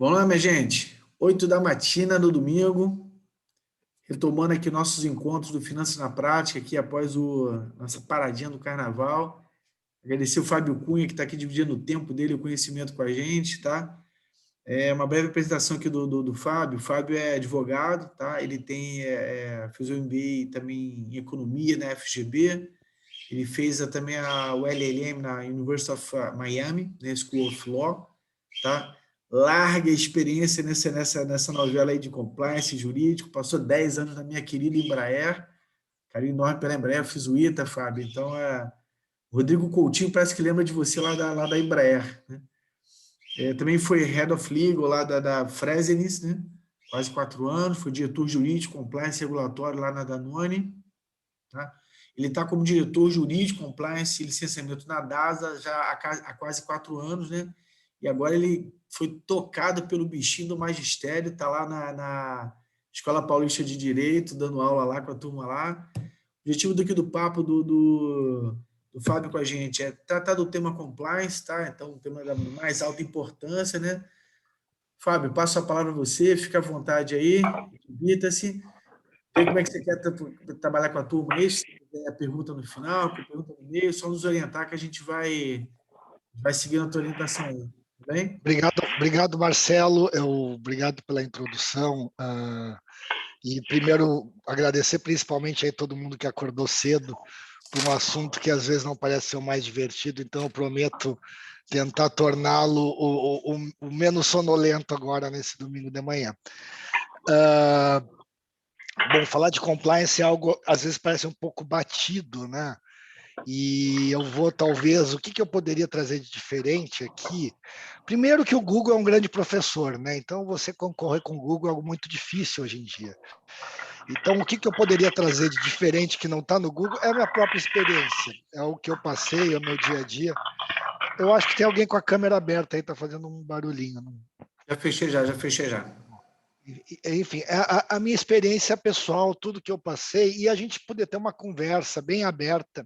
Vamos lá, minha gente. 8 da matina no domingo, retomando aqui nossos encontros do Finanças na Prática, aqui após nossa paradinha do Carnaval. Agradecer o Fábio Cunha, que está aqui dividindo o tempo dele, o conhecimento com a gente, tá? Uma breve apresentação aqui do Fábio. O Fábio é advogado, tá? Ele fez o MBA também em Economia na FGB. Ele fez também o LLM na University of Miami, na School of Law, tá? Larga experiência nessa novela aí de compliance jurídico, passou 10 anos na minha querida Embraer, carinho enorme pela Embraer, eu fiz o ITA, Fábio, então Rodrigo Coutinho parece que lembra de você lá da Embraer, né? Também foi Head of Legal lá da Fresenis, né? Quase 4 anos, foi diretor jurídico, compliance regulatório lá na Danone, tá? Ele está como diretor jurídico, compliance e licenciamento na DASA já há quase 4 anos, né? E agora ele foi tocado pelo bichinho do magistério, está lá na Escola Paulista de Direito, dando aula lá com a turma lá. O objetivo daqui do papo do Fábio com a gente é tratar do tema compliance, tá? Então, um tema da mais alta importância, né? Fábio, passo a palavra a você, fica à vontade aí, invita-se. Vê como é que você quer trabalhar com a turma aí, se tiver pergunta no final, pergunta no meio, só nos orientar que a gente vai seguindo a tua orientação aí, tá bem? Obrigado, Marcelo. Obrigado pela introdução. E primeiro agradecer principalmente aí todo mundo que acordou cedo por um assunto que às vezes não parece ser o mais divertido, então eu prometo tentar torná-lo o menos sonolento agora nesse domingo de manhã. Bom, falar de compliance é algo às vezes parece um pouco batido, né? E eu vou, talvez, o que eu poderia trazer de diferente aqui? Primeiro que o Google é um grande professor, né? Então, você concorrer com o Google é algo muito difícil hoje em dia. Então, o que eu poderia trazer de diferente que não está no Google é a minha própria experiência. É o que eu passei, é o meu dia a dia. Eu acho que tem alguém com a câmera aberta aí, está fazendo um barulhinho. Já fechei já. Enfim, a minha experiência pessoal, tudo que eu passei, e a gente poder ter uma conversa bem aberta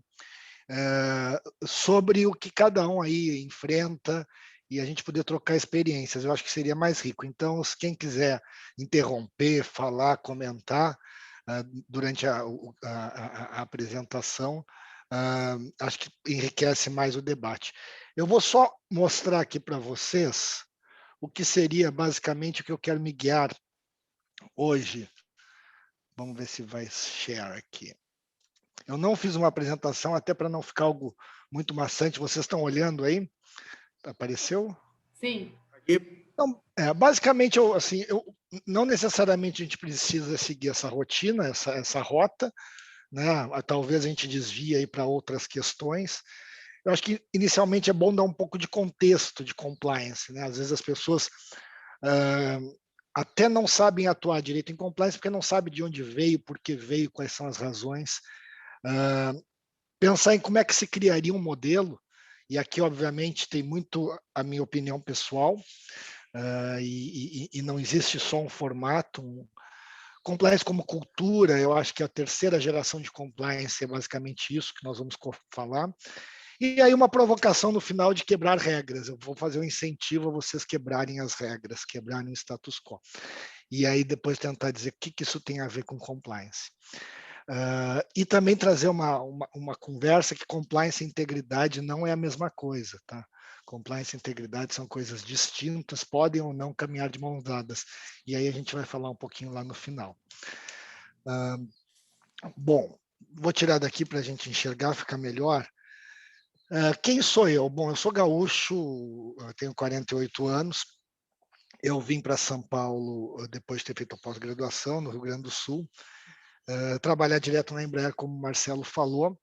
sobre o que cada um aí enfrenta e a gente poder trocar experiências. Eu acho que seria mais rico. Então, se quem quiser interromper, falar, comentar durante a apresentação, acho que enriquece mais o debate. Eu vou só mostrar aqui para vocês o que seria basicamente o que eu quero me guiar hoje. Vamos ver se vai share aqui. Eu não fiz uma apresentação, até para não ficar algo muito maçante. Vocês estão olhando aí? Apareceu? Sim. Então, basicamente, não necessariamente a gente precisa seguir essa rotina, essa rota, né? Talvez a gente desvie aí para outras questões. Eu acho que, inicialmente, é bom dar um pouco de contexto de compliance, né? Às vezes as pessoas até não sabem atuar direito em compliance porque não sabem de onde veio, por que veio, quais são as razões. Pensar em como é que se criaria um modelo, e aqui, obviamente, tem muito a minha opinião pessoal, e não existe só um formato. Compliance como cultura, eu acho que a terceira geração de compliance é basicamente isso que nós vamos falar. E aí uma provocação no final de quebrar regras. Eu vou fazer um incentivo a vocês quebrarem as regras, quebrarem o status quo. E aí depois tentar dizer o que isso tem a ver com compliance. E também trazer uma conversa que compliance e integridade não é a mesma coisa, tá? Compliance e integridade são coisas distintas, podem ou não caminhar de mãos dadas. E aí a gente vai falar um pouquinho lá no final. Bom, vou tirar daqui para a gente enxergar, ficar melhor. Quem sou eu? Bom, eu sou gaúcho, eu tenho 48 anos. Eu vim para São Paulo depois de ter feito a pós-graduação no Rio Grande do Sul. Trabalhar direto na Embraer, como o Marcelo falou.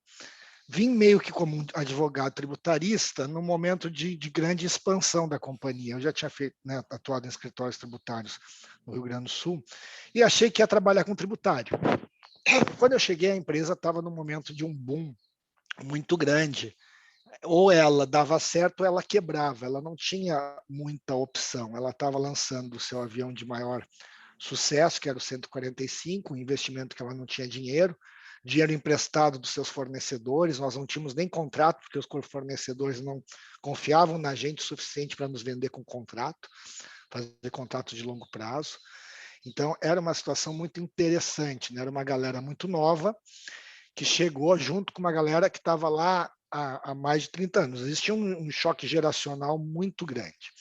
Vim meio que como um advogado tributarista no momento de grande expansão da companhia. Eu já tinha feito, né, atuado em escritórios tributários no Rio Grande do Sul e achei que ia trabalhar com tributário. Quando eu cheguei, a empresa estava no momento de um boom muito grande. Ou ela dava certo ou ela quebrava. Ela não tinha muita opção. Ela estava lançando o seu avião de maior sucesso, que era o 145, um investimento que ela não tinha dinheiro emprestado dos seus fornecedores, nós não tínhamos nem contrato, porque os fornecedores não confiavam na gente o suficiente para nos vender com contrato. fazer contrato de longo prazo. Então, era uma situação muito interessante, né? Era uma galera muito nova que chegou junto com uma galera que estava lá há mais de 30 anos. Existia um choque geracional muito grande.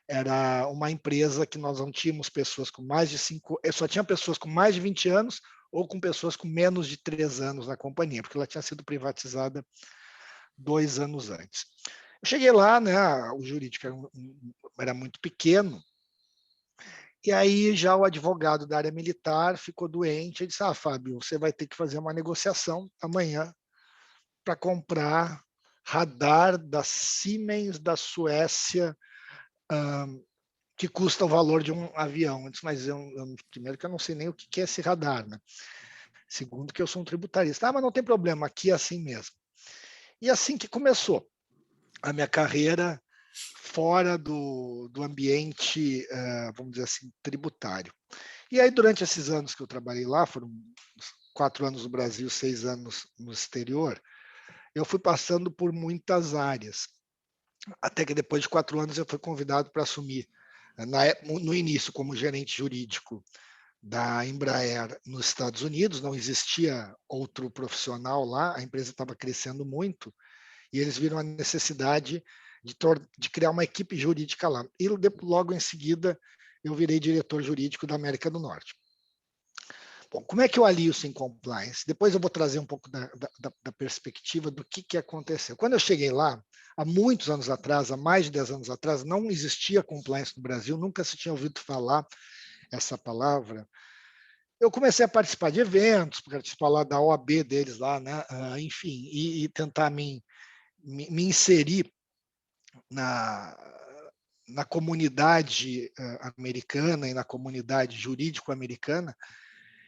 Era uma empresa que nós não tínhamos pessoas com mais de 5, só tinha pessoas com mais de 20 anos ou com pessoas com menos de 3 anos na companhia, porque ela tinha sido privatizada 2 anos antes. Eu cheguei lá, né, o jurídico era muito pequeno, e aí já o advogado da área militar ficou doente, ele disse, Fábio, você vai ter que fazer uma negociação amanhã para comprar radar da Siemens da Suécia, que custa o valor de um avião. Eu disse, mas primeiro que eu não sei nem o que é esse radar, né? Segundo que eu sou um tributarista. Mas não tem problema, aqui é assim mesmo. E assim que começou a minha carreira fora do ambiente, vamos dizer assim, tributário. E aí, durante esses anos que eu trabalhei lá, foram 4 anos no Brasil, 6 anos no exterior, eu fui passando por muitas áreas. Até que depois de 4 anos eu fui convidado para assumir, no início, como gerente jurídico da Embraer nos Estados Unidos. Não existia outro profissional lá, a empresa estava crescendo muito, e eles viram a necessidade de criar uma equipe jurídica lá. E logo em seguida eu virei diretor jurídico da América do Norte. Bom, como é que eu alio isso em compliance? Depois eu vou trazer um pouco da perspectiva do que aconteceu. Quando eu cheguei lá, há muitos anos atrás, há mais de 10 anos atrás, não existia compliance no Brasil, nunca se tinha ouvido falar essa palavra. Eu comecei a participar de eventos, participar lá da OAB deles lá, né? Enfim, e tentar me inserir na comunidade americana e na comunidade jurídico-americana.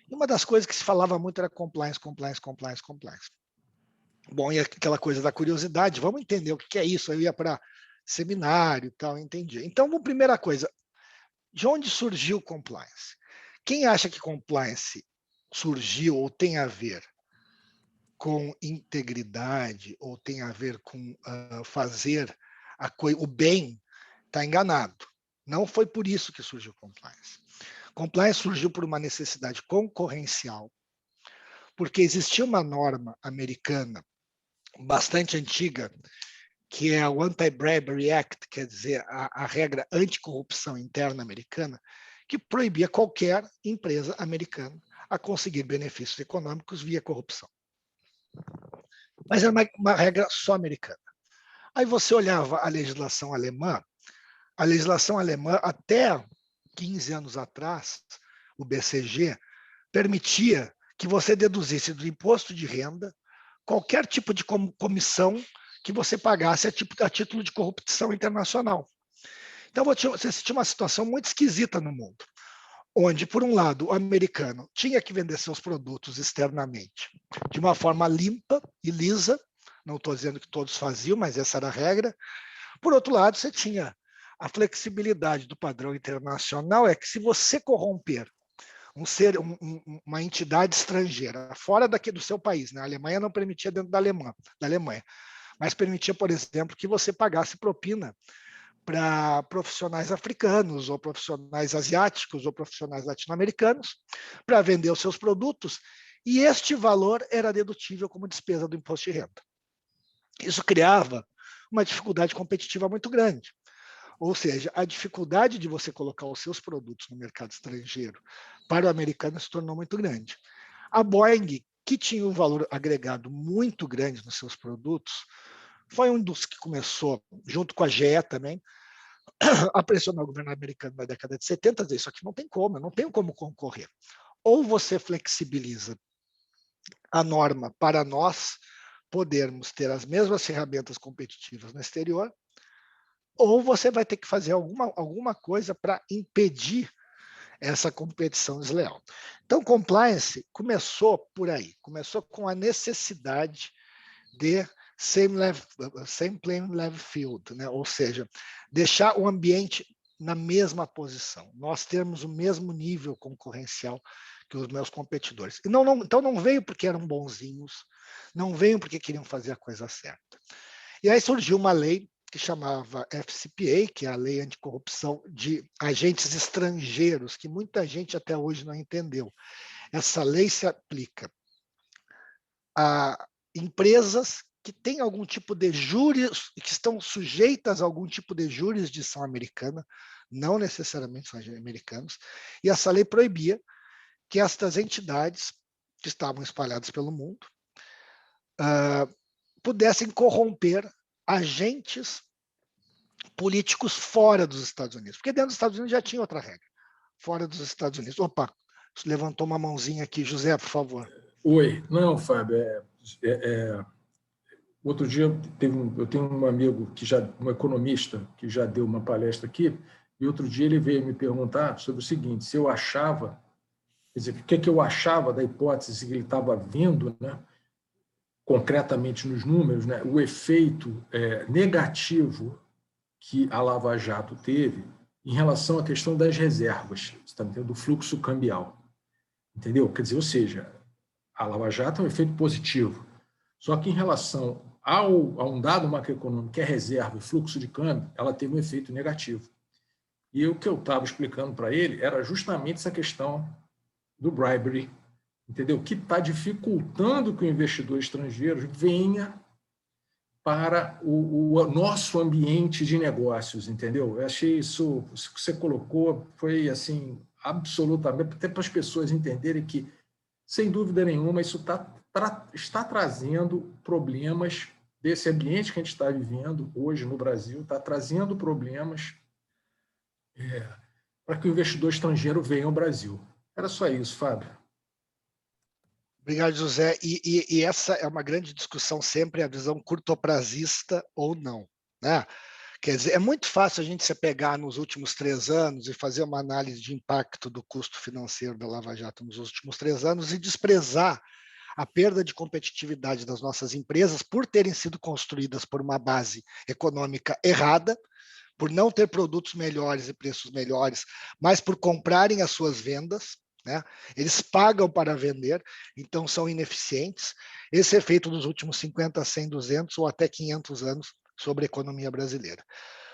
E uma das coisas que se falava muito era compliance, compliance, compliance, compliance. Bom, e aquela coisa da curiosidade, vamos entender o que é isso. Eu ia para seminário e tal, entendi. Então, a primeira coisa, de onde surgiu compliance? Quem acha que compliance surgiu ou tem a ver com integridade ou tem a ver com fazer o bem, está enganado. Não foi por isso que surgiu compliance. Compliance surgiu por uma necessidade concorrencial, porque existia uma norma americana bastante antiga, que é o Anti-Bribery Act, quer dizer, a regra anticorrupção interna americana, que proibia qualquer empresa americana a conseguir benefícios econômicos via corrupção. Mas era uma regra só americana. Aí você olhava a legislação alemã até 15 anos atrás, o BCG, permitia que você deduzisse do imposto de renda qualquer tipo de comissão que você pagasse a título de corrupção internacional. Então, você tinha uma situação muito esquisita no mundo, onde, por um lado, o americano tinha que vender seus produtos externamente de uma forma limpa e lisa, não estou dizendo que todos faziam, mas essa era a regra. Por outro lado, você tinha a flexibilidade do padrão internacional, é que se você corromper uma entidade estrangeira fora do seu país, né? A Alemanha não permitia dentro da Alemanha, mas permitia, por exemplo, que você pagasse propina para profissionais africanos, ou profissionais asiáticos, ou profissionais latino-americanos, para vender os seus produtos, e este valor era dedutível como despesa do imposto de renda. Isso criava uma dificuldade competitiva muito grande. Ou seja, a dificuldade de você colocar os seus produtos no mercado estrangeiro para o americano se tornou muito grande. A Boeing, que tinha um valor agregado muito grande nos seus produtos, foi um dos que começou, junto com a GE também, a pressionar o governo americano na década de 70, dizer, isso aqui não tem como, eu não tenho como concorrer. Ou você flexibiliza a norma para nós podermos ter as mesmas ferramentas competitivas no exterior, ou você vai ter que fazer alguma coisa para impedir essa competição desleal. Então, compliance começou por aí, começou com a necessidade de same playing level field, né? Ou seja, deixar o ambiente na mesma posição, nós temos o mesmo nível concorrencial que os meus competidores. Então não veio porque eram bonzinhos, não veio porque queriam fazer a coisa certa. E aí surgiu uma lei que chamava FCPA, que é a Lei Anticorrupção de Agentes Estrangeiros, que muita gente até hoje não entendeu. Essa lei se aplica a empresas que têm algum tipo de que estão sujeitas a algum tipo de jurisdição americana, não necessariamente são americanos, e essa lei proibia que estas entidades que estavam espalhadas pelo mundo pudessem corromper agentes políticos fora dos Estados Unidos, porque dentro dos Estados Unidos já tinha outra regra, fora dos Estados Unidos. Opa, levantou uma mãozinha aqui. José, por favor. Oi. Não, Fábio, outro dia eu tenho um amigo, um economista, que já deu uma palestra aqui, e outro dia ele veio me perguntar sobre o seguinte, se eu achava, quer dizer, o que eu achava da hipótese que ele estava vendo, né, concretamente nos números, né, o efeito negativo que a Lava Jato teve em relação à questão das reservas, está entendendo? Do fluxo cambial. Entendeu? Quer dizer, ou seja, a Lava Jato é um efeito positivo. Só que em relação a um dado macroeconômico, que é reserva e fluxo de câmbio, ela teve um efeito negativo. E o que eu estava explicando para ele era justamente essa questão do bribery, entendeu? Que está dificultando que o investidor estrangeiro venha para o nosso ambiente de negócios, entendeu? Eu achei isso que você colocou foi assim absolutamente, até para as pessoas entenderem que, sem dúvida nenhuma, isso está trazendo problemas desse ambiente que a gente está vivendo hoje no Brasil, está trazendo problemas para que o investidor estrangeiro venha ao Brasil. Era só isso, Fábio. Obrigado, José. E essa é uma grande discussão sempre, a visão curtoprazista ou não, né? Quer dizer, é muito fácil a gente se pegar nos últimos 3 anos e fazer uma análise de impacto do custo financeiro da Lava Jato nos últimos 3 anos e desprezar a perda de competitividade das nossas empresas por terem sido construídas por uma base econômica errada, por não ter produtos melhores e preços melhores, mas por comprarem as suas vendas, né? Eles pagam para vender, então são ineficientes. Esse é feito nos últimos 50, 100, 200 ou até 500 anos sobre a economia brasileira.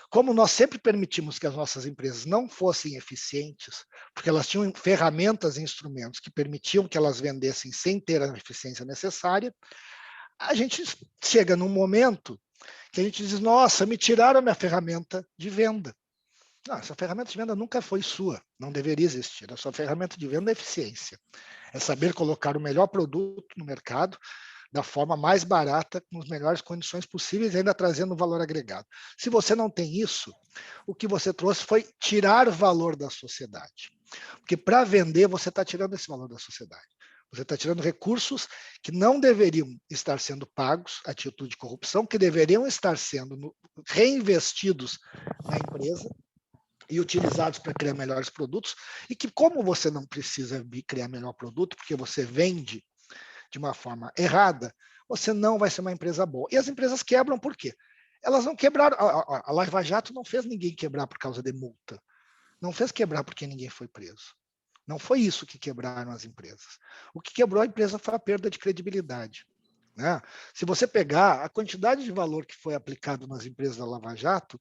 Como nós sempre permitimos que as nossas empresas não fossem eficientes, porque elas tinham ferramentas e instrumentos que permitiam que elas vendessem sem ter a eficiência necessária, a gente chega num momento que a gente diz, nossa, me tiraram a minha ferramenta de venda. Não, essa ferramenta de venda nunca foi sua, não deveria existir. A sua ferramenta de venda é eficiência. É saber colocar o melhor produto no mercado da forma mais barata, com as melhores condições possíveis e ainda trazendo valor agregado. Se você não tem isso, o que você trouxe foi tirar valor da sociedade. Porque para vender, você está tirando esse valor da sociedade. Você está tirando recursos que não deveriam estar sendo pagos a título de corrupção, que deveriam estar sendo reinvestidos na empresa e utilizados para criar melhores produtos, e que como você não precisa criar melhor produto, porque você vende de uma forma errada, você não vai ser uma empresa boa. E as empresas quebram por quê? Elas não quebraram, a Lava Jato não fez ninguém quebrar por causa de multa, não fez quebrar porque ninguém foi preso. Não foi isso que quebraram as empresas. O que quebrou a empresa foi a perda de credibilidade. Né? Se você pegar a quantidade de valor que foi aplicado nas empresas da Lava Jato,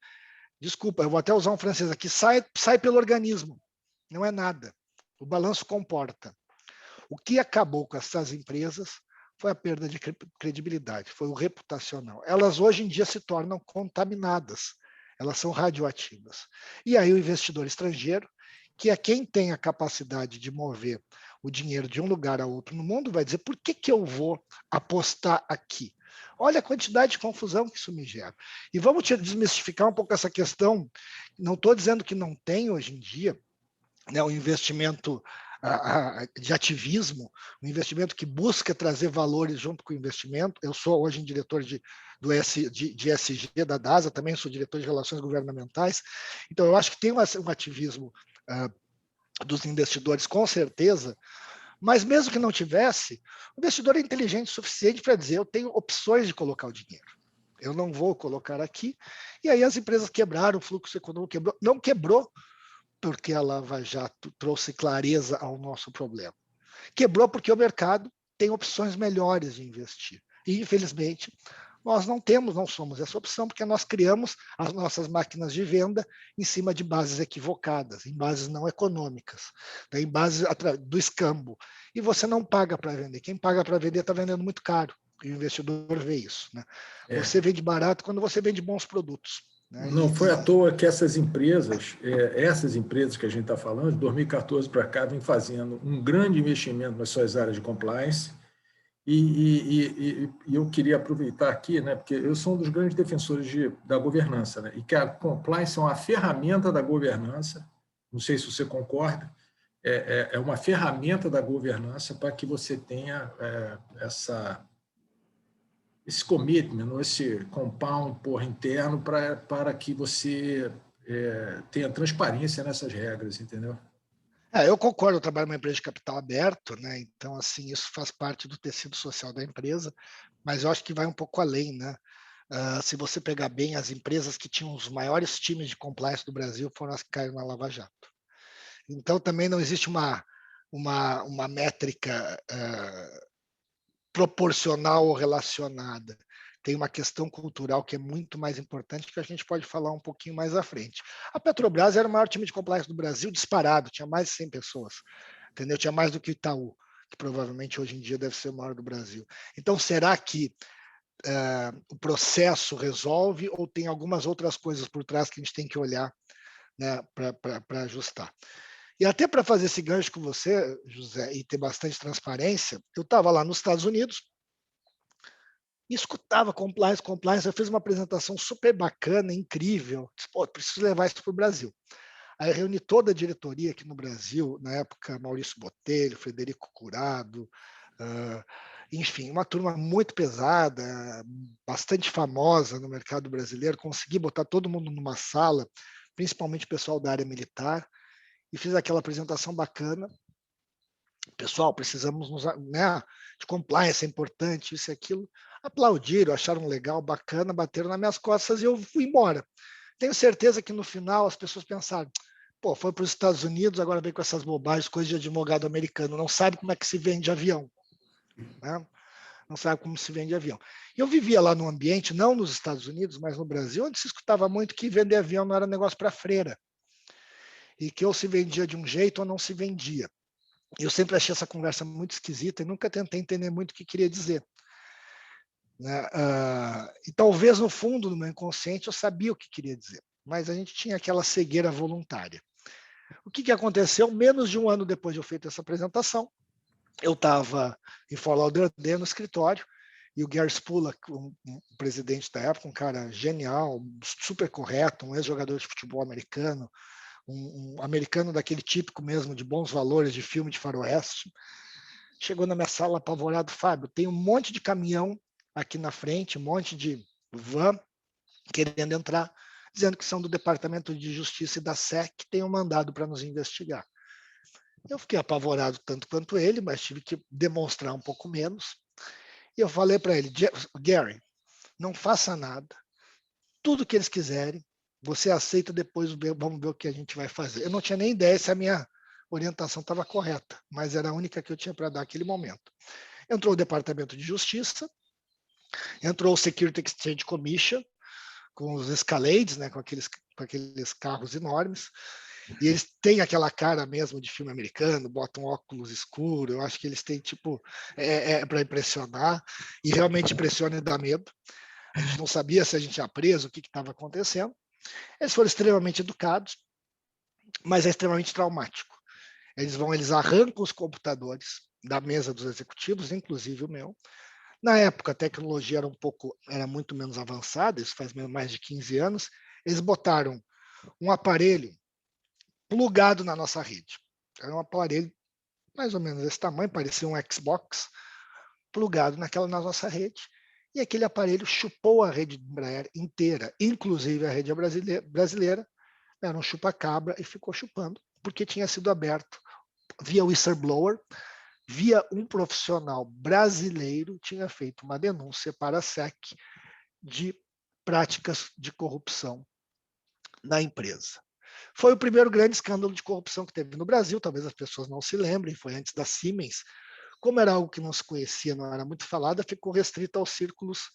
desculpa, eu vou até usar um francês aqui, sai pelo organismo, não é nada. O balanço comporta. O que acabou com essas empresas foi a perda de credibilidade, foi o reputacional. Elas hoje em dia se tornam contaminadas, elas são radioativas. E aí o investidor estrangeiro, que é quem tem a capacidade de mover o dinheiro de um lugar a outro no mundo, vai dizer, por que eu vou apostar aqui? Olha a quantidade de confusão que isso me gera. E vamos desmistificar um pouco essa questão. Não estou dizendo que não tem hoje em dia, né, o investimento de ativismo, um investimento que busca trazer valores junto com o investimento. Eu sou hoje diretor de ESG da DASA, também sou diretor de relações governamentais. Então, eu acho que tem um ativismo dos investidores, com certeza, mas mesmo que não tivesse, o investidor é inteligente o suficiente para dizer, eu tenho opções de colocar o dinheiro. Eu não vou colocar aqui. E aí as empresas quebraram, o fluxo econômico quebrou. Não quebrou porque a Lava Jato trouxe clareza ao nosso problema. Quebrou porque o mercado tem opções melhores de investir. E, infelizmente, Nós não somos essa opção, porque nós criamos as nossas máquinas de venda em cima de bases equivocadas, em bases não econômicas, né, em bases do escambo. E você não paga para vender. Quem paga para vender está vendendo muito caro. E o investidor vê isso. Né? Você vende barato quando você vende bons produtos. Né? Não foi à toa que essas empresas que a gente está falando, de 2014 para cá, vêm fazendo um grande investimento nas suas áreas de compliance. E eu queria aproveitar aqui, né, porque eu sou um dos grandes defensores da governança, né, e que a compliance é uma ferramenta da governança, não sei se você concorda, é uma ferramenta da governança para que você tenha esse commitment, esse compound interno para que você tenha transparência nessas regras, entendeu? Eu concordo, eu trabalho numa empresa de capital aberto, né? Então, assim, isso faz parte do tecido social da empresa, mas eu acho que vai um pouco além, né? Se você pegar bem, as empresas que tinham os maiores times de compliance do Brasil foram as que caíram na Lava Jato. Então, também não existe uma métrica proporcional ou relacionada. Tem uma questão cultural que é muito mais importante, que a gente pode falar um pouquinho mais à frente. A Petrobras era o maior time de compliance do Brasil, disparado, tinha mais de 100 pessoas, entendeu? Tinha mais do que o Itaú, que provavelmente hoje em dia deve ser o maior do Brasil. Então, será que o processo resolve ou tem algumas outras coisas por trás que a gente tem que olhar, né, para ajustar? E até para fazer esse gancho com você, José, e ter bastante transparência, eu estava lá nos Estados Unidos e escutava compliance. Eu fiz uma apresentação super bacana, incrível. Disse, pô, preciso levar isso para o Brasil. Aí eu reuni toda a diretoria aqui no Brasil, na época Maurício Botelho, Frederico Curado, enfim, uma turma muito pesada, bastante famosa no mercado brasileiro. Consegui botar todo mundo numa sala, principalmente o pessoal da área militar, e fiz aquela apresentação bacana. Pessoal, precisamos né, de compliance, é importante, isso e aquilo. Aplaudiram, acharam legal, bacana, bateram nas minhas costas e eu fui embora. Tenho certeza que no final as pessoas pensaram, pô, foi para os Estados Unidos, agora vem com essas bobagens, coisa de advogado americano, não sabe como é que se vende avião. Né? Não sabe como se vende avião. E eu vivia lá num ambiente, não nos Estados Unidos, mas no Brasil, onde se escutava muito que vender avião não era negócio para freira. E que ou se vendia de um jeito ou não se vendia. Eu sempre achei essa conversa muito esquisita e nunca tentei entender muito o que queria dizer. Né? E talvez, no fundo, no meu inconsciente, eu sabia o que queria dizer, mas a gente tinha aquela cegueira voluntária. O que aconteceu? Menos de um ano depois de eu feito essa apresentação, eu estava em Fort Lauderdale, no escritório, e o Gary Spulak, o presidente da época, um cara genial, super correto, um ex-jogador de futebol americano, um americano daquele típico mesmo, de bons valores, de filme de faroeste, chegou na minha sala apavorado, Fábio, tem um monte de caminhão aqui na frente, um monte de van querendo entrar, dizendo que são do Departamento de Justiça e da SEC, que tem um mandado para nos investigar. Eu fiquei apavorado tanto quanto ele, mas tive que demonstrar um pouco menos. E eu falei para ele, Gary, não faça nada, tudo que eles quiserem, você aceita, depois vamos ver o que a gente vai fazer. Eu não tinha nem ideia se a minha orientação estava correta, mas era a única que eu tinha para dar naquele momento. Entrou o Departamento de Justiça, entrou o Security Exchange Commission, com os Escalades, né, com aqueles carros enormes, e eles têm aquela cara mesmo de filme americano, botam óculos escuros, eu acho que eles têm, tipo, para impressionar, e realmente impressiona e dá medo. A gente não sabia se a gente ia preso, o que estava acontecendo. Eles foram extremamente educados, mas é extremamente traumático. Eles arrancam os computadores da mesa dos executivos, inclusive o meu. Na época, a tecnologia era muito menos avançada, isso faz mais de 15 anos. Eles botaram um aparelho plugado na nossa rede. Era um aparelho mais ou menos desse tamanho, parecia um Xbox, plugado na nossa rede. E aquele aparelho chupou a rede de Embraer inteira, inclusive a rede brasileira, era um chupa-cabra e ficou chupando, porque tinha sido aberto via whistleblower, via um profissional brasileiro, tinha feito uma denúncia para a SEC de práticas de corrupção na empresa. Foi o primeiro grande escândalo de corrupção que teve no Brasil, talvez as pessoas não se lembrem, foi antes da Siemens. Como era algo que não se conhecia, não era muito falado, ficou restrito aos círculos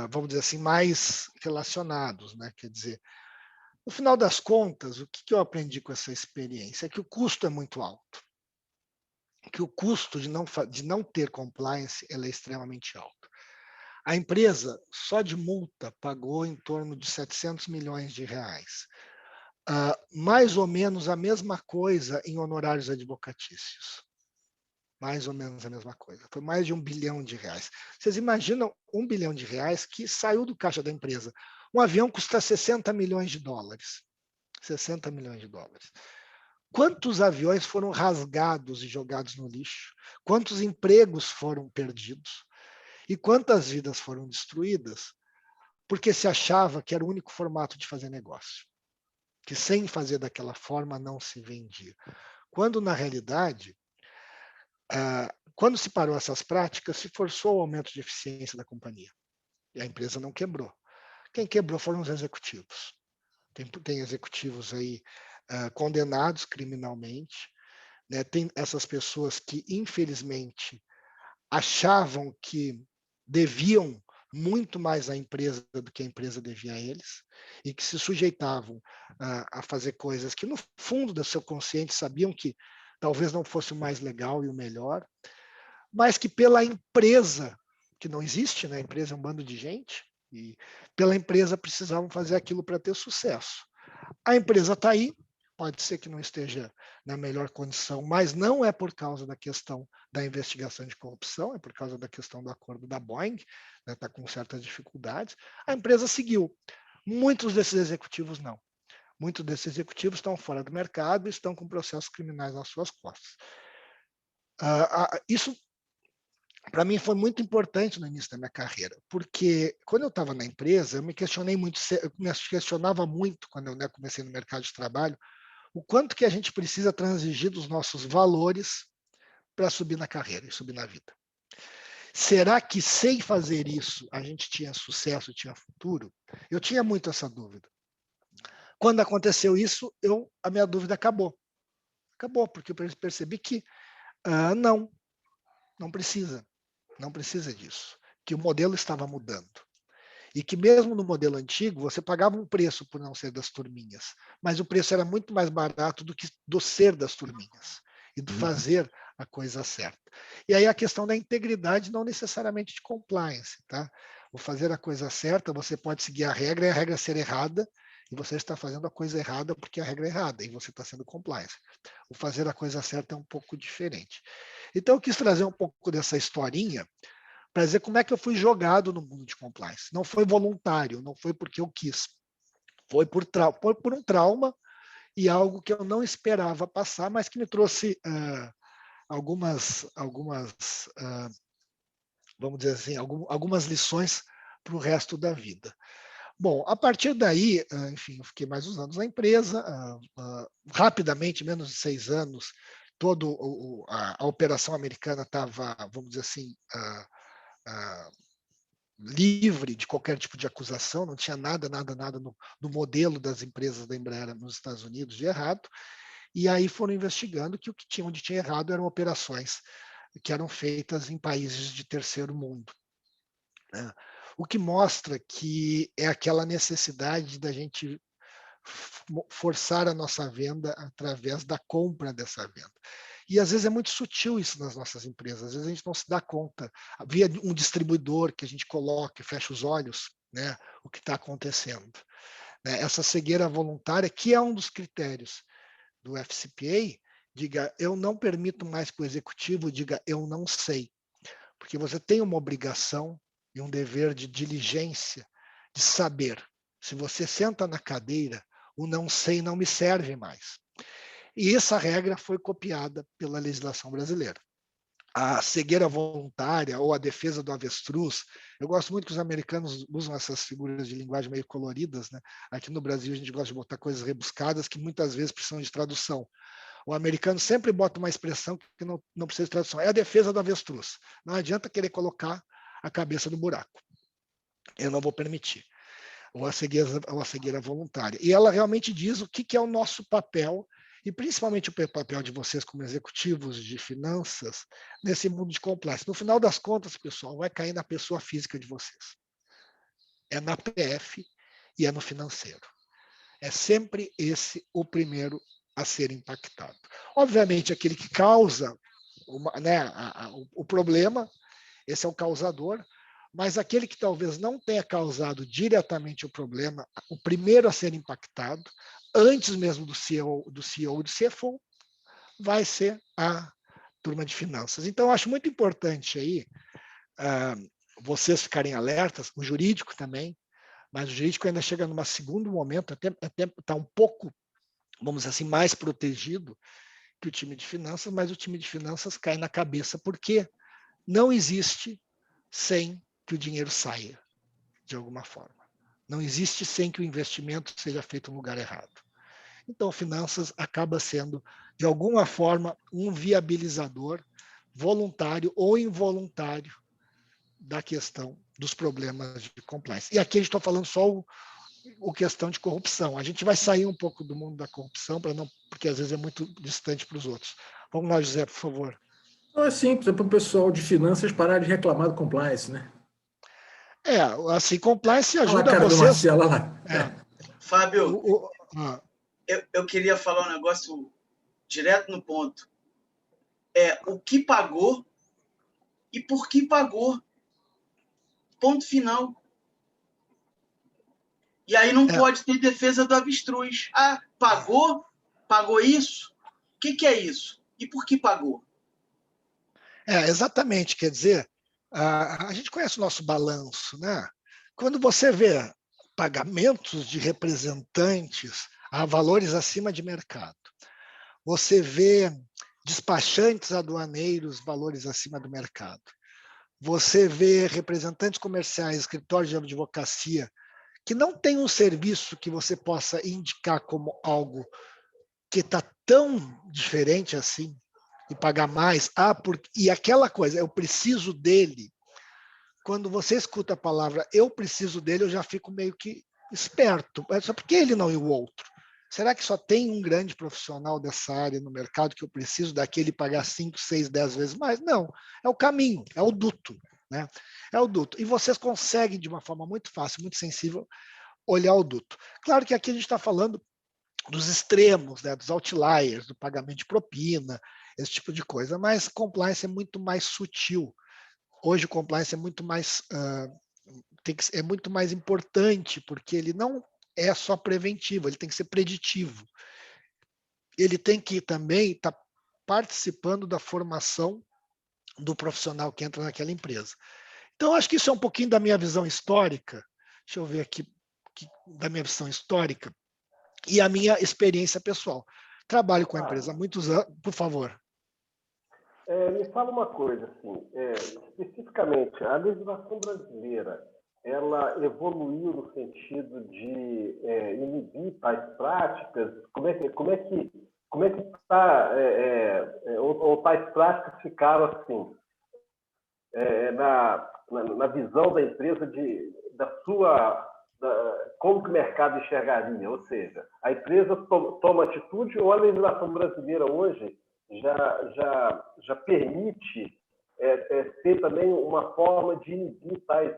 vamos dizer assim, mais relacionados, né? Quer dizer, no final das contas, o que eu aprendi com essa experiência é que o custo é muito alto, que o custo de não ter compliance ele é extremamente alto. A empresa, só de multa, pagou em torno de 700 milhões de reais. Mais ou menos a mesma coisa em honorários advocatícios. Mais ou menos a mesma coisa. Foi mais de R$1 bilhão. Vocês imaginam R$1 bilhão que saiu do caixa da empresa. Um avião custa 60 milhões de dólares. 60 milhões de dólares. Quantos aviões foram rasgados e jogados no lixo? Quantos empregos foram perdidos? E quantas vidas foram destruídas? Porque se achava que era o único formato de fazer negócio. Que sem fazer daquela forma não se vendia. Quando, na realidade, quando se parou essas práticas, se forçou o aumento de eficiência da companhia. E a empresa não quebrou. Quem quebrou foram os executivos. Tem executivos aí condenados criminalmente, né? Tem essas pessoas que, infelizmente, achavam que deviam muito mais à empresa do que a empresa devia a eles, e que se sujeitavam a fazer coisas que, no fundo do seu consciente, sabiam que talvez não fosse o mais legal e o melhor, mas que pela empresa, que não existe, né? A empresa é um bando de gente, e pela empresa precisavam fazer aquilo para ter sucesso. A empresa está aí, pode ser que não esteja na melhor condição, mas não é por causa da questão da investigação de corrupção, é por causa da questão do acordo da Boeing, está com certas dificuldades. A empresa seguiu. Muitos desses executivos não. Muitos desses executivos estão fora do mercado e estão com processos criminais nas suas costas. Isso, para mim, foi muito importante no início da minha carreira, porque quando eu estava na empresa, eu me questionava muito quando eu comecei no mercado de trabalho, o quanto que a gente precisa transigir dos nossos valores para subir na carreira e subir na vida. Será que sem fazer isso a gente tinha sucesso, tinha futuro? Eu tinha muito essa dúvida. Quando aconteceu isso, a minha dúvida acabou. Acabou, porque eu percebi que não precisa. Não precisa disso. Que o modelo estava mudando. E que mesmo no modelo antigo, você pagava um preço por não ser das turminhas, mas o preço era muito mais barato do que do ser das turminhas e do fazer a coisa certa. E aí a questão da integridade, não necessariamente de compliance, tá? O fazer a coisa certa, você pode seguir a regra e a regra ser errada, e você está fazendo a coisa errada porque a regra é errada, e você está sendo compliance. O fazer a coisa certa é um pouco diferente. Então eu quis trazer um pouco dessa historinha para dizer como é que eu fui jogado no mundo de compliance. Não foi voluntário, não foi porque eu quis. Foi por um trauma e algo que eu não esperava passar, mas que me trouxe algumas vamos dizer assim, algumas lições para o resto da vida. Bom, a partir daí, enfim, eu fiquei mais uns anos na empresa, rapidamente, menos de 6 anos, toda a operação americana estava, vamos dizer assim, livre de qualquer tipo de acusação, não tinha nada no modelo das empresas da Embraer nos Estados Unidos de errado, e aí foram investigando que onde tinha errado eram operações que eram feitas em países de terceiro mundo, né? O que mostra que é aquela necessidade da gente forçar a nossa venda através da compra dessa venda. E às vezes é muito sutil isso nas nossas empresas, às vezes a gente não se dá conta, via um distribuidor que a gente coloca e fecha os olhos, né, o que está acontecendo. Né? Essa cegueira voluntária, que é um dos critérios do FCPA, diga, eu não permito mais que o executivo diga, eu não sei, porque você tem uma obrigação e um dever de diligência, de saber. Se você senta na cadeira, o não sei não me serve mais. E essa regra foi copiada pela legislação brasileira. A cegueira voluntária ou a defesa do avestruz, eu gosto muito que os americanos usam essas figuras de linguagem meio coloridas, né? Aqui no Brasil a gente gosta de botar coisas rebuscadas que muitas vezes precisam de tradução. O americano sempre bota uma expressão que não precisa de tradução. É a defesa do avestruz. Não adianta querer colocar a cabeça no buraco. Eu não vou permitir. Ou a cegueira voluntária. E ela realmente diz o que é o nosso papel e principalmente o papel de vocês como executivos de finanças nesse mundo de compliance. No final das contas, pessoal, vai cair na pessoa física de vocês. É na PF e é no financeiro. É sempre esse o primeiro a ser impactado. Obviamente, aquele que causa o problema, esse é o causador, mas aquele que talvez não tenha causado diretamente o problema, o primeiro a ser impactado, antes mesmo do CEO e do CFO, vai ser a turma de finanças. Então, eu acho muito importante aí vocês ficarem alertas, o jurídico também, mas o jurídico ainda chega num segundo momento, até está um pouco, vamos dizer assim, mais protegido que o time de finanças, mas o time de finanças cai na cabeça, porque não existe sem que o dinheiro saia, de alguma forma. Não existe sem que o investimento seja feito no lugar errado. Então, finanças acaba sendo, de alguma forma, um viabilizador voluntário ou involuntário da questão dos problemas de compliance. E aqui a gente está falando só o questão de corrupção. A gente vai sair um pouco do mundo da corrupção, porque às vezes é muito distante para os outros. Vamos lá, José, por favor. Não é simples, é para o pessoal de finanças parar de reclamar do compliance, né? Assim, compliance Olha lá a ajuda cara do vocês. Marcelo, olha lá. Fábio, eu queria falar um negócio direto no ponto. O que pagou e por que pagou. Ponto final. E aí não pode ter defesa do avestruz. Ah, pagou? Pagou isso? O que é isso? E por que pagou? Exatamente. Quer dizer, a gente conhece o nosso balanço, né? Quando você vê pagamentos de representantes a valores acima de mercado, você vê despachantes aduaneiros, valores acima do mercado, você vê representantes comerciais, escritórios de advocacia, que não tem um serviço que você possa indicar como algo que está tão diferente assim, e pagar mais, e aquela coisa, eu preciso dele. Quando você escuta a palavra eu preciso dele, eu já fico meio que esperto. Só porque ele não e o outro? Será que só tem um grande profissional dessa área no mercado que eu preciso daquele pagar 5, 6, 10 vezes mais? Não, é o caminho, é o duto. Né? É o duto. E vocês conseguem, de uma forma muito fácil, muito sensível, olhar o duto. Claro que aqui a gente está falando dos extremos, né, dos outliers, do pagamento de propina, esse tipo de coisa, mas compliance é muito mais sutil. Hoje o compliance é muito mais, é muito mais importante, porque ele não é só preventivo, ele tem que ser preditivo. Ele tem que também estar participando da formação do profissional que entra naquela empresa. Então, acho que isso é um pouquinho da minha visão histórica. Deixa eu ver aqui, da minha visão histórica e a minha experiência pessoal. Trabalho com a empresa há muitos anos. Por favor. Me fala uma coisa, assim, especificamente, a legislação brasileira, ela evoluiu no sentido de inibir tais práticas? Como é que está, ou tais práticas ficaram assim, na visão da empresa, como que o mercado enxergaria? Ou seja, a empresa toma atitude ou a legislação brasileira hoje já permite ter também uma forma de inibir tais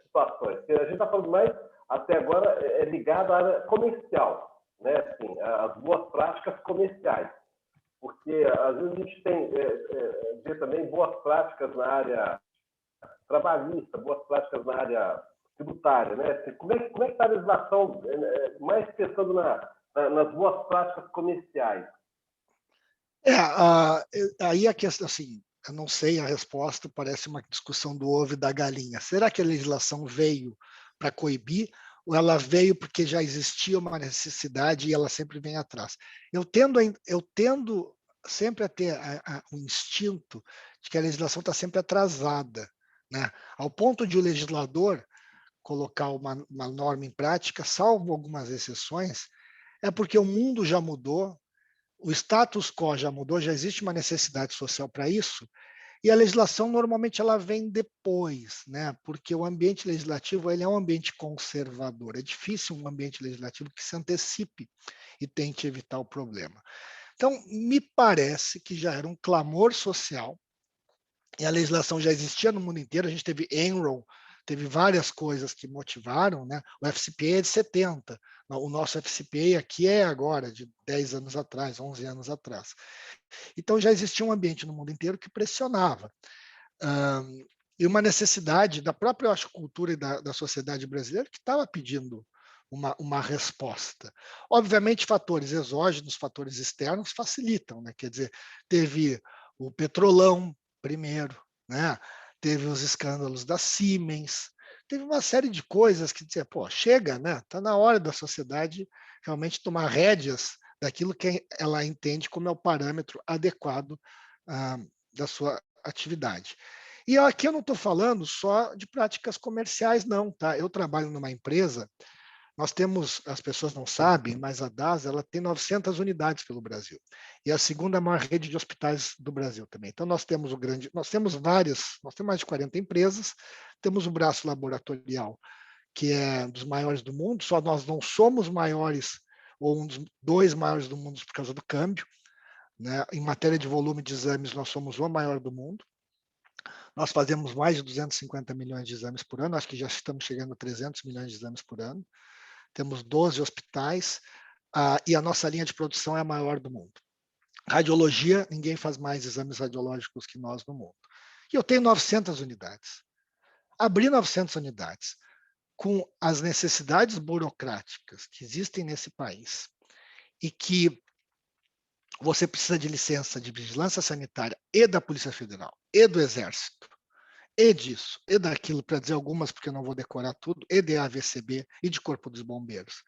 situações? A gente está falando mais, até agora, ligado à área comercial, né? Assim, as boas práticas comerciais. Porque, às vezes, a gente vê também boas práticas na área trabalhista, boas práticas na área tributária, né? Como é que está a legislação, mais pensando nas boas práticas comerciais? Aí a questão, assim, eu não sei a resposta, parece uma discussão do ovo e da galinha. Será que a legislação veio para coibir ou ela veio porque já existia uma necessidade e ela sempre vem atrás? Eu tendo sempre a ter o instinto de que a legislação está sempre atrasada, né? Ao ponto de o legislador colocar uma norma em prática, salvo algumas exceções, é porque o mundo já mudou, o status quo já mudou, já existe uma necessidade social para isso, E a legislação, normalmente, ela vem depois, né? Porque o ambiente legislativo ele é um ambiente conservador. É difícil um ambiente legislativo que se antecipe e tente evitar o problema. Então, me parece que já era um clamor social, e a legislação já existia no mundo inteiro. A gente teve Enron, teve várias coisas que motivaram, né? O FCPA é de 70, o nosso FCPA aqui é agora, de 10 anos atrás, 11 anos atrás. Então, já existia um ambiente no mundo inteiro que pressionava. E uma necessidade da própria, eu acho, cultura e da sociedade brasileira que estava pedindo uma resposta. Obviamente, fatores exógenos, fatores externos facilitam, né? Quer dizer, teve o Petrolão primeiro, né? Teve os escândalos da Siemens, teve uma série de coisas que dizia, pô, chega, né? Está na hora da sociedade realmente tomar rédeas daquilo que ela entende como é o parâmetro adequado da sua atividade. E aqui eu não estou falando só de práticas comerciais, não, tá? Eu trabalho numa empresa, nós temos, as pessoas não sabem, mas a DASA ela tem 900 unidades pelo Brasil. E é a segunda maior rede de hospitais do Brasil também. Então nós temos nós temos mais de 40 empresas, temos o braço laboratorial, que é dos maiores do mundo, só nós não somos maiores, ou um dos 2 maiores do mundo por causa do câmbio, né? Em matéria de volume de exames, nós somos o maior do mundo. Nós fazemos mais de 250 milhões de exames por ano, acho que já estamos chegando a 300 milhões de exames por ano. Temos 12 hospitais e a nossa linha de produção é a maior do mundo. Radiologia, ninguém faz mais exames radiológicos que nós no mundo. E eu tenho 900 unidades. Abrir 900 unidades com as necessidades burocráticas que existem nesse país e que você precisa de licença de vigilância sanitária e da Polícia Federal e do Exército e disso, e daquilo, para dizer algumas, porque eu não vou decorar tudo, e de AVCB, e de Corpo dos Bombeiros.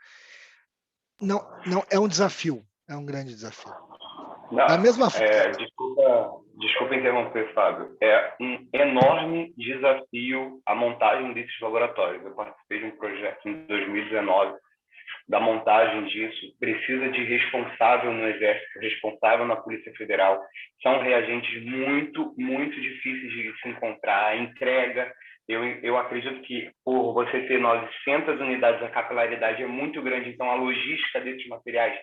Não, é um desafio, é um grande desafio. Não, da mesma forma. Desculpa interromper, Fábio. É um enorme desafio a montagem desses laboratórios. Eu participei de um projeto em 2019 da montagem disso. Precisa de responsável no Exército, responsável na Polícia Federal. São reagentes muito, muito difíceis de se encontrar. A entrega, eu acredito que por você ter 900 unidades, a capilaridade é muito grande. Então, a logística desses materiais,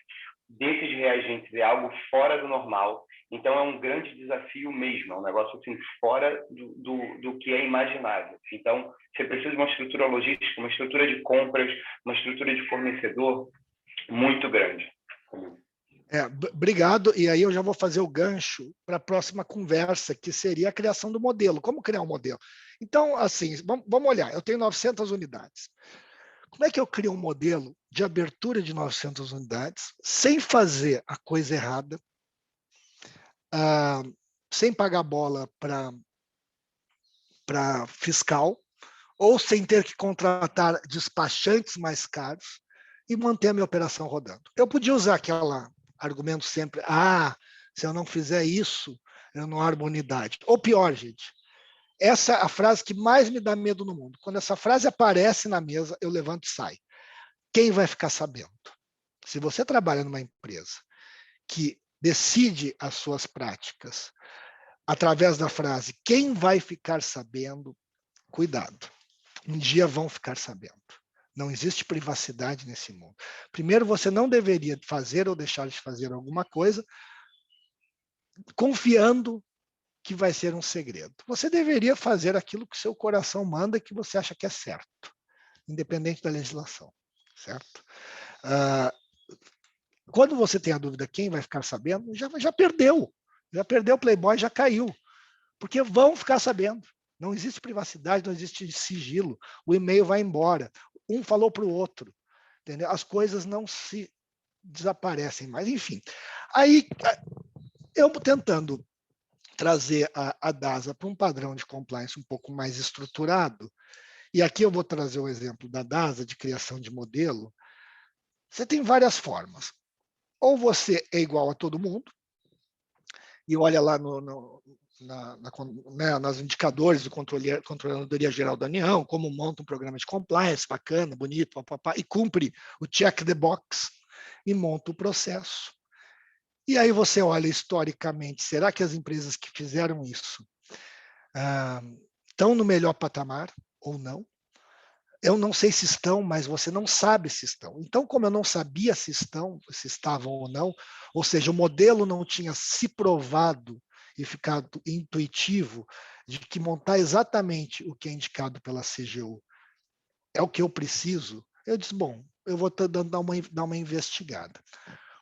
desses reagentes, é algo fora do normal. Então, é um grande desafio mesmo. É um negócio assim, fora do que é imaginável. Então, você precisa de uma estrutura logística, uma estrutura de compras, uma estrutura de fornecedor muito grande. Obrigado. E aí eu já vou fazer o gancho para a próxima conversa, que seria a criação do modelo. Como criar um modelo? Então, assim, vamos olhar. Eu tenho 900 unidades. Como é que eu crio um modelo de abertura de 900 unidades sem fazer a coisa errada, sem pagar bola para fiscal, ou sem ter que contratar despachantes mais caros e manter a minha operação rodando? Eu podia usar aquele argumento sempre, se eu não fizer isso, eu não armo unidade. Ou pior, gente, essa é a frase que mais me dá medo no mundo. Quando essa frase aparece na mesa, eu levanto e saio. Quem vai ficar sabendo? Se você trabalha numa empresa que decide as suas práticas através da frase quem vai ficar sabendo, cuidado. Um dia vão ficar sabendo. Não existe privacidade nesse mundo. Primeiro, você não deveria fazer ou deixar de fazer alguma coisa confiando que vai ser um segredo. Você deveria fazer aquilo que o seu coração manda e que você acha que é certo, independente da legislação, certo? Quando você tem a dúvida quem vai ficar sabendo, já perdeu. Já perdeu o Playboy, já caiu. Porque vão ficar sabendo. Não existe privacidade, não existe sigilo. O e-mail vai embora. Um falou para o outro. Entendeu? As coisas não se desaparecem mais. Enfim, aí eu tentando trazer a DASA para um padrão de compliance um pouco mais estruturado, e aqui eu vou trazer o exemplo da DASA de criação de modelo. Você tem várias formas. Ou você é igual a todo mundo, e olha lá nos indicadores do Controladoria Geral da União, como monta um programa de compliance, bacana, bonito, papapá, e cumpre o check the box e monta o processo. E aí você olha historicamente, será que as empresas que fizeram isso estão no melhor patamar ou não. Eu não sei se estão, mas você não sabe se estão. Então, como eu não sabia se estavam ou não, ou seja, o modelo não tinha se provado e ficado intuitivo de que montar exatamente o que é indicado pela CGU é o que eu preciso, eu disse, bom, eu vou dar uma investigada.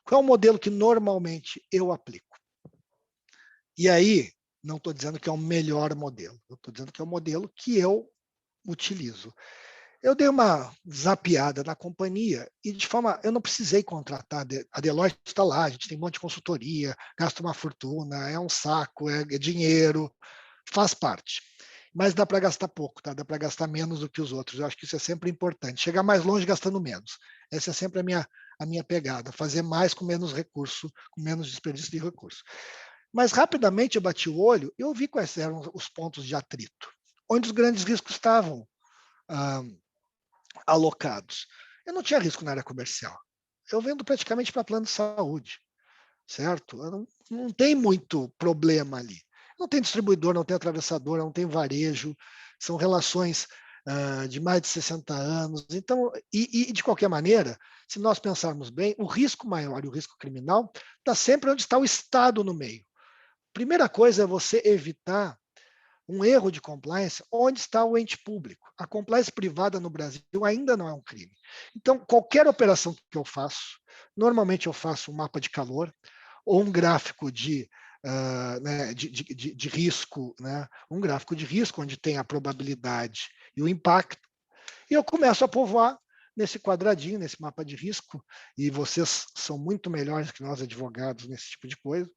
Qual é o modelo que normalmente eu aplico? E aí, não estou dizendo que é o melhor modelo, eu estou dizendo que é o modelo que eu utilizo. Eu dei uma zapeada na companhia e, de forma, eu não precisei contratar. A Deloitte está lá, a gente tem um monte de consultoria, gasta uma fortuna, é um saco, é dinheiro, faz parte. Mas dá para gastar pouco, tá? Dá para gastar menos do que os outros. Eu acho que isso é sempre importante. Chegar mais longe gastando menos. Essa é sempre a minha pegada. Fazer mais com menos recurso, com menos desperdício de recurso. Mas rapidamente eu bati o olho e eu vi quais eram os pontos de atrito, onde os grandes riscos estavam alocados. Eu não tinha risco na área comercial. Eu vendo praticamente para plano de saúde, certo? Não tem muito problema ali. Não tem distribuidor, não tem atravessador, não tem varejo, são relações de mais de 60 anos. Então, e de qualquer maneira, se nós pensarmos bem, o risco maior e o risco criminal está sempre onde está o Estado no meio. Primeira coisa é você evitar um erro de compliance onde está o ente público. A compliance privada no Brasil ainda não é um crime. Então, qualquer operação que eu faço, normalmente eu faço um mapa de calor ou um gráfico de risco, né? Um gráfico de risco onde tem a probabilidade e o impacto, e eu começo a povoar nesse quadradinho, nesse mapa de risco, e vocês são muito melhores que nós advogados nesse tipo de coisa.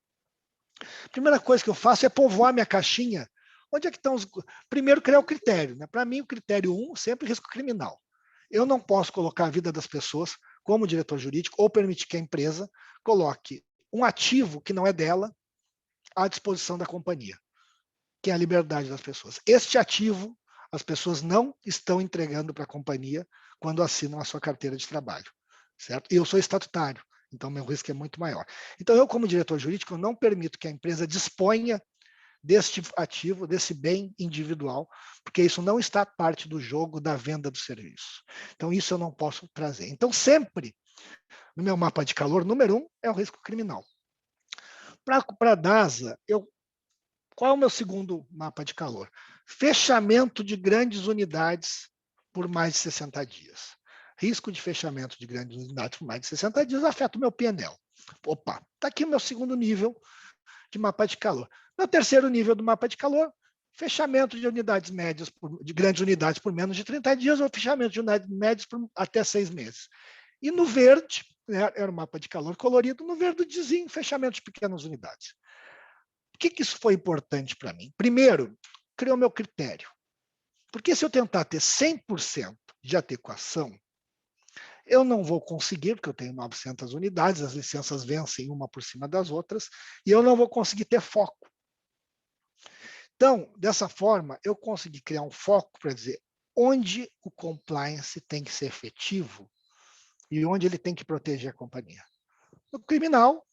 A primeira coisa que eu faço é povoar minha caixinha. Onde é que estão os... Primeiro, criar o critério. Né? Para mim, o critério 1, sempre risco criminal. Eu não posso colocar a vida das pessoas, como diretor jurídico, ou permitir que a empresa coloque um ativo que não é dela à disposição da companhia, que é a liberdade das pessoas. Este ativo, as pessoas não estão entregando para a companhia quando assinam a sua carteira de trabalho. Certo? E eu sou estatutário, então meu risco é muito maior. Então, eu, como diretor jurídico, não permito que a empresa disponha deste ativo, desse bem individual, porque isso não está parte do jogo da venda do serviço. Então, isso eu não posso trazer. Então, sempre, no meu mapa de calor, número 1 é o risco criminal. Para a DASA, qual é o meu segundo mapa de calor? Fechamento de grandes unidades por mais de 60 dias. Risco de fechamento de grandes unidades por mais de 60 dias afeta o meu PNL. Opa, está aqui o meu segundo nível de mapa de calor. Meu terceiro nível do mapa de calor, fechamento de unidades médias, de grandes unidades por menos de 30 dias ou fechamento de unidades médias por até 6 meses. E no verde, né, era o mapa de calor colorido, no verdezinho, fechamento de pequenas unidades. Por que isso foi importante para mim? Primeiro, criou meu critério. Porque se eu tentar ter 100% de adequação, eu não vou conseguir, porque eu tenho 900 unidades, as licenças vencem uma por cima das outras, e eu não vou conseguir ter foco. Então, dessa forma, eu consegui criar um foco para dizer onde o compliance tem que ser efetivo e onde ele tem que proteger a companhia. No criminal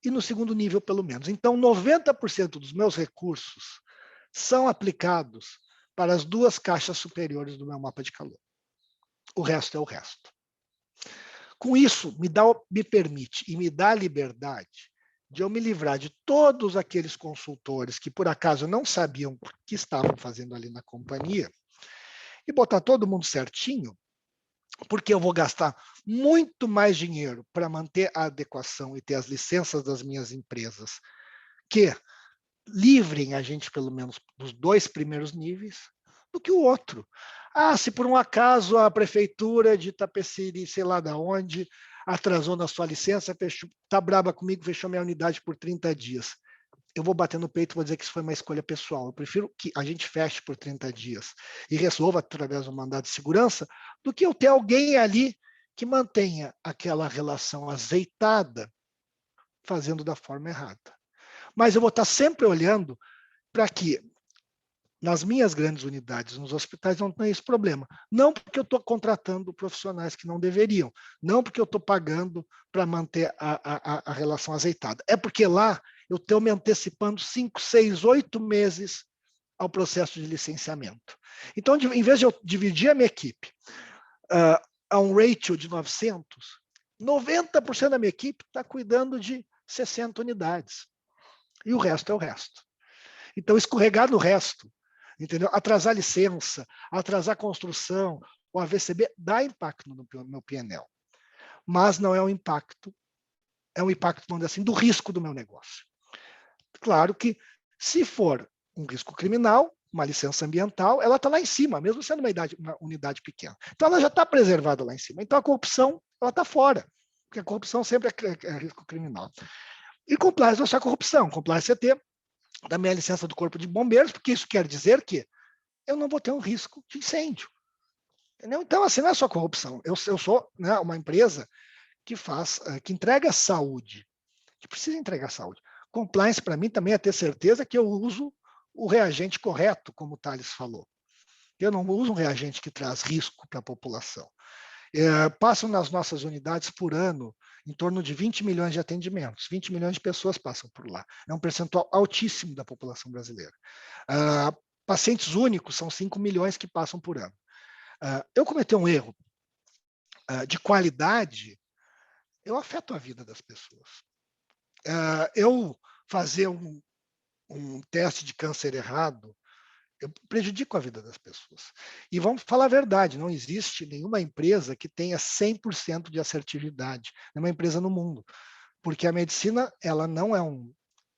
e no segundo nível, pelo menos. Então, 90% dos meus recursos são aplicados para as duas caixas superiores do meu mapa de calor. O resto é o resto. Com isso, me permite e me dá a liberdade de eu me livrar de todos aqueles consultores que, por acaso, não sabiam o que estavam fazendo ali na companhia e botar todo mundo certinho, porque eu vou gastar muito mais dinheiro para manter a adequação e ter as licenças das minhas empresas que livrem a gente, pelo menos, dos 2 primeiros níveis, do que o outro. Se por um acaso a prefeitura de Itapeceri, sei lá de onde, atrasou na sua licença, está braba comigo, fechou minha unidade por 30 dias. Eu vou bater no peito e vou dizer que isso foi uma escolha pessoal. Eu prefiro que a gente feche por 30 dias e resolva através do mandado de segurança do que eu ter alguém ali que mantenha aquela relação azeitada fazendo da forma errada. Mas eu vou estar sempre olhando para que nas minhas grandes unidades, nos hospitais, não tem esse problema. Não porque eu estou contratando profissionais que não deveriam, não porque eu estou pagando para manter a relação azeitada. É porque lá eu estou me antecipando 5, 6, 8 meses ao processo de licenciamento. Então, em vez de eu dividir a minha equipe a um ratio de 900, 90% da minha equipe está cuidando de 60 unidades. E o resto é o resto. Então, escorregar no resto, entendeu? Atrasar a licença, atrasar a construção, o AVCB dá impacto no meu PNL. Mas não é um impacto, vamos dizer assim, do risco do meu negócio. Claro que, se for um risco criminal, uma licença ambiental, ela está lá em cima, mesmo sendo uma unidade pequena. Então, ela já está preservada lá em cima. Então, a corrupção, ela está fora, porque a corrupção sempre é risco criminal. E compliance não é só corrupção. Compliance é ter da minha licença do Corpo de Bombeiros, porque isso quer dizer que eu não vou ter um risco de incêndio. Entendeu? Então, assim, não é só corrupção. Eu sou, né, uma empresa que entrega saúde, que precisa entregar saúde. Compliance, para mim, também é ter certeza que eu uso o reagente correto, como o Thales falou. Eu não uso um reagente que traz risco para a população. Passam nas nossas unidades por ano em torno de 20 milhões de atendimentos. 20 milhões de pessoas passam por lá. É um percentual altíssimo da população brasileira. Pacientes únicos são 5 milhões que passam por ano. Eu cometer um erro de qualidade, eu afeto a vida das pessoas. Eu fazer um teste de câncer errado, eu prejudico a vida das pessoas. E vamos falar a verdade, não existe nenhuma empresa que tenha 100% de assertividade, nenhuma empresa no mundo, porque a medicina, ela não é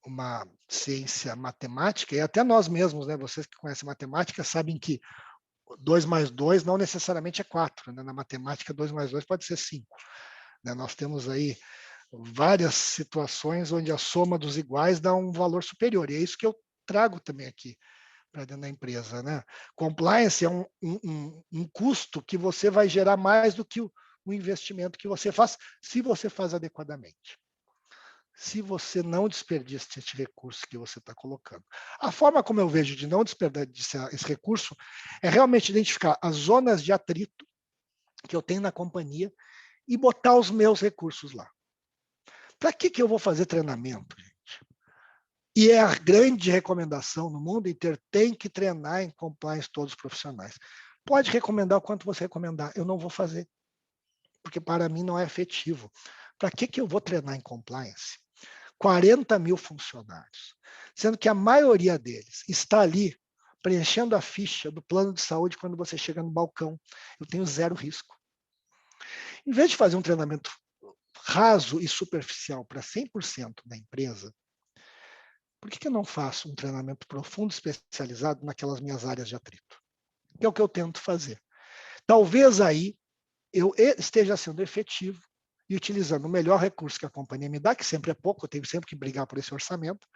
uma ciência matemática, e até nós mesmos, né, vocês que conhecem matemática, sabem que 2 mais 2 não necessariamente é 4, né? Na matemática 2 mais 2 pode ser 5. Né? Nós temos aí várias situações onde a soma dos iguais dá um valor superior, e é isso que eu trago também aqui para dentro da empresa, né? Compliance é um custo que você vai gerar mais do que o investimento que você faz, se você faz adequadamente. Se você não desperdiça esse recurso que você está colocando. A forma como eu vejo de não desperdiçar esse recurso é realmente identificar as zonas de atrito que eu tenho na companhia e botar os meus recursos lá. Para que eu vou fazer treinamento, gente? E é a grande recomendação no mundo inteiro, tem que treinar em compliance todos os profissionais. Pode recomendar o quanto você recomendar, eu não vou fazer, porque para mim não é efetivo. Para que eu vou treinar em compliance? 40 mil funcionários, sendo que a maioria deles está ali preenchendo a ficha do plano de saúde quando você chega no balcão. Eu tenho 0 risco. Em vez de fazer um treinamento raso e superficial para 100% da empresa, por que eu não faço um treinamento profundo, especializado naquelas minhas áreas de atrito? Que é o que eu tento fazer. Talvez aí eu esteja sendo efetivo e utilizando o melhor recurso que a companhia me dá, que sempre é pouco, eu tenho sempre que brigar por esse orçamento.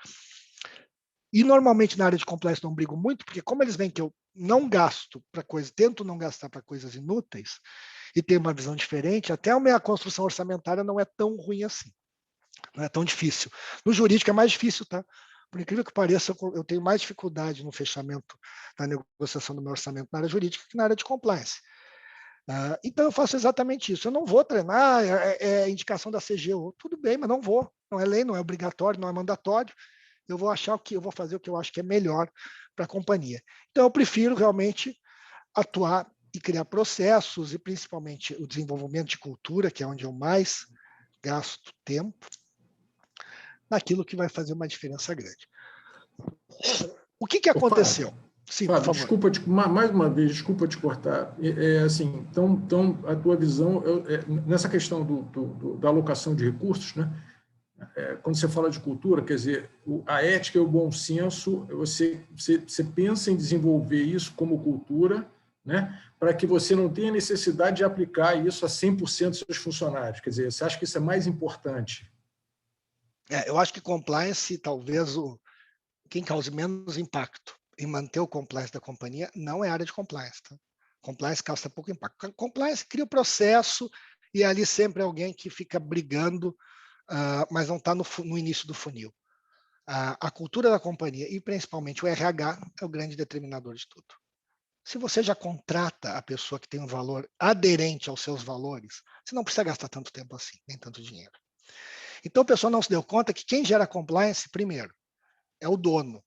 E normalmente na área de compliance não brigo muito, porque como eles veem que eu não gasto para coisas, tento não gastar para coisas inúteis, e tenho uma visão diferente, até a minha construção orçamentária não é tão ruim assim. Não é tão difícil. No jurídico é mais difícil, tá? Por incrível que pareça, eu tenho mais dificuldade no fechamento da negociação do meu orçamento na área jurídica que na área de compliance. Então, eu faço exatamente isso. Eu não vou treinar, é indicação da CGU. Tudo bem, mas não vou. Não é lei, não é obrigatório, não é mandatório. Eu vou fazer o que eu acho que é melhor para a companhia. Então, eu prefiro realmente atuar e criar processos, e principalmente o desenvolvimento de cultura, que é onde eu mais gasto tempo, naquilo que vai fazer uma diferença grande. O que aconteceu? Sim, Fábio, por favor. mais uma vez, desculpa te cortar. Assim, então, a tua visão, nessa questão da alocação de recursos, né? Quando você fala de cultura, quer dizer, a ética e o bom senso, você pensa em desenvolver isso como cultura, né? Para que você não tenha necessidade de aplicar isso a 100% dos seus funcionários. Quer dizer, você acha que isso é mais importante? Eu acho que compliance, talvez, quem cause menos impacto em manter o compliance da companhia não é a área de compliance. Tá? Compliance causa pouco impacto. Compliance cria o processo e ali sempre é alguém que fica brigando, mas não está no início do funil. A cultura da companhia e principalmente o RH é o grande determinador de tudo. Se você já contrata a pessoa que tem um valor aderente aos seus valores, você não precisa gastar tanto tempo assim, nem tanto dinheiro. Então, o pessoal não se deu conta que quem gera compliance, primeiro, é o dono.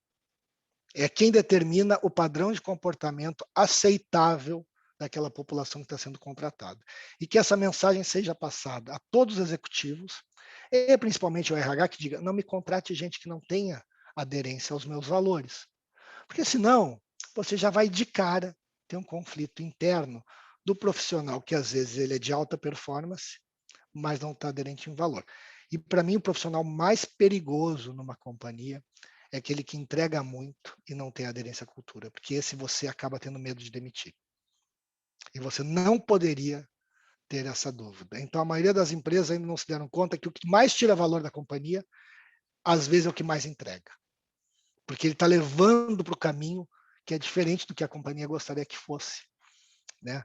É quem determina o padrão de comportamento aceitável daquela população que está sendo contratada. E que essa mensagem seja passada a todos os executivos, e principalmente ao RH, que diga, não me contrate gente que não tenha aderência aos meus valores. Porque senão, você já vai de cara ter um conflito interno do profissional, que às vezes ele é de alta performance, mas não está aderente em valor. E para mim, o profissional mais perigoso numa companhia é aquele que entrega muito e não tem aderência à cultura, porque esse você acaba tendo medo de demitir. E você não poderia ter essa dúvida. Então, a maioria das empresas ainda não se deram conta que o que mais tira valor da companhia, às vezes, é o que mais entrega. Porque ele está levando para o caminho que é diferente do que a companhia gostaria que fosse. Né?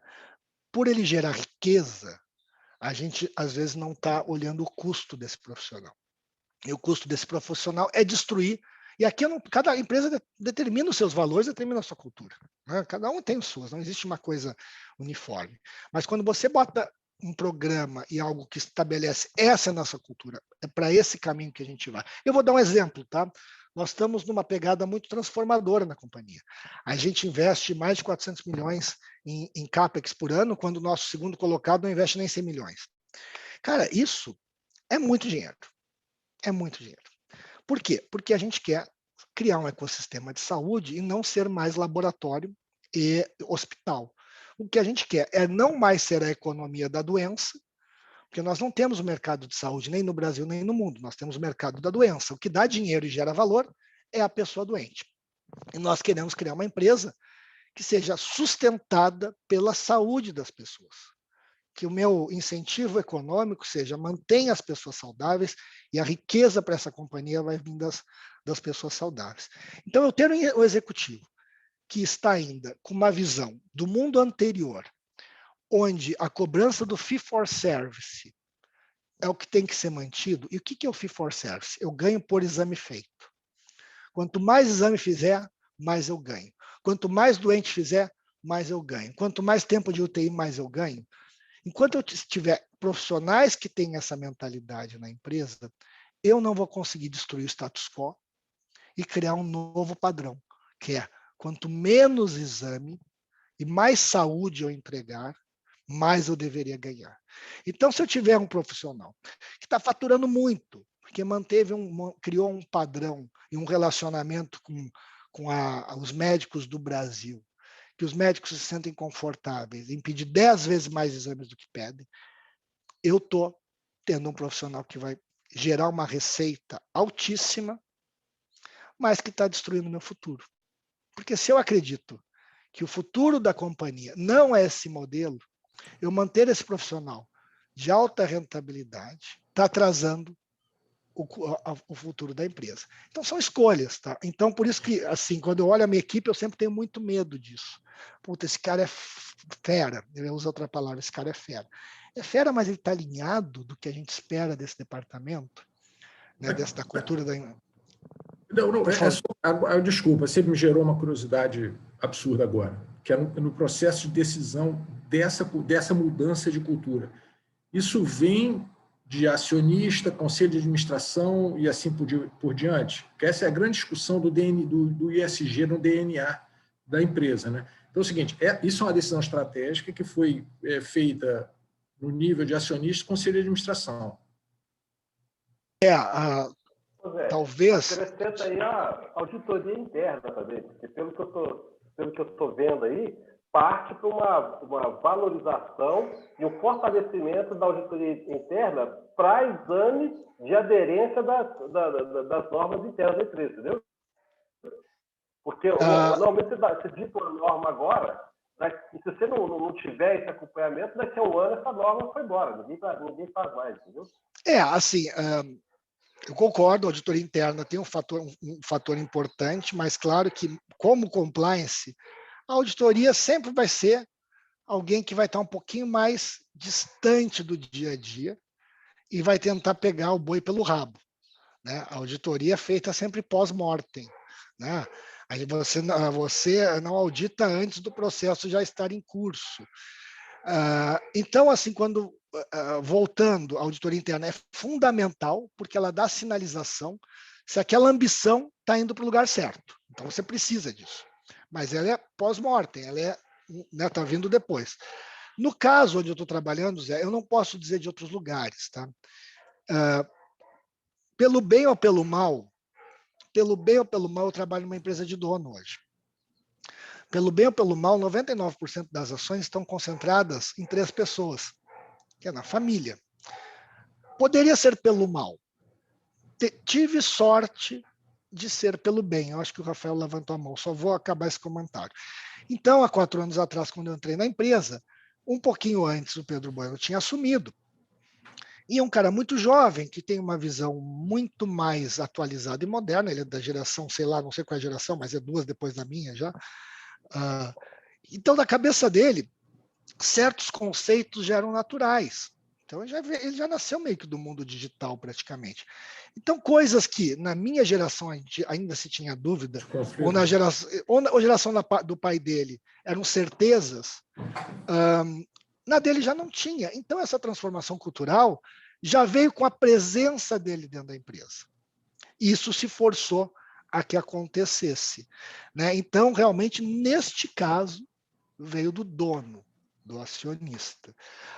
Por ele gerar riqueza, a gente, às vezes, não está olhando o custo desse profissional. E o custo desse profissional é destruir. E aqui, cada empresa determina os seus valores, determina a sua cultura. Né? Cada um tem os suas, não existe uma coisa uniforme. Mas quando você bota um programa e algo que estabelece essa é a nossa cultura, é para esse caminho que a gente vai. Eu vou dar um exemplo, tá? Nós estamos numa pegada muito transformadora na companhia. A gente investe mais de 400 milhões em CAPEX por ano, quando o nosso segundo colocado não investe nem 100 milhões. Cara, isso é muito dinheiro. É muito dinheiro. Por quê? Porque a gente quer criar um ecossistema de saúde e não ser mais laboratório e hospital. O que a gente quer é não mais ser a economia da doença, porque nós não temos o mercado de saúde nem no Brasil nem no mundo, nós temos o mercado da doença. O que dá dinheiro e gera valor é a pessoa doente. E nós queremos criar uma empresa que seja sustentada pela saúde das pessoas. Que o meu incentivo econômico seja mantenha as pessoas saudáveis e a riqueza para essa companhia vai vir das pessoas saudáveis. Então, eu tenho o executivo que está ainda com uma visão do mundo anterior, onde a cobrança do fee for service é o que tem que ser mantido. E o que é o fee for service? Eu ganho por exame feito. Quanto mais exame fizer, mais eu ganho. Quanto mais doente fizer, mais eu ganho. Quanto mais tempo de UTI, mais eu ganho. Enquanto eu tiver profissionais que têm essa mentalidade na empresa, eu não vou conseguir destruir o status quo e criar um novo padrão, que é quanto menos exame e mais saúde eu entregar, mais eu deveria ganhar. Então, se eu tiver um profissional que está faturando muito, porque criou um padrão e um relacionamento com os médicos do Brasil, que os médicos se sentem confortáveis em pedir 10 vezes mais exames do que pedem, eu estou tendo um profissional que vai gerar uma receita altíssima, mas que está destruindo o meu futuro. Porque se eu acredito que o futuro da companhia não é esse modelo, eu manter esse profissional de alta rentabilidade está atrasando o futuro da empresa. Então, são escolhas, tá? Então, por isso que, assim, quando eu olho a minha equipe, eu sempre tenho muito medo disso. Puta, esse cara é fera. Eu uso outra palavra, esse cara é fera. É fera, mas ele está alinhado do que a gente espera desse departamento, né, dessa cultura da... Desculpa, você me gerou uma curiosidade absurda agora, que é no processo de decisão dessa mudança de cultura. Isso vem de acionista, conselho de administração e assim por diante? Porque essa é a grande discussão do ISG no DNA da empresa. Né? Então é o seguinte, isso é uma decisão estratégica que foi feita no nível de acionista e conselho de administração. Talvez... Acrescenta aí a auditoria interna também, porque pelo que eu estou vendo aí, parte para uma valorização e um fortalecimento da auditoria interna para exame de aderência das normas internas da empresa, entendeu? Porque normalmente você dita uma norma agora, né, e se você não tiver esse acompanhamento, daqui a um ano essa norma foi embora, ninguém faz mais, entendeu? Assim, eu concordo, a auditoria interna tem um fator importante, mas claro que, como compliance, a auditoria sempre vai ser alguém que vai estar um pouquinho mais distante do dia a dia e vai tentar pegar o boi pelo rabo. Né? A auditoria é feita sempre pós-mortem. Né? Aí você não audita antes do processo já estar em curso. Então, assim, voltando, a auditoria interna é fundamental porque ela dá sinalização se aquela ambição está indo para o lugar certo. Então você precisa disso. Mas ela é pós-mortem, ela é, né, tá vindo depois. No caso onde eu estou trabalhando, Zé, eu não posso dizer de outros lugares, tá? Pelo bem ou pelo mal, eu trabalho numa empresa de dono hoje. Pelo bem ou pelo mal, 99% das ações estão concentradas em 3 pessoas, que é na família. Poderia ser pelo mal. Tive sorte de ser pelo bem. Eu acho que o Rafael levantou a mão, só vou acabar esse comentário. Então, há 4 anos atrás, quando eu entrei na empresa, um pouquinho antes o Pedro Bueno tinha assumido. E é um cara muito jovem, que tem uma visão muito mais atualizada e moderna. Ele é da geração, sei lá, não sei qual é a geração, mas é 2 depois da minha já. Então, na cabeça dele, certos conceitos já eram naturais. Então, ele já nasceu meio que do mundo digital, praticamente. Então, coisas que na minha geração ainda se tinha dúvida, ou na geração do pai dele eram certezas, na dele já não tinha. Então, essa transformação cultural já veio com a presença dele dentro da empresa. Isso se forçou a que acontecesse, né? Então, realmente, neste caso, veio do dono, do acionista.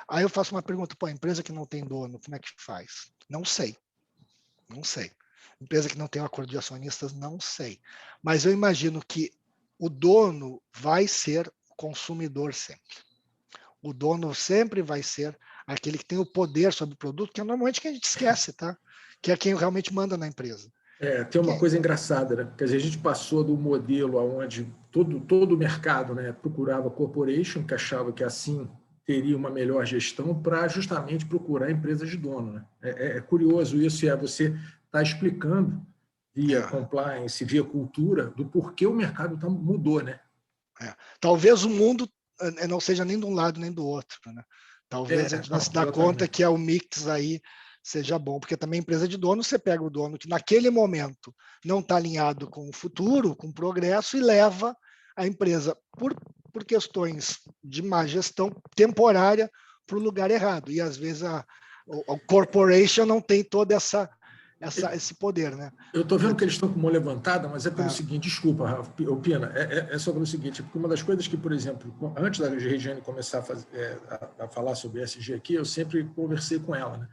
Aí eu faço uma pergunta, pô, a empresa que não tem dono, como é que faz? Não sei. Empresa que não tem um acordo de acionistas, não sei. Mas eu imagino que o dono vai ser o consumidor sempre. O dono sempre vai ser aquele que tem o poder sobre o produto, que é normalmente quem a gente esquece, tá? Que é quem realmente manda na empresa. Tem uma coisa engraçada, né? Quer dizer, a gente passou do modelo onde todo o mercado, né, procurava corporation, que achava que assim teria uma melhor gestão, para justamente procurar empresas de dono. Né? É curioso isso, você está explicando via compliance, via cultura, do porquê o mercado mudou. Né? Talvez o mundo não seja nem de um lado nem do outro. Né? Talvez a gente vai se dar conta que o mix aí seja bom, porque também empresa de dono, você pega o dono que naquele momento não está alinhado com o futuro, com o progresso, e leva a empresa, por questões de má gestão temporária, para o lugar errado. E às vezes a corporation não tem toda esse poder. Né? Eu estou vendo que eles estão com mão levantada, mas é pelo seguinte, desculpa, Rafa, Pina, é só pelo seguinte, porque uma das coisas que, por exemplo, antes da Regiane começar a falar sobre ESG aqui, eu sempre conversei com ela, né?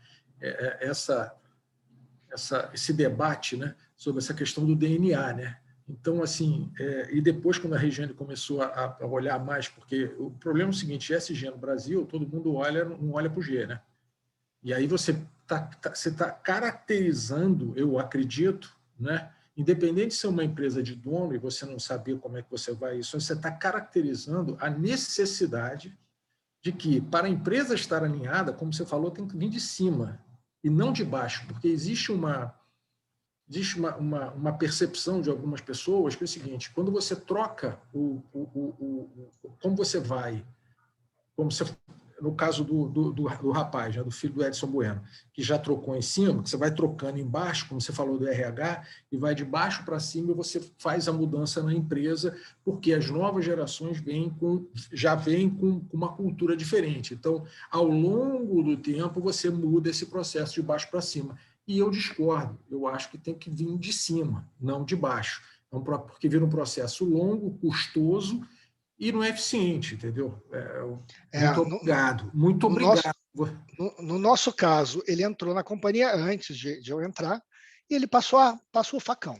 Esse debate, né, sobre essa questão do DNA, né? Então, assim, e depois quando a Regiane começou a olhar mais, porque o problema é o seguinte, ESG no Brasil, todo mundo não olha para o G, né? E aí você está caracterizando, eu acredito, né? Independente de ser uma empresa de dono e você não saber como é que você vai isso, você está caracterizando a necessidade de que, para a empresa estar alinhada, como você falou, tem que vir de cima e não de baixo, porque existe uma percepção de algumas pessoas que é o seguinte, quando você troca como você vai, como você, no caso do rapaz, né, do filho do Edson Bueno, que já trocou em cima, que você vai trocando embaixo, como você falou do RH, e vai de baixo para cima e você faz a mudança na empresa, porque as novas gerações já vêm com uma cultura diferente. Então, ao longo do tempo, você muda esse processo de baixo para cima. E eu discordo, eu acho que tem que vir de cima, não de baixo. Então, porque vira um processo longo, custoso, e não é eficiente, entendeu? Muito obrigado. No nosso caso, ele entrou na companhia antes de eu entrar e ele passou o facão.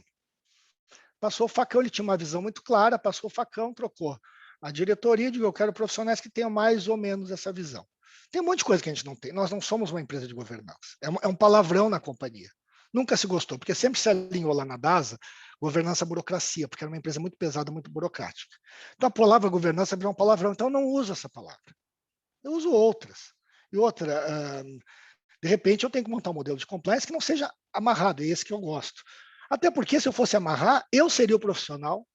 Passou o facão, ele tinha uma visão muito clara, passou o facão, trocou a diretoria, digo, eu quero profissionais que tenham mais ou menos essa visão. Tem um monte de coisa que a gente não tem. Nós não somos uma empresa de governança. É um palavrão na companhia. Nunca se gostou, porque sempre se alinhou lá na DASA governança burocracia, porque era uma empresa muito pesada, muito burocrática. Então a palavra governança virou um palavrão, então eu não uso essa palavra. Eu uso outras. E outra, de repente eu tenho que montar um modelo de compliance que não seja amarrado, é esse que eu gosto. Até porque se eu fosse amarrar, eu seria o profissional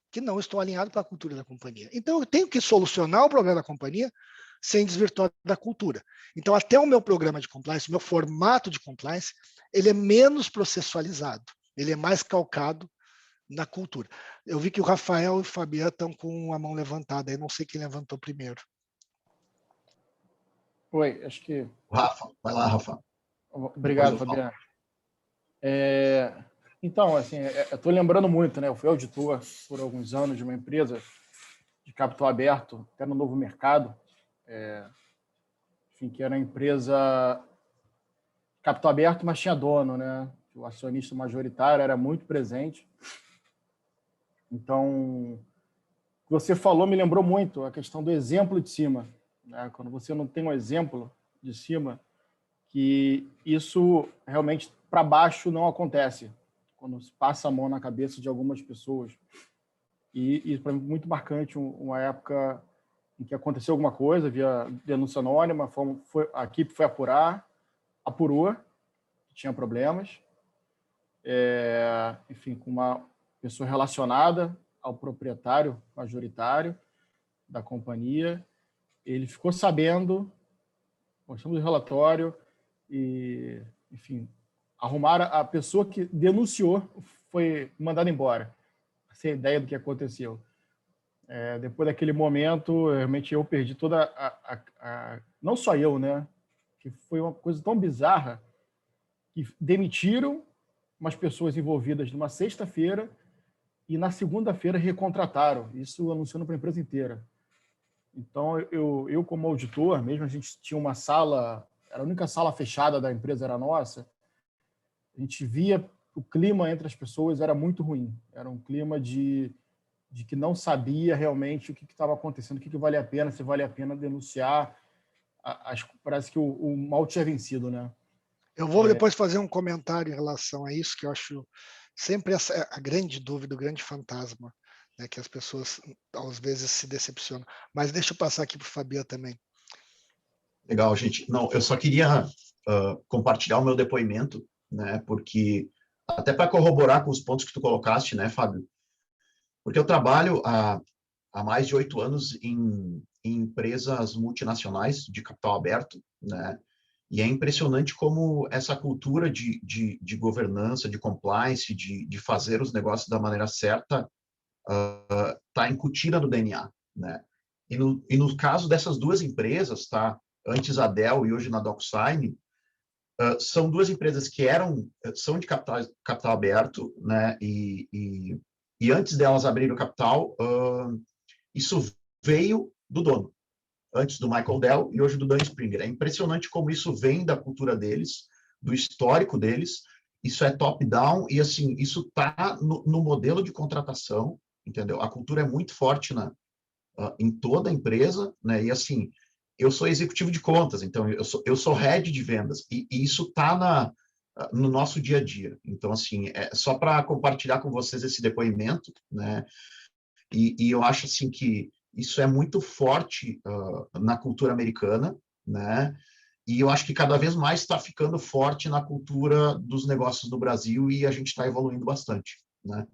que não estou alinhado com a cultura da companhia. Então eu tenho que solucionar o problema da companhia sem desvirtuar da cultura. Então até o meu programa de compliance, o meu formato de compliance, ele é menos processualizado. Ele é mais calcado na cultura. Eu vi que o Rafael e o Fabiano estão com a mão levantada. Eu não sei quem levantou primeiro. Oi, acho que... Rafa, vai lá, Rafa. Obrigado, Fabiano. Então, assim, eu estou lembrando muito, né? Eu fui auditor por alguns anos de uma empresa de capital aberto, até no Novo Mercado, enfim, que era uma empresa de capital aberto, mas tinha dono, né? O acionista majoritário era muito presente. Então, o que você falou me lembrou muito a questão do exemplo de cima, né? Quando você não tem um exemplo de cima, que isso realmente para baixo não acontece, quando se passa a mão na cabeça de algumas pessoas. E para mim, muito marcante, uma época em que aconteceu alguma coisa, via denúncia anônima, a equipe foi apurou, que tinha problemas, enfim, com uma pessoa relacionada ao proprietário majoritário da companhia. Ele ficou sabendo, mostramos o relatório e, enfim, arrumaram a pessoa que denunciou, foi mandada embora, sem ideia do que aconteceu. Depois daquele momento, realmente eu perdi toda não só eu, né? Que foi uma coisa tão bizarra que demitiram umas pessoas envolvidas numa sexta-feira e na segunda-feira recontrataram. Isso anunciando para a empresa inteira. Então, eu como auditor, mesmo a gente tinha uma sala, era a única sala fechada da empresa, era nossa, a gente via o clima entre as pessoas era muito ruim. Era um clima de que não sabia realmente o que estava acontecendo, o que valia a pena, se valia a pena denunciar. Parece que o mal tinha vencido, né? Eu vou depois fazer um comentário em relação a isso, que eu acho sempre essa é a grande dúvida, o grande fantasma, né, que as pessoas às vezes se decepcionam. Mas deixa eu passar aqui para o Fabiano também. Legal, gente. Não, eu só queria compartilhar o meu depoimento, né, porque até para corroborar com os pontos que tu colocaste, né, Fábio? Porque eu trabalho há mais de 8 anos em empresas multinacionais de capital aberto, né? E é impressionante como essa cultura de governança, de compliance, de fazer os negócios da maneira certa, está incutida no DNA, né? E no caso dessas duas empresas, tá? Antes a Dell e hoje na DocuSign, são duas empresas que são de capital aberto, né? E antes delas abrirem o capital, isso veio do dono, antes do Michael Dell e hoje do Dan Springer. É impressionante como isso vem da cultura deles, do histórico deles. Isso é top-down e, assim, isso está no modelo de contratação, entendeu? A cultura é muito forte em toda a empresa, né? E, assim, eu sou executivo de contas, então eu sou head de vendas e isso está no nosso dia a dia. Então, assim, é só para compartilhar com vocês esse depoimento, né? E eu acho, assim, que isso é muito forte na cultura americana, né? E eu acho que cada vez mais está ficando forte na cultura dos negócios no Brasil e a gente está evoluindo bastante, né?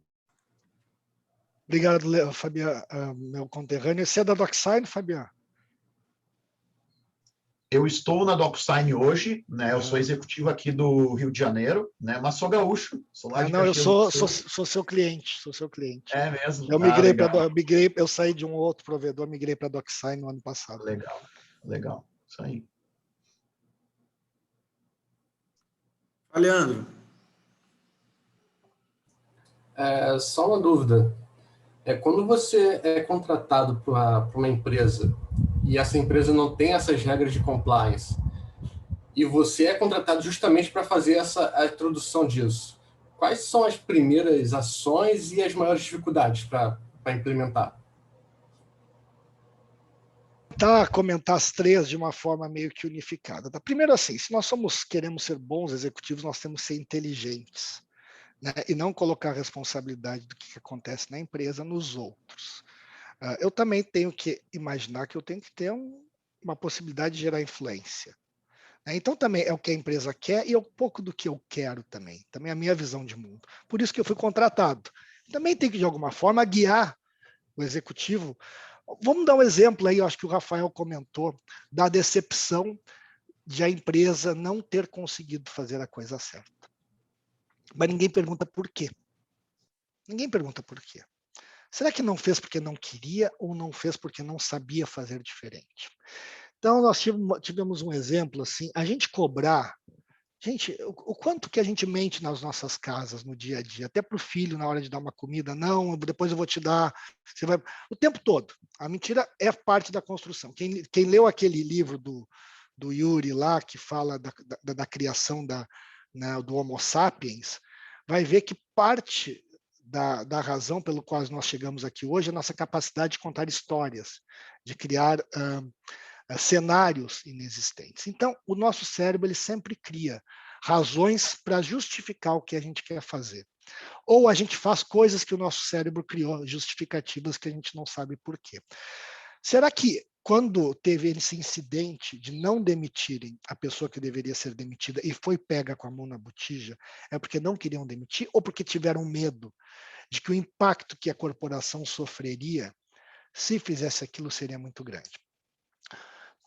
Obrigado, Fabiano, meu conterrâneo. Você é da DocuSign, Fabiano? Eu estou na DocuSign hoje, né? Eu sou executivo aqui do Rio de Janeiro, né? Mas sou gaúcho, sou lá de Caxias do Sul. Sou seu cliente, sou seu cliente. É mesmo? Eu eu saí de um outro provedor, migrei para a DocuSign no ano passado. Legal, isso aí. Leandro. Só uma dúvida. Quando você é contratado para uma empresa e essa empresa não tem essas regras de compliance e você é contratado justamente para fazer a introdução disso, quais são as primeiras ações e as maiores dificuldades para implementar? Tentar comentar as três de uma forma meio que unificada. Tá? Primeiro, assim, se nós queremos ser bons executivos, nós temos que ser inteligentes, né? E não colocar a responsabilidade do que acontece na empresa nos outros. Eu também tenho que imaginar que eu tenho que ter uma possibilidade de gerar influência. Então, também é o que a empresa quer e é um pouco do que eu quero também. Também é a minha visão de mundo. Por isso que eu fui contratado. Também tem que, de alguma forma, guiar o executivo. Vamos dar um exemplo aí, eu acho que o Rafael comentou, da decepção de a empresa não ter conseguido fazer a coisa certa. Mas ninguém pergunta por quê. Ninguém pergunta por quê. Será que não fez porque não queria ou não fez porque não sabia fazer diferente? Então, nós tivemos um exemplo assim, a gente cobrar Gente, o quanto que a gente mente nas nossas casas, no dia a dia, até para o filho, na hora de dar uma comida, não, depois eu vou te dar, você vai... O tempo todo. A mentira é parte da construção. Quem leu aquele livro do Yuri lá, que fala da criação do Homo sapiens, vai ver que parte da razão pelo qual nós chegamos aqui hoje é a nossa capacidade de contar histórias, de criar cenários inexistentes. Então, o nosso cérebro ele sempre cria razões para justificar o que a gente quer fazer. Ou a gente faz coisas que o nosso cérebro criou, justificativas que a gente não sabe por quê. Será que quando teve esse incidente de não demitirem a pessoa que deveria ser demitida e foi pega com a mão na botija, é porque não queriam demitir ou porque tiveram medo de que o impacto que a corporação sofreria se fizesse aquilo seria muito grande?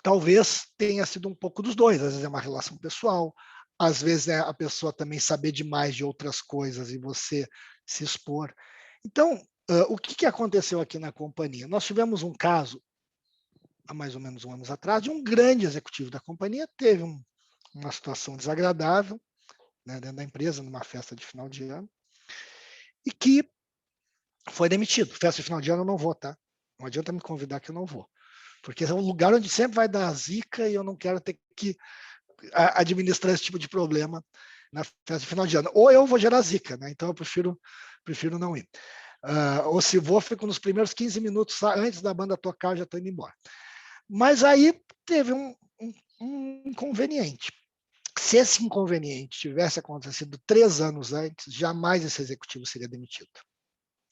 Talvez tenha sido um pouco dos dois, às vezes é uma relação pessoal, às vezes é a pessoa também saber demais de outras coisas e você se expor. Então, o que aconteceu aqui na companhia? Nós tivemos um caso, há mais ou menos 1 ano atrás, de um grande executivo da companhia, teve uma situação desagradável, né, dentro da empresa, numa festa de final de ano, e que foi demitido. Festa de final de ano eu não vou, tá? Não adianta me convidar que eu não vou. Porque é um lugar onde sempre vai dar zica e eu não quero ter que administrar esse tipo de problema na festa de final de ano. Ou eu vou gerar zica, né? Então eu prefiro não ir. Ou se vou, fico nos primeiros 15 minutos antes da banda tocar, eu já estou indo embora. Mas aí teve um inconveniente. Se esse inconveniente tivesse acontecido 3 anos antes, jamais esse executivo seria demitido.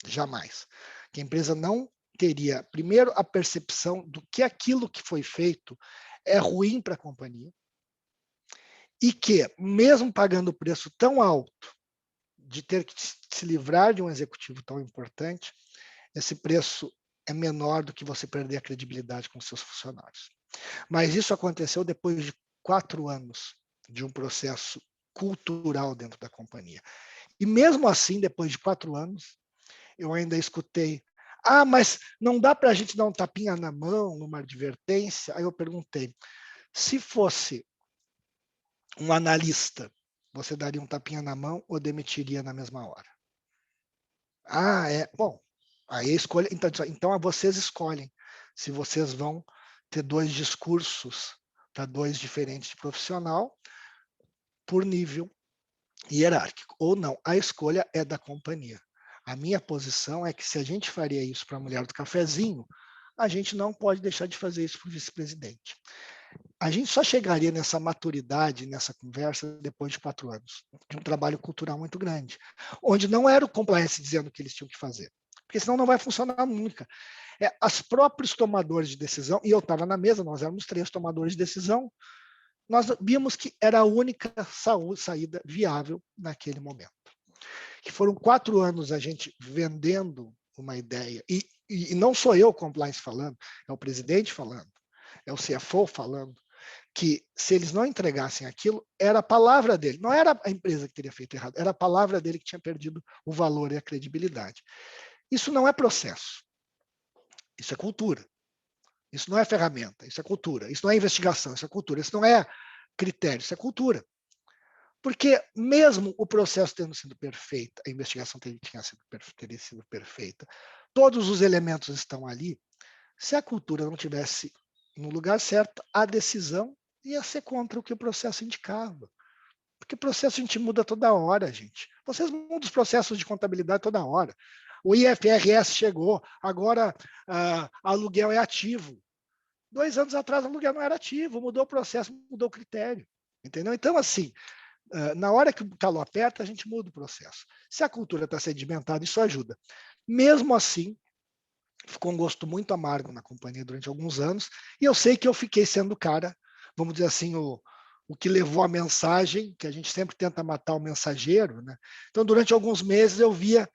Jamais. Que a empresa não teria, primeiro, a percepção do que aquilo que foi feito é ruim para a companhia e que, mesmo pagando o preço tão alto de ter que se livrar de um executivo tão importante, esse preço é menor do que você perder a credibilidade com seus funcionários. Mas isso aconteceu depois de 4 anos de um processo cultural dentro da companhia. E mesmo assim, depois de 4 anos, eu ainda escutei: mas não dá para a gente dar um tapinha na mão, numa advertência? Aí eu perguntei, se fosse um analista, você daria um tapinha na mão ou demitiria na mesma hora? Bom, aí a escolha, então vocês escolhem se vocês vão ter 2 discursos para 2 diferentes de profissional por nível hierárquico, ou não. A escolha é da companhia. A minha posição é que se a gente faria isso para a mulher do cafezinho, a gente não pode deixar de fazer isso para o vice-presidente. A gente só chegaria nessa maturidade, nessa conversa, depois de 4 anos, de um trabalho cultural muito grande, onde não era o compliance dizendo o que eles tinham que fazer, porque senão não vai funcionar nunca. Os próprios tomadores de decisão, e eu estava na mesa, nós éramos 3 tomadores de decisão, nós vimos que era a única saída viável naquele momento. Que foram 4 anos a gente vendendo uma ideia, e não sou eu o compliance falando, é o presidente falando, é o CFO falando, que se eles não entregassem aquilo, era a palavra dele, não era a empresa que teria feito errado, era a palavra dele que tinha perdido o valor e a credibilidade. Isso não é processo, isso é cultura. Isso não é ferramenta, isso é cultura. Isso não é investigação, isso é cultura. Isso não é critério, isso é cultura. Porque mesmo o processo tendo sido perfeito, a investigação teria sido perfeita, todos os elementos estão ali, se a cultura não tivesse no lugar certo, a decisão ia ser contra o que o processo indicava. Porque o processo a gente muda toda hora, gente. Vocês mudam os processos de contabilidade toda hora. O IFRS chegou, agora aluguel é ativo. 2 anos atrás, o aluguel não era ativo, mudou o processo, mudou o critério. Entendeu? Então, assim, na hora que o calo aperta, a gente muda o processo. Se a cultura está sedimentada, isso ajuda. Mesmo assim, ficou um gosto muito amargo na companhia durante alguns anos, e eu sei que eu fiquei sendo o cara, vamos dizer assim, o que levou a mensagem, que a gente sempre tenta matar o mensageiro, né? Então, durante alguns meses, eu via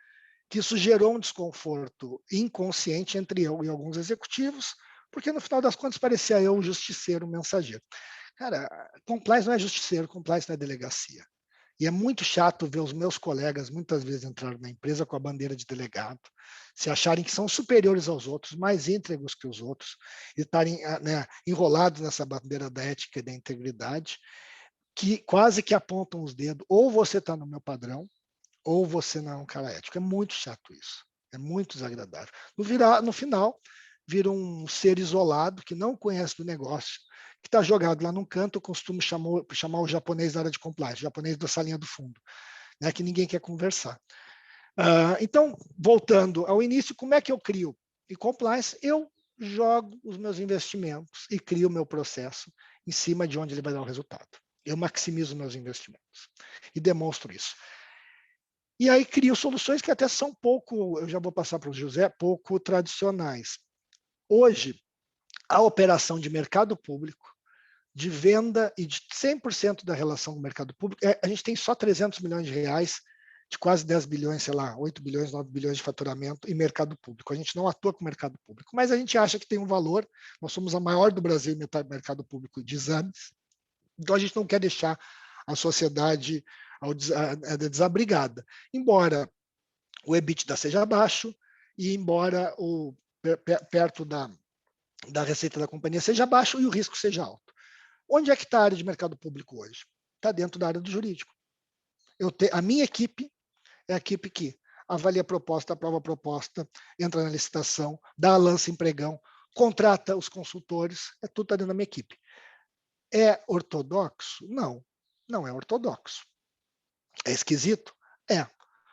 que isso gerou um desconforto inconsciente entre eu e alguns executivos, porque no final das contas parecia eu o justiceiro, o mensageiro. Cara, compliance não é justiceiro, compliance não é delegacia. E é muito chato ver os meus colegas muitas vezes entrarem na empresa com a bandeira de delegado, se acharem que são superiores aos outros, mais íntegros que os outros, e estarem, né, enrolados nessa bandeira da ética e da integridade, que quase que apontam os dedos, ou você está no meu padrão, ou você não é um cara ético. É muito chato isso. É muito desagradável. No final, vira um ser isolado, que não conhece do negócio, que está jogado lá num canto. Eu costumo chamar o japonês da área de compliance, o japonês da salinha do fundo, né, que ninguém quer conversar. Então, voltando ao início, como é que eu crio? E compliance, eu jogo os meus investimentos e crio o meu processo em cima de onde ele vai dar o resultado. Eu maximizo meus investimentos e demonstro isso. E aí crio soluções que até são pouco, eu já vou passar para o José, pouco tradicionais. Hoje, a operação de mercado público, de venda e de 100% da relação com o mercado público, a gente tem só 300 milhões de reais, de quase 10 bilhões, sei lá, 8 bilhões, 9 bilhões de faturamento em mercado público. A gente não atua com o mercado público, mas a gente acha que tem um valor. Nós somos a maior do Brasil em mercado público de exames, então a gente não quer deixar a sociedade desabrigada. Embora o EBITDA seja baixo e embora perto da receita da companhia seja baixo e o risco seja alto. Onde é que está a área de mercado público hoje? Está dentro da área do jurídico. A minha equipe é a equipe que avalia a proposta, aprova a proposta, entra na licitação, dá a lança em pregão, contrata os consultores, tudo está dentro da minha equipe. É ortodoxo? Não, não é ortodoxo. É esquisito? É.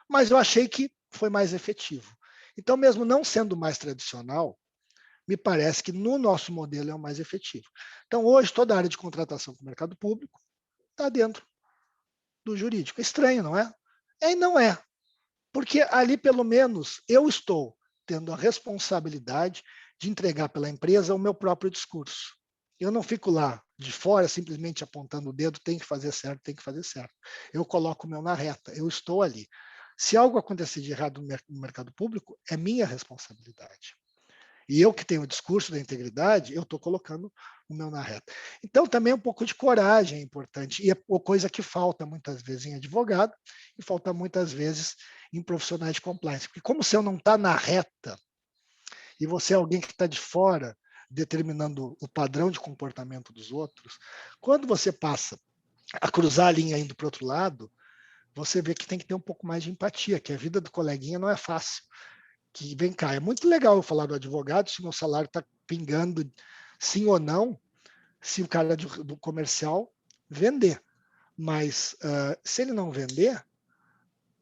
Mas eu achei que foi mais efetivo. Então, mesmo não sendo mais tradicional, me parece que no nosso modelo é o mais efetivo. Então, hoje, toda a área de contratação com o mercado público está dentro do jurídico. Estranho, não é? E não é. Porque ali, pelo menos, eu estou tendo a responsabilidade de entregar pela empresa o meu próprio discurso. Eu não fico lá de fora simplesmente apontando o dedo, tem que fazer certo, tem que fazer certo. Eu coloco o meu na reta, eu estou ali. Se algo acontecer de errado no mercado público, é minha responsabilidade. E eu que tenho o discurso da integridade, eu estou colocando o meu na reta. Então, também um pouco de coragem é importante, e é coisa que falta muitas vezes em advogado e falta muitas vezes em profissionais de compliance. Porque como você não está na reta e você é alguém que está de fora, determinando o padrão de comportamento dos outros, quando você passa a cruzar a linha indo para o outro lado, você vê que tem que ter um pouco mais de empatia, que a vida do coleguinha não é fácil. Que vem cá, é muito legal eu falar do advogado, se meu salário está pingando sim ou não, se o cara do comercial vender. Mas se ele não vender,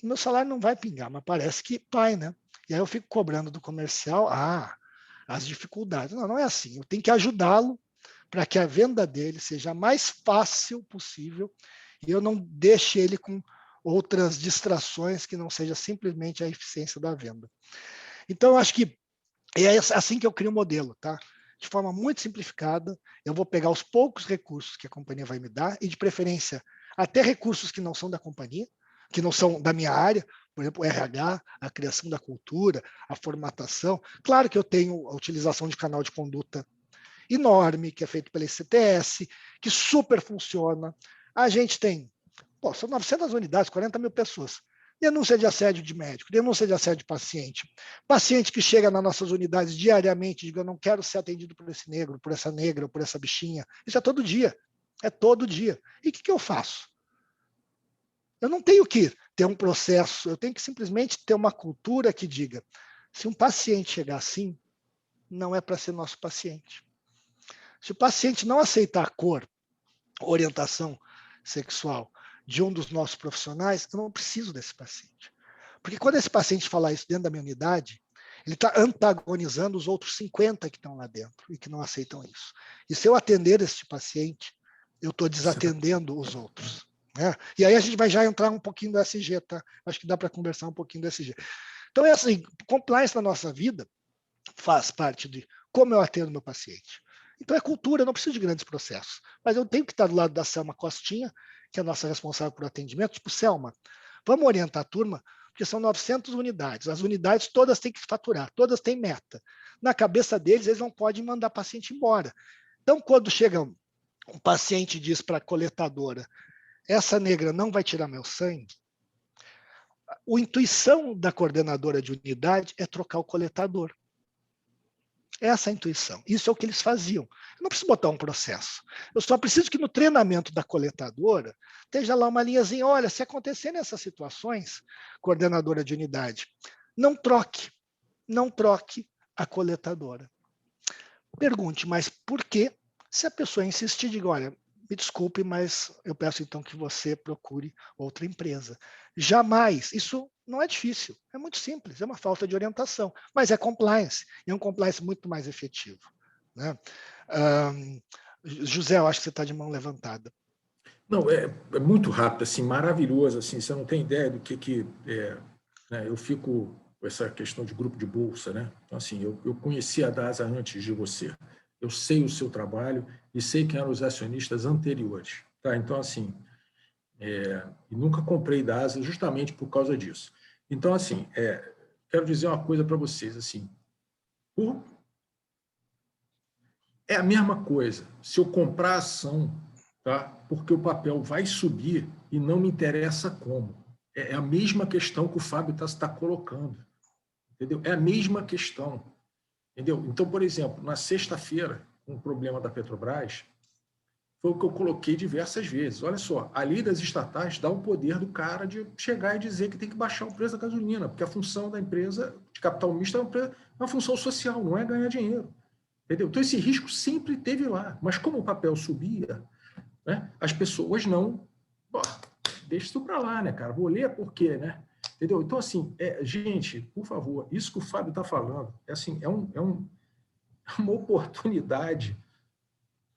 meu salário não vai pingar, mas parece que vai, né? E aí eu fico cobrando do comercial, as dificuldades. Não, não é assim. Eu tenho que ajudá-lo para que a venda dele seja a mais fácil possível e eu não deixe ele com outras distrações que não seja simplesmente a eficiência da venda. Então, eu acho que é assim que eu crio o modelo, tá? De forma muito simplificada, eu vou pegar os poucos recursos que a companhia vai me dar e, de preferência, até recursos que não são da companhia, que não são da minha área, por exemplo, o RH, a criação da cultura, a formatação. Claro que eu tenho a utilização de canal de conduta enorme, que é feito pela ICTS, que super funciona. A gente tem, são 900 unidades, 40 mil pessoas. Denúncia de assédio de médico, denúncia de assédio de paciente. Paciente que chega nas nossas unidades diariamente e diz, eu não quero ser atendido por esse negro, por essa negra, por essa bichinha. Isso é todo dia. É todo dia. E o que eu faço? Eu não tenho que ter um processo, eu tenho que simplesmente ter uma cultura que diga, se um paciente chegar assim, não é para ser nosso paciente. Se o paciente não aceitar a cor, orientação sexual de um dos nossos profissionais, eu não preciso desse paciente. Porque quando esse paciente falar isso dentro da minha unidade, ele está antagonizando os outros 50 que estão lá dentro e que não aceitam isso. E se eu atender esse paciente, eu estou desatendendo os outros. Né? E aí a gente vai já entrar um pouquinho do SG, tá? Acho que dá para conversar um pouquinho do SG. Então é assim, compliance na nossa vida faz parte de como eu atendo meu paciente. Então é cultura, eu não preciso de grandes processos. Mas eu tenho que estar do lado da Selma Costinha, que é a nossa responsável por atendimento, tipo, Selma, vamos orientar a turma, porque são 900 unidades. As unidades todas têm que faturar, todas têm meta. Na cabeça deles, eles não podem mandar paciente embora. Então, quando chega um paciente e diz para a coletadora, essa negra não vai tirar meu sangue, a intuição da coordenadora de unidade é trocar o coletador. Essa é a intuição. Isso é o que eles faziam. Eu não preciso botar um processo. Eu só preciso que no treinamento da coletadora esteja lá uma linhazinha. Olha, se acontecer nessas situações, coordenadora de unidade, não troque a coletadora. Pergunte, mas por quê? Se a pessoa insistir, diga, olha, me desculpe, mas eu peço então que você procure outra empresa. Jamais, isso não é difícil, é muito simples, é uma falta de orientação, mas é compliance, e é um compliance muito mais efetivo. Né? José, eu acho que você está de mão levantada. Não, é muito rápido, assim, maravilhoso, assim, você não tem ideia do que né, eu fico com essa questão de grupo de bolsa, né? Então, assim, eu conheci a DASA antes de você, eu sei o seu trabalho e sei quem eram os acionistas anteriores, tá? Então, assim, e nunca comprei DASA justamente por causa disso. Então, assim, quero dizer uma coisa para vocês, assim, é a mesma coisa, se eu comprar ação, tá? Porque o papel vai subir e não me interessa como. É a mesma questão que o Fábio está colocando, entendeu? É a mesma questão, entendeu? Então, por exemplo, na sexta-feira, um problema da Petrobras, foi o que eu coloquei diversas vezes. Olha só, a lei das estatais dá o poder do cara de chegar e dizer que tem que baixar o preço da gasolina, porque a função da empresa de capital misto é uma função social, não é ganhar dinheiro. Entendeu? Então, esse risco sempre teve lá. Mas como o papel subia, né, as pessoas não... Pô, deixa isso para lá, né, cara? Vou ler por quê, né? Entendeu? Então, assim, gente, por favor, isso que o Fábio está falando, assim, é uma oportunidade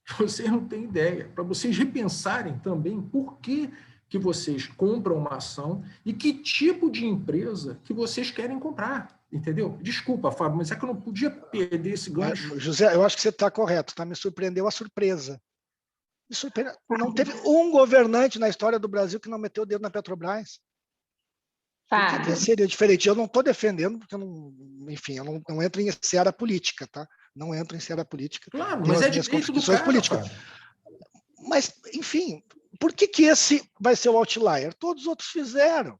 que vocês não têm ideia, para vocês repensarem também por que vocês compram uma ação e que tipo de empresa que vocês querem comprar. Entendeu? Desculpa, Fábio, mas é que eu não podia perder esse gancho. José, eu acho que você está correto, tá? Me surpreendeu a surpresa. Não teve um governante na história do Brasil que não meteu o dedo na Petrobras. Por que seria diferente? Eu não estou defendendo, porque eu não entro em seara política, tá? Não entro em seara política. Claro, mas é direito do cara, políticas. Mas, enfim, por que esse vai ser o outlier? Todos os outros fizeram.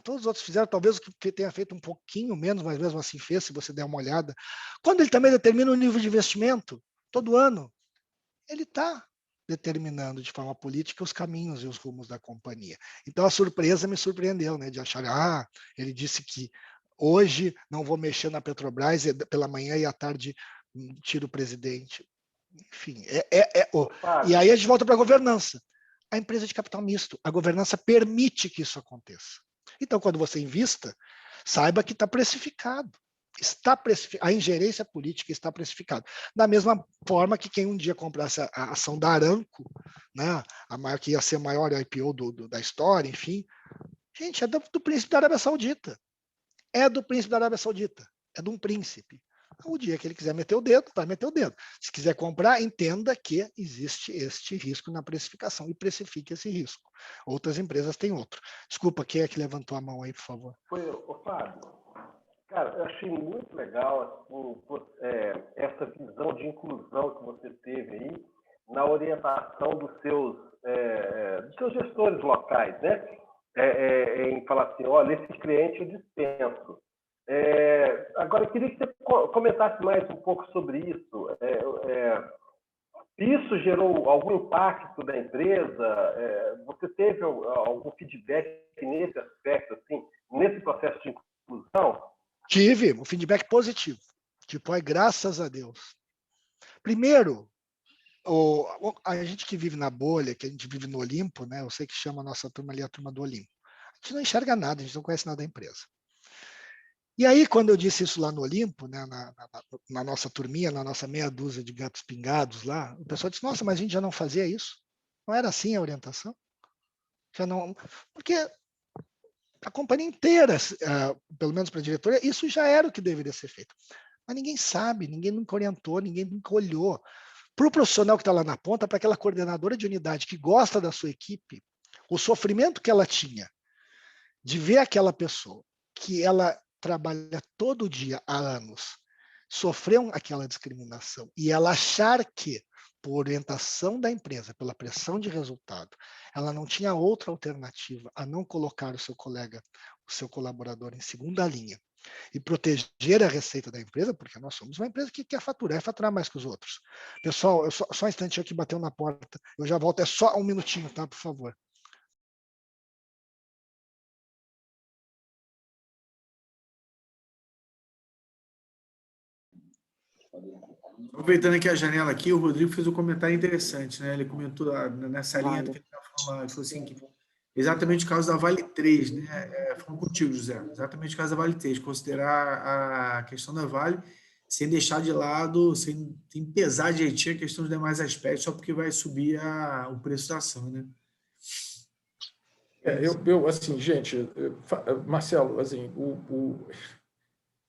Todos os outros fizeram, talvez o que tenha feito um pouquinho menos, mas mesmo assim fez, se você der uma olhada. Quando ele também determina o nível de investimento, todo ano, ele está determinando de forma política os caminhos e os rumos da companhia. Então a surpresa me surpreendeu, né, de achar, ele disse que hoje não vou mexer na Petrobras, pela manhã e à tarde tiro o presidente. Enfim, e aí a gente volta para a governança. A empresa de capital misto, a governança permite que isso aconteça. Então, quando você invista, saiba que está precificado. A ingerência política está precificada. Da mesma forma que quem um dia comprasse a ação da Aramco, né, que ia ser a maior IPO da história, enfim, gente, é do príncipe da Arábia Saudita. É do príncipe da Arábia Saudita. É de um príncipe. O dia que ele quiser meter o dedo, vai meter o dedo. Se quiser comprar, entenda que existe este risco na precificação e precifique esse risco. Outras empresas têm outro. Desculpa, quem é que levantou a mão aí, por favor? Foi o Fábio. Cara, eu achei muito legal assim, essa visão de inclusão que você teve aí na orientação dos seus gestores locais, né? Em falar assim, olha, esse cliente eu dispenso. Agora, eu queria que você comentasse mais um pouco sobre isso. Isso gerou algum impacto da empresa? Você teve algum feedback nesse aspecto, assim, nesse processo de inclusão? Tive um feedback positivo. Tipo, graças a Deus. Primeiro, a gente que vive na bolha, que a gente vive no Olimpo, né? Eu sei que chama a nossa turma ali a turma do Olimpo. A gente não enxerga nada, a gente não conhece nada da empresa. E aí, quando eu disse isso lá no Olimpo, né, na nossa turminha, na nossa meia dúzia de gatos pingados lá, o pessoal disse, nossa, mas a gente já não fazia isso? Não era assim a orientação? Já não... Porque a companhia inteira, pelo menos para a diretoria, isso já era o que deveria ser feito. Mas ninguém sabe, ninguém nunca orientou, ninguém nunca olhou. Para o profissional que está lá na ponta, para aquela coordenadora de unidade que gosta da sua equipe, o sofrimento que ela tinha de ver aquela pessoa, que ela trabalha todo dia há anos, sofreu aquela discriminação e ela achar que, por orientação da empresa, pela pressão de resultado, ela não tinha outra alternativa a não colocar o seu colega, o seu colaborador em segunda linha e proteger a receita da empresa, porque nós somos uma empresa que quer faturar, mais que os outros. Pessoal, só um instantinho aqui, bateu na porta, eu já volto, é só um minutinho, tá, por favor. Aproveitando aqui a janela aqui, o Rodrigo fez um comentário interessante, né? Ele comentou nessa linha que ele estava falando, ele falou assim, que exatamente o caso da Vale 3, né? Falando contigo, José, exatamente o caso da Vale 3, considerar a questão da Vale sem deixar de lado, sem pesar direitinho a questão dos demais aspectos, só porque vai subir o preço da ação, né? Assim, gente, Marcelo, assim,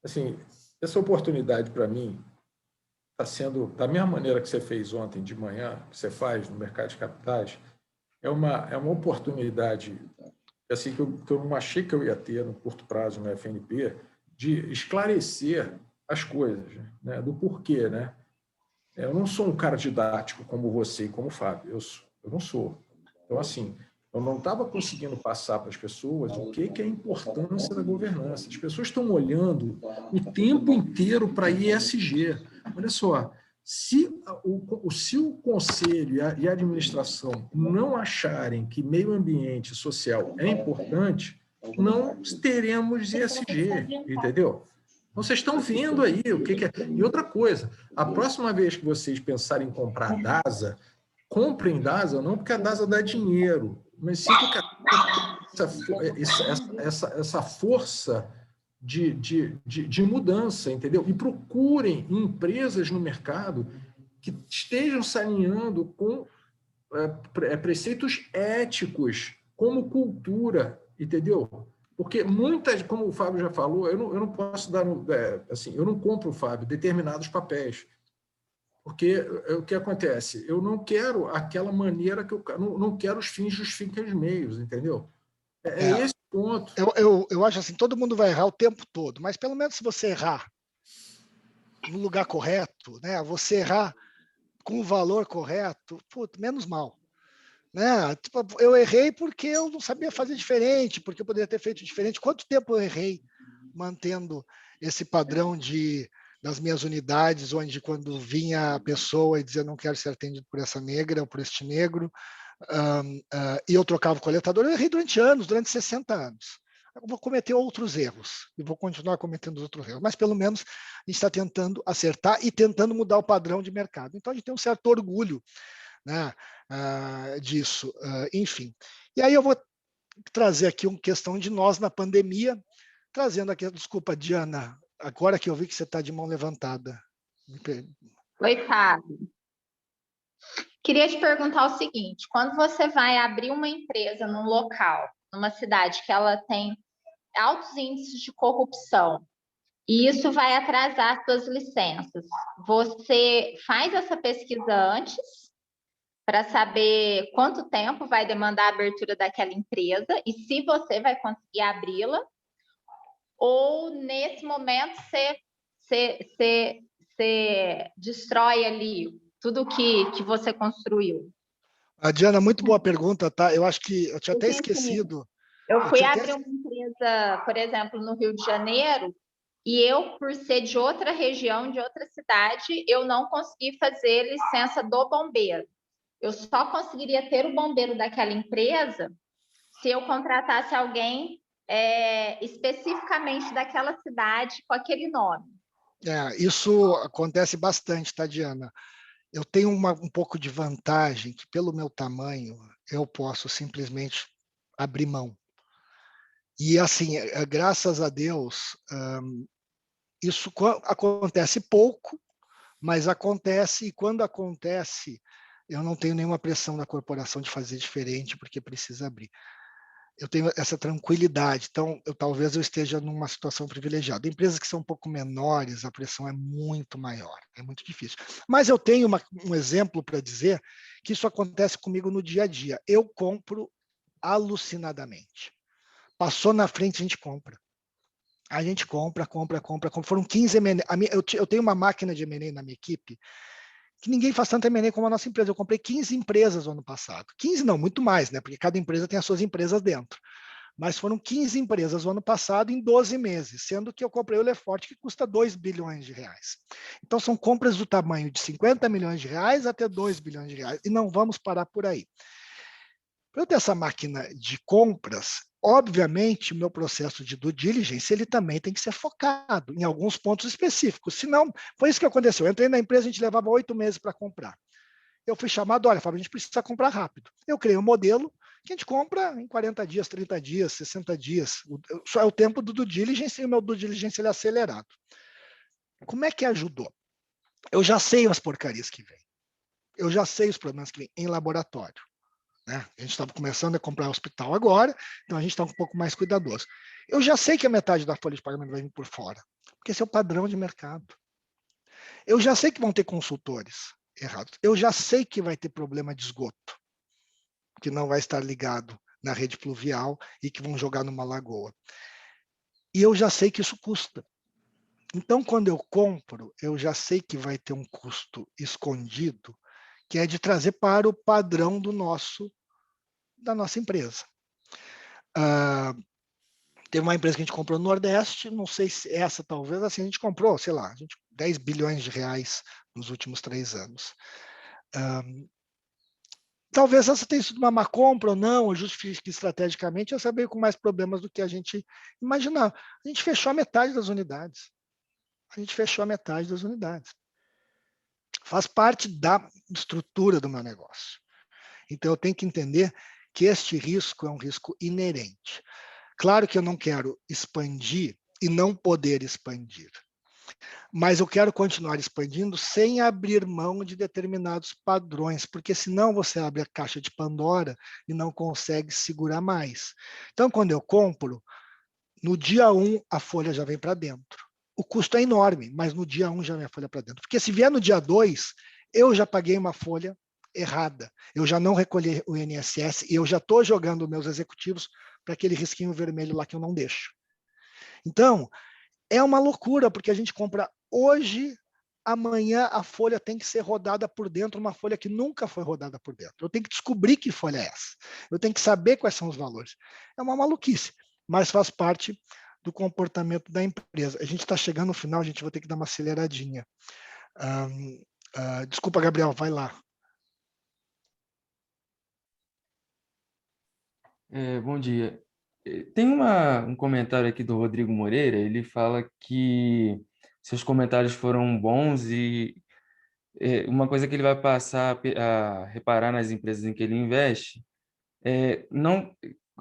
assim, essa oportunidade para mim está sendo, da mesma maneira que você fez ontem de manhã, que você faz no mercado de capitais, é uma oportunidade assim, que eu não achei que eu ia ter no curto prazo no FNP, de esclarecer as coisas, né, do porquê. Né? Eu não sou um cara didático como você e como o Fábio, eu não sou. Então, assim, eu não estava conseguindo passar para as pessoas o que é a importância da governança. As pessoas estão olhando o tempo inteiro para a ESG. Olha só, se o conselho e a administração não acharem que meio ambiente social é importante, não teremos ESG, entendeu? Então, vocês estão vendo aí o que é. E outra coisa, a próxima vez que vocês pensarem em comprar DASA, comprem DASA não porque a DASA dá dinheiro, mas sim porque essa força de mudança, entendeu? E procurem empresas no mercado que estejam se alinhando com preceitos éticos, como cultura, entendeu? Porque muitas, como o Fábio já falou, eu não posso dar, assim, eu não compro, Fábio, determinados papéis. Porque o que acontece? Eu não quero aquela maneira que eu não quero os fins justificam os meios, entendeu? Esse o ponto. Eu acho assim, todo mundo vai errar o tempo todo, mas pelo menos se você errar no lugar correto, né? Você errar com o valor correto, menos mal. Né? Tipo, eu errei porque eu não sabia fazer diferente, porque eu poderia ter feito diferente. Quanto tempo eu errei mantendo esse padrão das minhas unidades, onde quando vinha a pessoa e dizia não quero ser atendido por essa negra ou por este negro, e eu trocava o coletador, eu errei durante anos, durante 60 anos. Eu vou cometer outros erros, e vou continuar cometendo outros erros, mas pelo menos a gente está tentando acertar e tentando mudar o padrão de mercado. Então a gente tem um certo orgulho, né, disso, enfim. E aí eu vou trazer aqui uma questão de nós na pandemia, trazendo aqui, desculpa, Diana, agora que eu vi que você está de mão levantada. Oi, Fábio. Queria te perguntar o seguinte, quando você vai abrir uma empresa num local, numa cidade que ela tem altos índices de corrupção, e isso vai atrasar as suas licenças, você faz essa pesquisa antes para saber quanto tempo vai demandar a abertura daquela empresa e se você vai conseguir abri-la, ou nesse momento você destrói ali tudo que você construiu? Diana, muito boa pergunta, tá? Eu acho que eu tinha até esquecido. Eu fui abrir uma empresa, por exemplo, no Rio de Janeiro, e eu, por ser de outra região, de outra cidade, eu não consegui fazer licença do bombeiro. Eu só conseguiria ter o bombeiro daquela empresa se eu contratasse alguém especificamente daquela cidade com aquele nome. Isso acontece bastante, tá, Diana? Eu tenho um pouco de vantagem que, pelo meu tamanho, eu posso simplesmente abrir mão. E, assim, graças a Deus, isso acontece pouco, mas acontece, e quando acontece, eu não tenho nenhuma pressão da corporação de fazer diferente, porque precisa abrir. Eu tenho essa tranquilidade, então talvez eu esteja numa situação privilegiada. Empresas que são um pouco menores, a pressão é muito maior, é muito difícil. Mas eu tenho um exemplo para dizer que isso acontece comigo no dia a dia. Eu compro alucinadamente. Passou na frente, a gente compra. A gente compra. Foram 15 M&A. Eu tenho uma máquina de M&A na minha equipe que ninguém faz tanto M&A como a nossa empresa. Eu comprei 15 empresas no ano passado. 15 não, muito mais, né? Porque cada empresa tem as suas empresas dentro. mas foram 15 empresas o ano passado em 12 meses, sendo que eu comprei o Lefort, que custa 2 bilhões de reais. Então, são compras do tamanho de 50 milhões de reais até 2 bilhões de reais, e não vamos parar por aí. Para eu ter essa máquina de compras, obviamente, o meu processo de due diligence, ele também tem que ser focado em alguns pontos específicos. Senão, foi isso que aconteceu. Eu entrei na empresa, a gente levava 8 meses para comprar. Eu fui chamado, olha, Fábio, a gente precisa comprar rápido. Eu criei um modelo que a gente compra em 40 dias, 30 dias, 60 dias. Só é o tempo do due diligence e o meu due diligence ele é acelerado. Como é que ajudou? Eu já sei as porcarias que vêm. Eu já sei os problemas que vêm em laboratório. Né? A gente estava começando a comprar hospital agora, então a gente está um pouco mais cuidadoso. Eu já sei que a metade da folha de pagamento vai vir por fora, porque esse é o padrão de mercado. Eu já sei que vão ter consultores errados. Eu já sei que vai ter problema de esgoto, que não vai estar ligado na rede pluvial e que vão jogar numa lagoa. E eu já sei que isso custa. Então, quando eu compro, eu já sei que vai ter um custo escondido, que é de trazer para o padrão da nossa empresa. Teve uma empresa que a gente comprou no Nordeste, não sei se essa talvez, assim, a gente comprou, sei lá, 10 bilhões de reais nos últimos 3 anos. Talvez essa tenha sido uma má compra ou não, ou justifique estrategicamente, essa veio com mais problemas do que a gente imaginava. A gente fechou a metade das unidades. Faz parte da estrutura do meu negócio. Então, eu tenho que entender que este risco é um risco inerente. Claro que eu não quero expandir e não poder expandir, mas eu quero continuar expandindo sem abrir mão de determinados padrões, porque senão você abre a caixa de Pandora e não consegue segurar mais. Então, quando eu compro, no dia 1 a folha já vem para dentro. O custo é enorme, mas no dia 1 já vem a folha para dentro. Porque se vier no dia 2, eu já paguei uma folha errada. Eu já não recolhi o INSS e eu já estou jogando meus executivos para aquele risquinho vermelho lá que eu não deixo. Então, é uma loucura, porque a gente compra hoje, amanhã a folha tem que ser rodada por dentro, uma folha que nunca foi rodada por dentro. Eu tenho que descobrir que folha é essa. Eu tenho que saber quais são os valores. É uma maluquice, mas faz parte do comportamento da empresa. A gente está chegando no final, a gente vai ter que dar uma aceleradinha. Desculpa, Gabriel, vai lá. Bom dia. Tem um comentário aqui do Rodrigo Moreira, ele fala que seus comentários foram bons e uma coisa que ele vai passar a reparar nas empresas em que ele investe não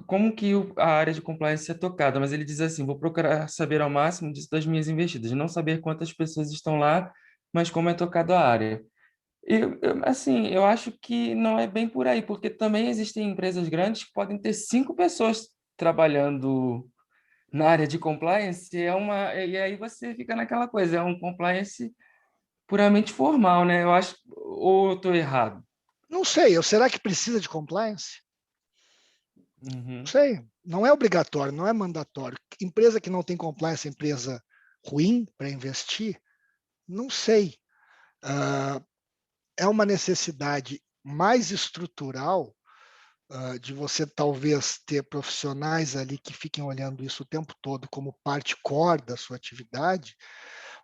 como que a área de compliance é tocada, mas ele diz assim, vou procurar saber ao máximo disso das minhas investidas, não saber quantas pessoas estão lá, mas como é tocada a área. Assim, eu acho que não é bem por aí, porque também existem empresas grandes que podem ter 5 pessoas trabalhando na área de compliance, e aí você fica naquela coisa, é um compliance puramente formal, né? Eu acho, ou eu estou errado? Não sei, será que precisa de compliance? Não sei, não é obrigatório, não é mandatório. Empresa que não tem compliance é empresa ruim para investir? Não sei. É uma necessidade mais estrutural de você talvez ter profissionais ali que fiquem olhando isso o tempo todo como parte core da sua atividade,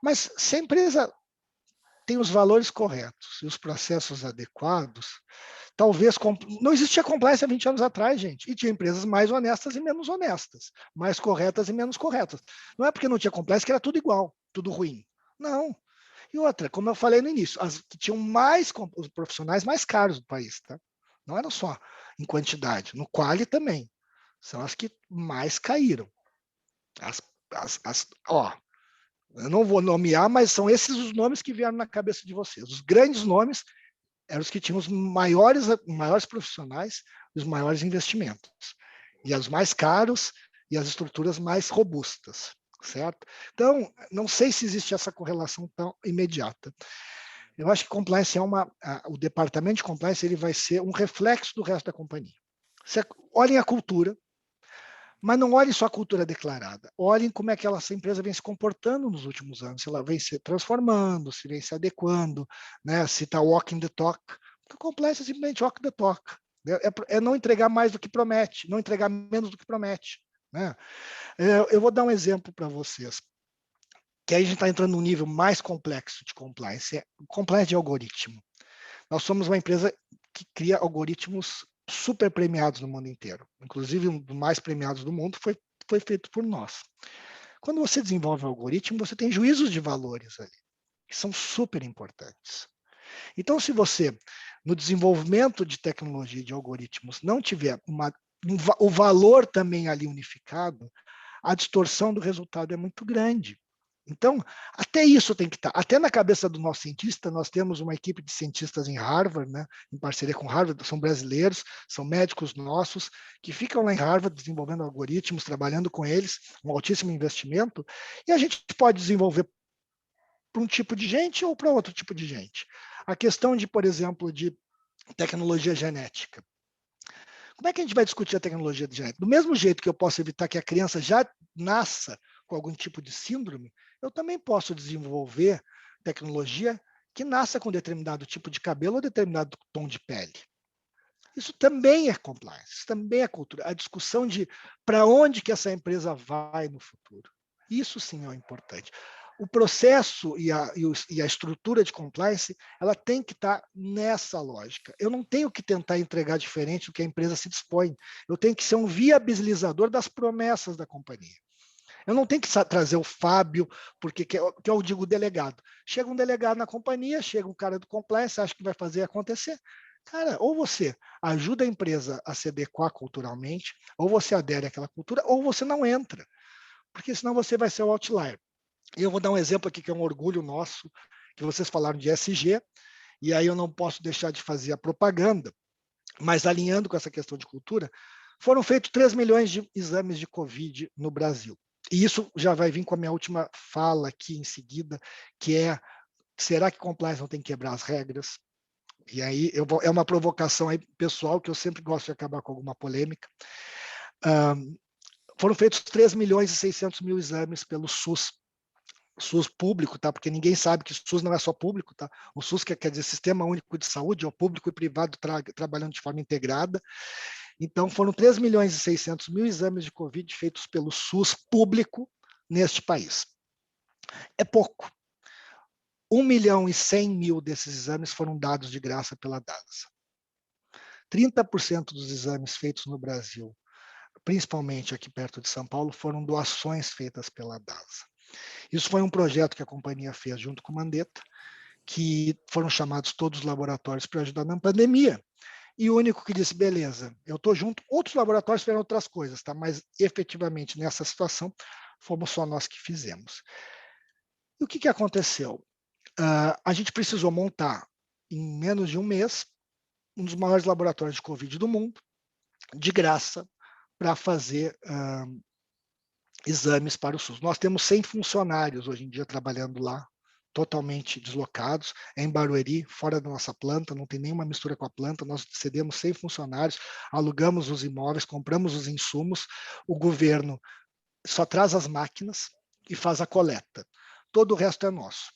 mas se a empresa tem os valores corretos e os processos adequados, talvez não existia compliance há 20 anos atrás, gente, e tinha empresas mais honestas e menos honestas, mais corretas e menos corretas. Não é porque não tinha compliance que era tudo igual, tudo ruim. Não. E outra, como eu falei no início, as que tinham os profissionais mais caros do país, tá? Não eram só em quantidade, no quali também. São as que mais caíram. Eu não vou nomear, mas são esses os nomes que vieram na cabeça de vocês. Os grandes nomes eram os que tinham os maiores profissionais e os maiores investimentos. E os mais caros e as estruturas mais robustas, certo? Então, não sei se existe essa correlação tão imediata. Eu acho que compliance o departamento de compliance ele vai ser um reflexo do resto da companhia. Olhem a cultura, mas não olhem só a cultura declarada. Olhem como é que essa empresa vem se comportando nos últimos anos, se ela vem se transformando, se vem se adequando, né? Se está walking the talk. Porque o compliance é simplesmente walk the talk. É não entregar mais do que promete, não entregar menos do que promete, né? Eu vou dar um exemplo para vocês, que aí a gente está entrando num nível mais complexo de compliance, compliance de algoritmo. Nós somos uma empresa que cria algoritmos super premiados no mundo inteiro. Inclusive, um dos mais premiados do mundo foi feito por nós. Quando você desenvolve um algoritmo, você tem juízos de valores ali, que são super importantes. Então, se você, no desenvolvimento de tecnologia de algoritmos, não tiver o valor também ali unificado, a distorção do resultado é muito grande. Então, até isso tem que estar. Até na cabeça do nosso cientista, nós temos uma equipe de cientistas em Harvard, né, em parceria com Harvard, são brasileiros, são médicos nossos, que ficam lá em Harvard desenvolvendo algoritmos, trabalhando com eles, um altíssimo investimento, e a gente pode desenvolver para um tipo de gente ou para outro tipo de gente. A questão de, por exemplo, de tecnologia genética. Como é que a gente vai discutir a tecnologia genética? Do mesmo jeito que eu posso evitar que a criança já nasça com algum tipo de síndrome, eu também posso desenvolver tecnologia que nasça com determinado tipo de cabelo ou determinado tom de pele. Isso também é compliance, isso também é cultura. A discussão de para onde que essa empresa vai no futuro. Isso sim é o importante. O processo e a estrutura de compliance, ela tem que estar nessa lógica. Eu não tenho que tentar entregar diferente do que a empresa se dispõe. Eu tenho que ser um viabilizador das promessas da companhia. Eu não tenho que trazer o Fábio, porque que eu digo delegado. Chega um delegado na companhia, chega um cara do compliance, acha que vai fazer acontecer. Cara, ou você ajuda a empresa a se adequar culturalmente, ou você adere àquela cultura, ou você não entra. Porque senão você vai ser o outlier. E eu vou dar um exemplo aqui que é um orgulho nosso, que vocês falaram de ESG, e aí eu não posso deixar de fazer a propaganda, mas alinhando com essa questão de cultura, foram feitos 3 milhões de exames de Covid no Brasil. E isso já vai vir com a minha última fala aqui em seguida, que é, será que compliance não tem que quebrar as regras? E aí é uma provocação aí pessoal, que eu sempre gosto de acabar com alguma polêmica. Foram feitos 3 milhões e 600 mil exames pelo SUS público, tá? Porque ninguém sabe que o SUS não é só público, tá? O SUS quer dizer Sistema Único de Saúde, é o público e privado trabalhando de forma integrada. Então, foram 3 milhões e 600 mil exames de Covid feitos pelo SUS público neste país. É pouco. 1 milhão e 100 mil desses exames foram dados de graça pela DASA. 30% dos exames feitos no Brasil, principalmente aqui perto de São Paulo, foram doações feitas pela DASA. Isso foi um projeto que a companhia fez junto com o Mandetta, que foram chamados todos os laboratórios para ajudar na pandemia. E o único que disse, beleza, eu estou junto, outros laboratórios fizeram outras coisas, tá? Mas efetivamente nessa situação fomos só nós que fizemos. E o que aconteceu? A gente precisou montar, em menos de um mês, um dos maiores laboratórios de Covid do mundo, de graça, para fazer exames para o SUS. Nós temos 100 funcionários hoje em dia trabalhando lá, totalmente deslocados, em Barueri, fora da nossa planta, não tem nenhuma mistura com a planta, nós cedemos 100 funcionários, alugamos os imóveis, compramos os insumos, o governo só traz as máquinas e faz a coleta. Todo o resto é nosso.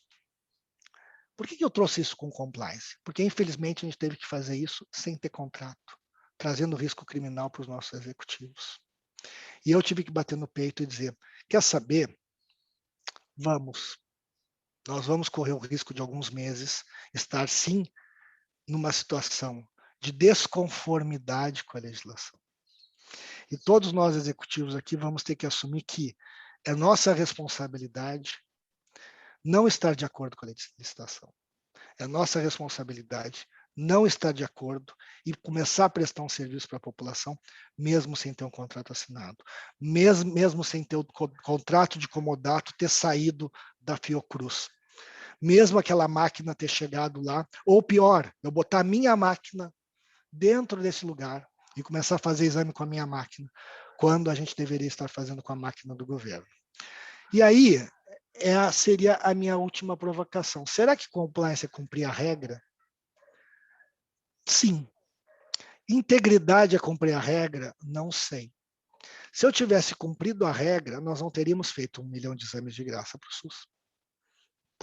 Por que eu trouxe isso com compliance? Porque, infelizmente, a gente teve que fazer isso sem ter contrato, trazendo risco criminal para os nossos executivos. E eu tive que bater no peito e dizer, quer saber? Nós vamos correr o risco de alguns meses estar, sim, numa situação de desconformidade com a legislação. E todos nós executivos aqui vamos ter que assumir que é nossa responsabilidade não estar de acordo com a legislação. É nossa responsabilidade não estar de acordo e começar a prestar um serviço para a população, mesmo sem ter um contrato assinado, mesmo sem ter o contrato de comodato ter saído da Fiocruz, mesmo aquela máquina ter chegado lá, ou pior, eu botar a minha máquina dentro desse lugar e começar a fazer exame com a minha máquina, quando a gente deveria estar fazendo com a máquina do governo. E aí, seria a minha última provocação. Será que compliance é cumprir a regra? Sim. Integridade é cumprir a regra? Não sei. Se eu tivesse cumprido a regra, nós não teríamos feito 1 milhão de exames de graça para o SUS.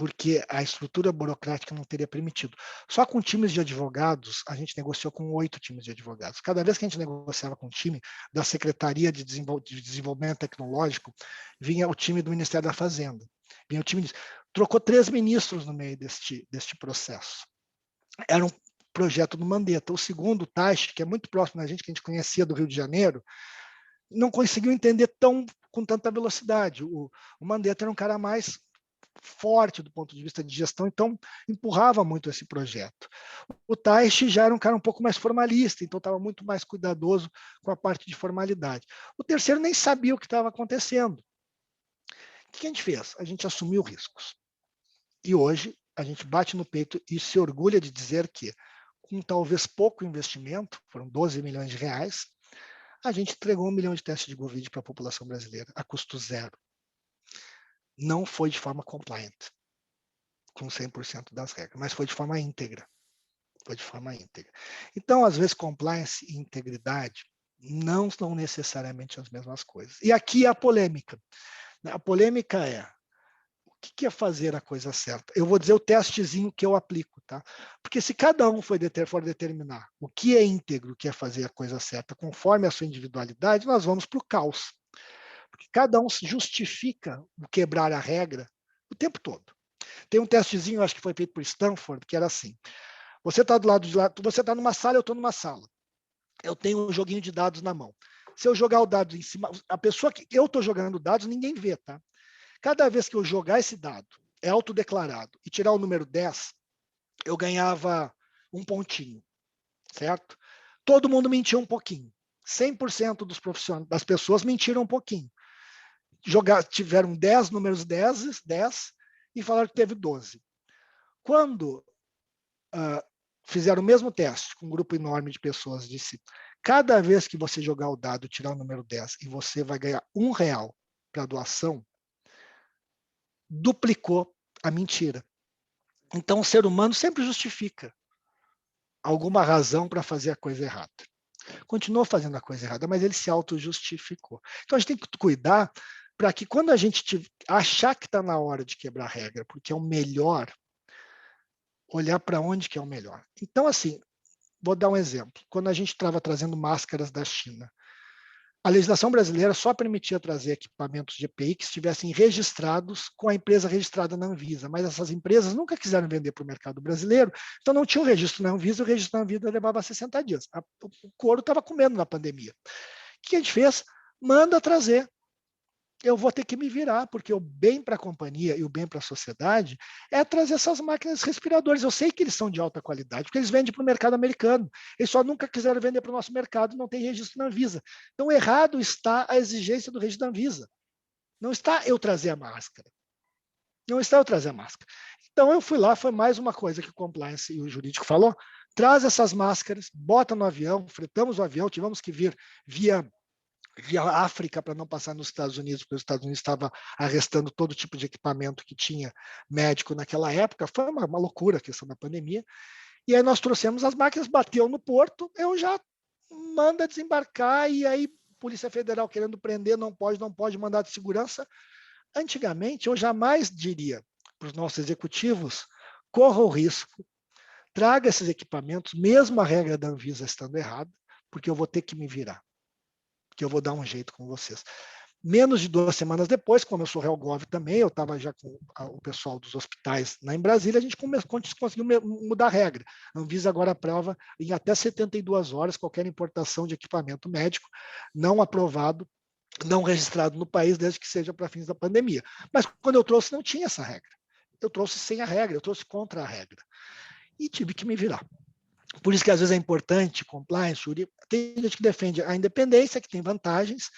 porque a estrutura burocrática não teria permitido. Só com times de advogados, a gente negociou com 8 times de advogados. Cada vez que a gente negociava com um time da Secretaria de Desenvolvimento Tecnológico, vinha o time do Ministério da Fazenda. Vinha o time, trocou 3 ministros no meio deste processo. Era um projeto do Mandetta. O segundo, o Taishi, que é muito próximo da gente, que a gente conhecia do Rio de Janeiro, não conseguiu entender com tanta velocidade. O Mandetta era um cara mais forte do ponto de vista de gestão, então empurrava muito esse projeto. O Taishi já era um cara um pouco mais formalista, então estava muito mais cuidadoso com a parte de formalidade. O terceiro nem sabia o que estava acontecendo. O que a gente fez? A gente assumiu riscos. E hoje a gente bate no peito e se orgulha de dizer que, com talvez pouco investimento, foram 12 milhões de reais, a gente entregou 1 milhão de testes de Covid para a população brasileira, a custo zero. Não foi de forma compliant, com 100% das regras, mas foi de forma íntegra. Foi de forma íntegra. Então, às vezes, compliance e integridade não são necessariamente as mesmas coisas. E aqui a polêmica. A polêmica é, o que é fazer a coisa certa? Eu vou dizer o testezinho que eu aplico, tá? Porque se cada um for determinar o que é íntegro, o que é fazer a coisa certa, conforme a sua individualidade, nós vamos para o caos. Porque cada um justifica o quebrar a regra o tempo todo. Tem um testezinho, acho que foi feito por Stanford, que era assim. Você está do lado de lá, você está numa sala, eu estou numa sala. Eu tenho um joguinho de dados na mão. Se eu jogar o dado em cima, a pessoa que eu estou jogando dados, ninguém vê, tá? Cada vez que eu jogar esse dado, é autodeclarado, e tirar o número 10, eu ganhava um pontinho, certo? Todo mundo mentiu um pouquinho. 100% dos profissionais, das pessoas mentiram um pouquinho. Tiveram 10 números 10 e falaram que teve 12. Quando fizeram o mesmo teste com um grupo enorme de pessoas, disse, cada vez que você jogar o dado e tirar o número 10 e você vai ganhar R$1 para doação, duplicou a mentira. Então o ser humano sempre justifica alguma razão para fazer a coisa errada. Continuou fazendo a coisa errada, mas ele se auto-justificou. Então a gente tem que cuidar para que quando a gente achar que está na hora de quebrar a regra, porque é o melhor, olhar para onde que é o melhor. Então, assim, vou dar um exemplo. Quando a gente estava trazendo máscaras da China, a legislação brasileira só permitia trazer equipamentos de EPI que estivessem registrados com a empresa registrada na Anvisa, mas essas empresas nunca quiseram vender para o mercado brasileiro, então não tinha o registro na Anvisa, o registro na Anvisa levava 60 dias. O couro estava comendo na pandemia. O que a gente fez? Manda trazer. Eu vou ter que me virar, porque o bem para a companhia e o bem para a sociedade é trazer essas máquinas respiradores. Eu sei que eles são de alta qualidade, porque eles vendem para o mercado americano. Eles só nunca quiseram vender para o nosso mercado, não tem registro na Anvisa. Então, errado está a exigência do registro da Anvisa. Não está eu trazer a máscara. Não está eu trazer a máscara. Então, eu fui lá, foi mais uma coisa que o compliance e o jurídico falou, traz essas máscaras, bota no avião, fretamos o avião, tivemos que vir via África para não passar nos Estados Unidos, porque os Estados Unidos estavam arrestando todo tipo de equipamento que tinha médico naquela época. Foi uma loucura a questão da pandemia. E aí nós trouxemos as máquinas, bateu no porto, eu já manda desembarcar, e aí Polícia Federal querendo prender, não pode, mandado de segurança. Antigamente, eu jamais diria para os nossos executivos, corra o risco, traga esses equipamentos, mesmo a regra da Anvisa estando errada, porque eu vou ter que me virar. Que eu vou dar um jeito com vocês. Menos de 2 semanas depois, como eu sou Helgov também, eu estava já com o pessoal dos hospitais lá em Brasília, a gente conseguiu mudar a regra. A Anvisa agora aprova em até 72 horas qualquer importação de equipamento médico não aprovado, não registrado no país, desde que seja para fins da pandemia. Mas quando eu trouxe, não tinha essa regra. Eu trouxe sem a regra, eu trouxe contra a regra. E tive que me virar. Por isso que às vezes é importante, compliance, tem gente que defende a independência, que tem vantagens,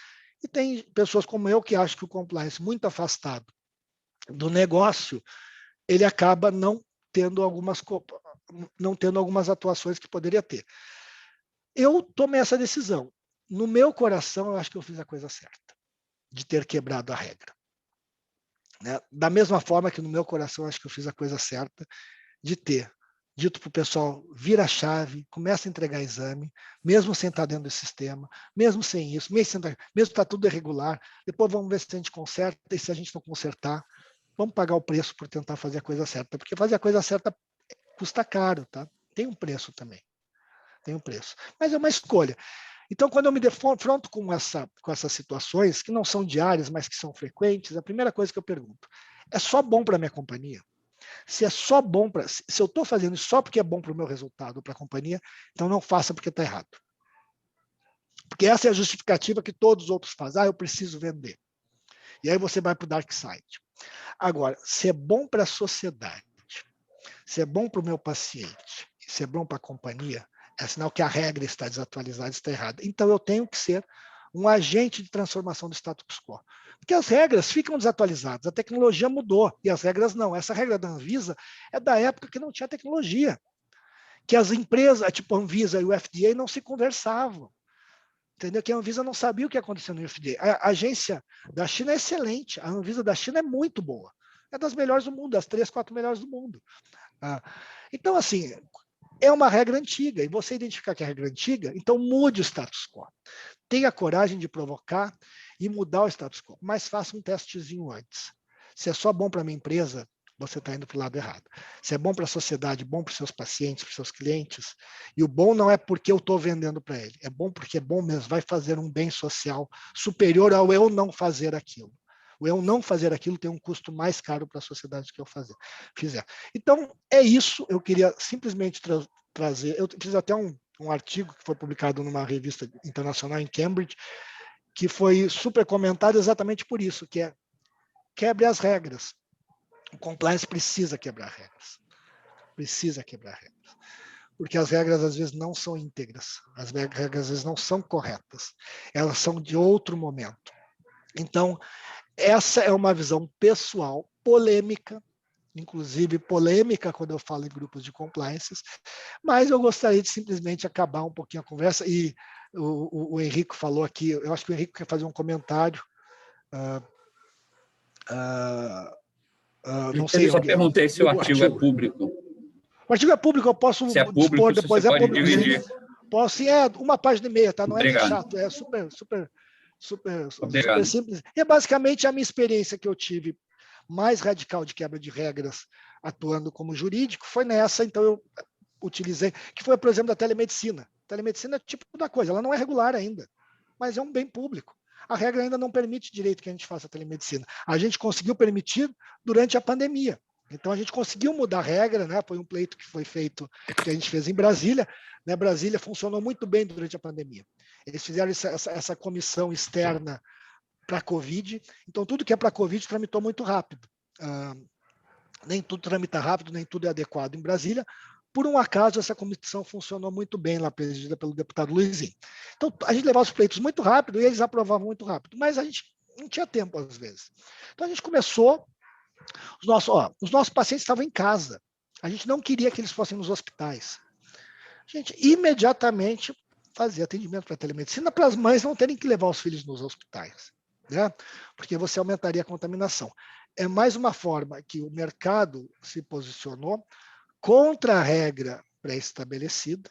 e tem pessoas como eu que acham que o compliance muito afastado do negócio, ele acaba não tendo algumas atuações que poderia ter. Eu tomei essa decisão. No meu coração, eu acho que eu fiz a coisa certa, de ter quebrado a regra. Né? Da mesma forma que no meu coração, eu acho que eu fiz a coisa certa de ter dito para o pessoal, vira a chave, começa a entregar exame, mesmo sem estar dentro do sistema, mesmo sem isso, mesmo está tudo irregular, depois vamos ver se a gente conserta, e se a gente não consertar, vamos pagar o preço por tentar fazer a coisa certa, porque fazer a coisa certa custa caro, tá? Tem um preço também. Tem um preço. Mas é uma escolha. Então, quando eu me defronto com essas situações, que não são diárias, mas que são frequentes, a primeira coisa que eu pergunto, é só bom para a minha companhia? Se é só bom para... Se eu estou fazendo isso só porque é bom para o meu resultado, para a companhia, então não faça porque está errado. Porque essa é a justificativa que todos os outros fazem. Eu preciso vender. E aí você vai para o dark side. Agora, se é bom para a sociedade, se é bom para o meu paciente, se é bom para a companhia, é sinal que a regra está desatualizada, está errada. Então, eu tenho que ser um agente de transformação do status quo. Porque as regras ficam desatualizadas, a tecnologia mudou, e as regras não. Essa regra da Anvisa é da época que não tinha tecnologia, que as empresas, tipo a Anvisa e o FDA, não se conversavam. Entendeu? Que a Anvisa não sabia o que ia acontecer no FDA. A agência da China é excelente, a Anvisa da China é muito boa. É das melhores do mundo, das 3, 4 melhores do mundo. Então, assim, é uma regra antiga, e você identificar que é regra antiga, então mude o status quo. Tenha coragem de provocar e mudar o status quo, mas faça um testezinho antes. Se é só bom para a minha empresa, você está indo para o lado errado. Se é bom para a sociedade, bom para os seus pacientes, para os seus clientes, e o bom não é porque eu estou vendendo para ele, é bom porque é bom mesmo, vai fazer um bem social superior ao eu não fazer aquilo. O eu não fazer aquilo tem um custo mais caro para a sociedade que eu fizer. Então, é isso, eu queria simplesmente trazer, eu fiz até um artigo que foi publicado numa revista internacional em Cambridge, que foi super comentado exatamente por isso, que é quebre as regras. O compliance precisa quebrar regras. Precisa quebrar regras. Porque as regras, às vezes, não são íntegras. As regras, às vezes, não são corretas. Elas são de outro momento. Então, essa é uma visão pessoal, polêmica, inclusive polêmica quando eu falo em grupos de compliances, mas eu gostaria de simplesmente acabar um pouquinho a conversa. E o Henrico falou aqui, eu acho que o Henrico quer fazer um comentário. Não sei. Eu só perguntei se o artigo é público. O artigo é público, eu posso se é público, dispor depois. Você pode dividir. Posso, uma página e meia, tá? Não Obrigado. É nem chato, é super simples. E é basicamente a minha experiência que eu tive mais radical de quebra de regras atuando como jurídico, foi nessa, então eu utilizei, que foi, por exemplo, da telemedicina. Telemedicina é tipo da coisa, ela não é regular ainda, mas é um bem público. A regra ainda não permite direito que a gente faça telemedicina. A gente conseguiu permitir durante a pandemia. Então, a gente conseguiu mudar a regra, né? Foi um pleito que foi feito, que a gente fez em Brasília. Né? Brasília funcionou muito bem durante a pandemia. Eles fizeram essa comissão externa para a Covid. Então, tudo que é para a Covid tramitou muito rápido. Nem tudo tramita rápido, nem tudo é adequado em Brasília. Por um acaso, essa comissão funcionou muito bem lá, presidida pelo deputado Luizinho. Então, a gente levava os pleitos muito rápido e eles aprovavam muito rápido, mas a gente não tinha tempo, às vezes. Então, a gente começou... Os nossos pacientes estavam em casa. A gente não queria que eles fossem nos hospitais. A gente imediatamente fazia atendimento para telemedicina para as mães não terem que levar os filhos nos hospitais, né? Porque você aumentaria a contaminação. É mais uma forma que o mercado se posicionou contra a regra pré-estabelecida,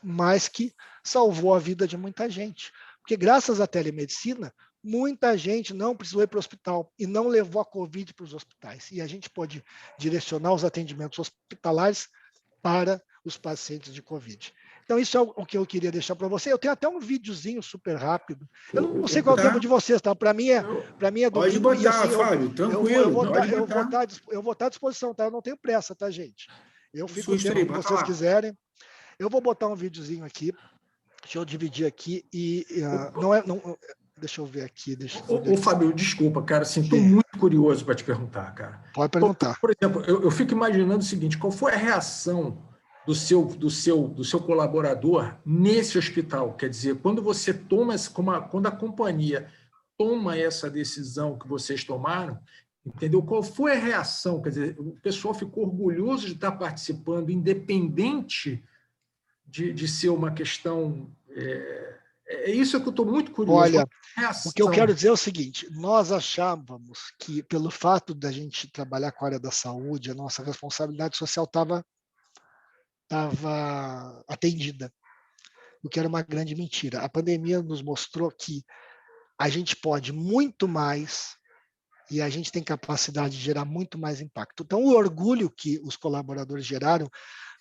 mas que salvou a vida de muita gente. Porque graças à telemedicina, muita gente não precisou ir para o hospital e não levou a Covid para os hospitais. E a gente pode direcionar os atendimentos hospitalares para os pacientes de Covid. Então, isso é o que eu queria deixar para você. Eu tenho até um videozinho super rápido. Eu não sei qual é o tempo de vocês, tá? Para mim é domingo. Pode botar, assim, Fábio, tranquilo. Eu vou estar à disposição, tá? Eu não tenho pressa, tá, gente? Eu fico o tempo que vocês quiserem. Eu vou botar um videozinho aqui. Deixa eu dividir aqui. Deixa eu ver aqui. Ô, Fábio, desculpa, cara. Estou muito curioso para te perguntar, cara. Pode perguntar. Por exemplo, eu fico imaginando o seguinte: qual foi a reação do seu colaborador nesse hospital? Quer dizer, quando você quando a companhia toma essa decisão que vocês tomaram, entendeu? Qual foi a reação? Quer dizer, o pessoal ficou orgulhoso de estar participando, independente de ser uma questão... É isso que eu estou muito curioso. Olha, o que eu quero dizer é o seguinte: nós achávamos que, pelo fato da gente trabalhar com a área da saúde, a nossa responsabilidade social estava atendida, o que era uma grande mentira. A pandemia nos mostrou que a gente pode muito mais e a gente tem capacidade de gerar muito mais impacto. Então, o orgulho que os colaboradores geraram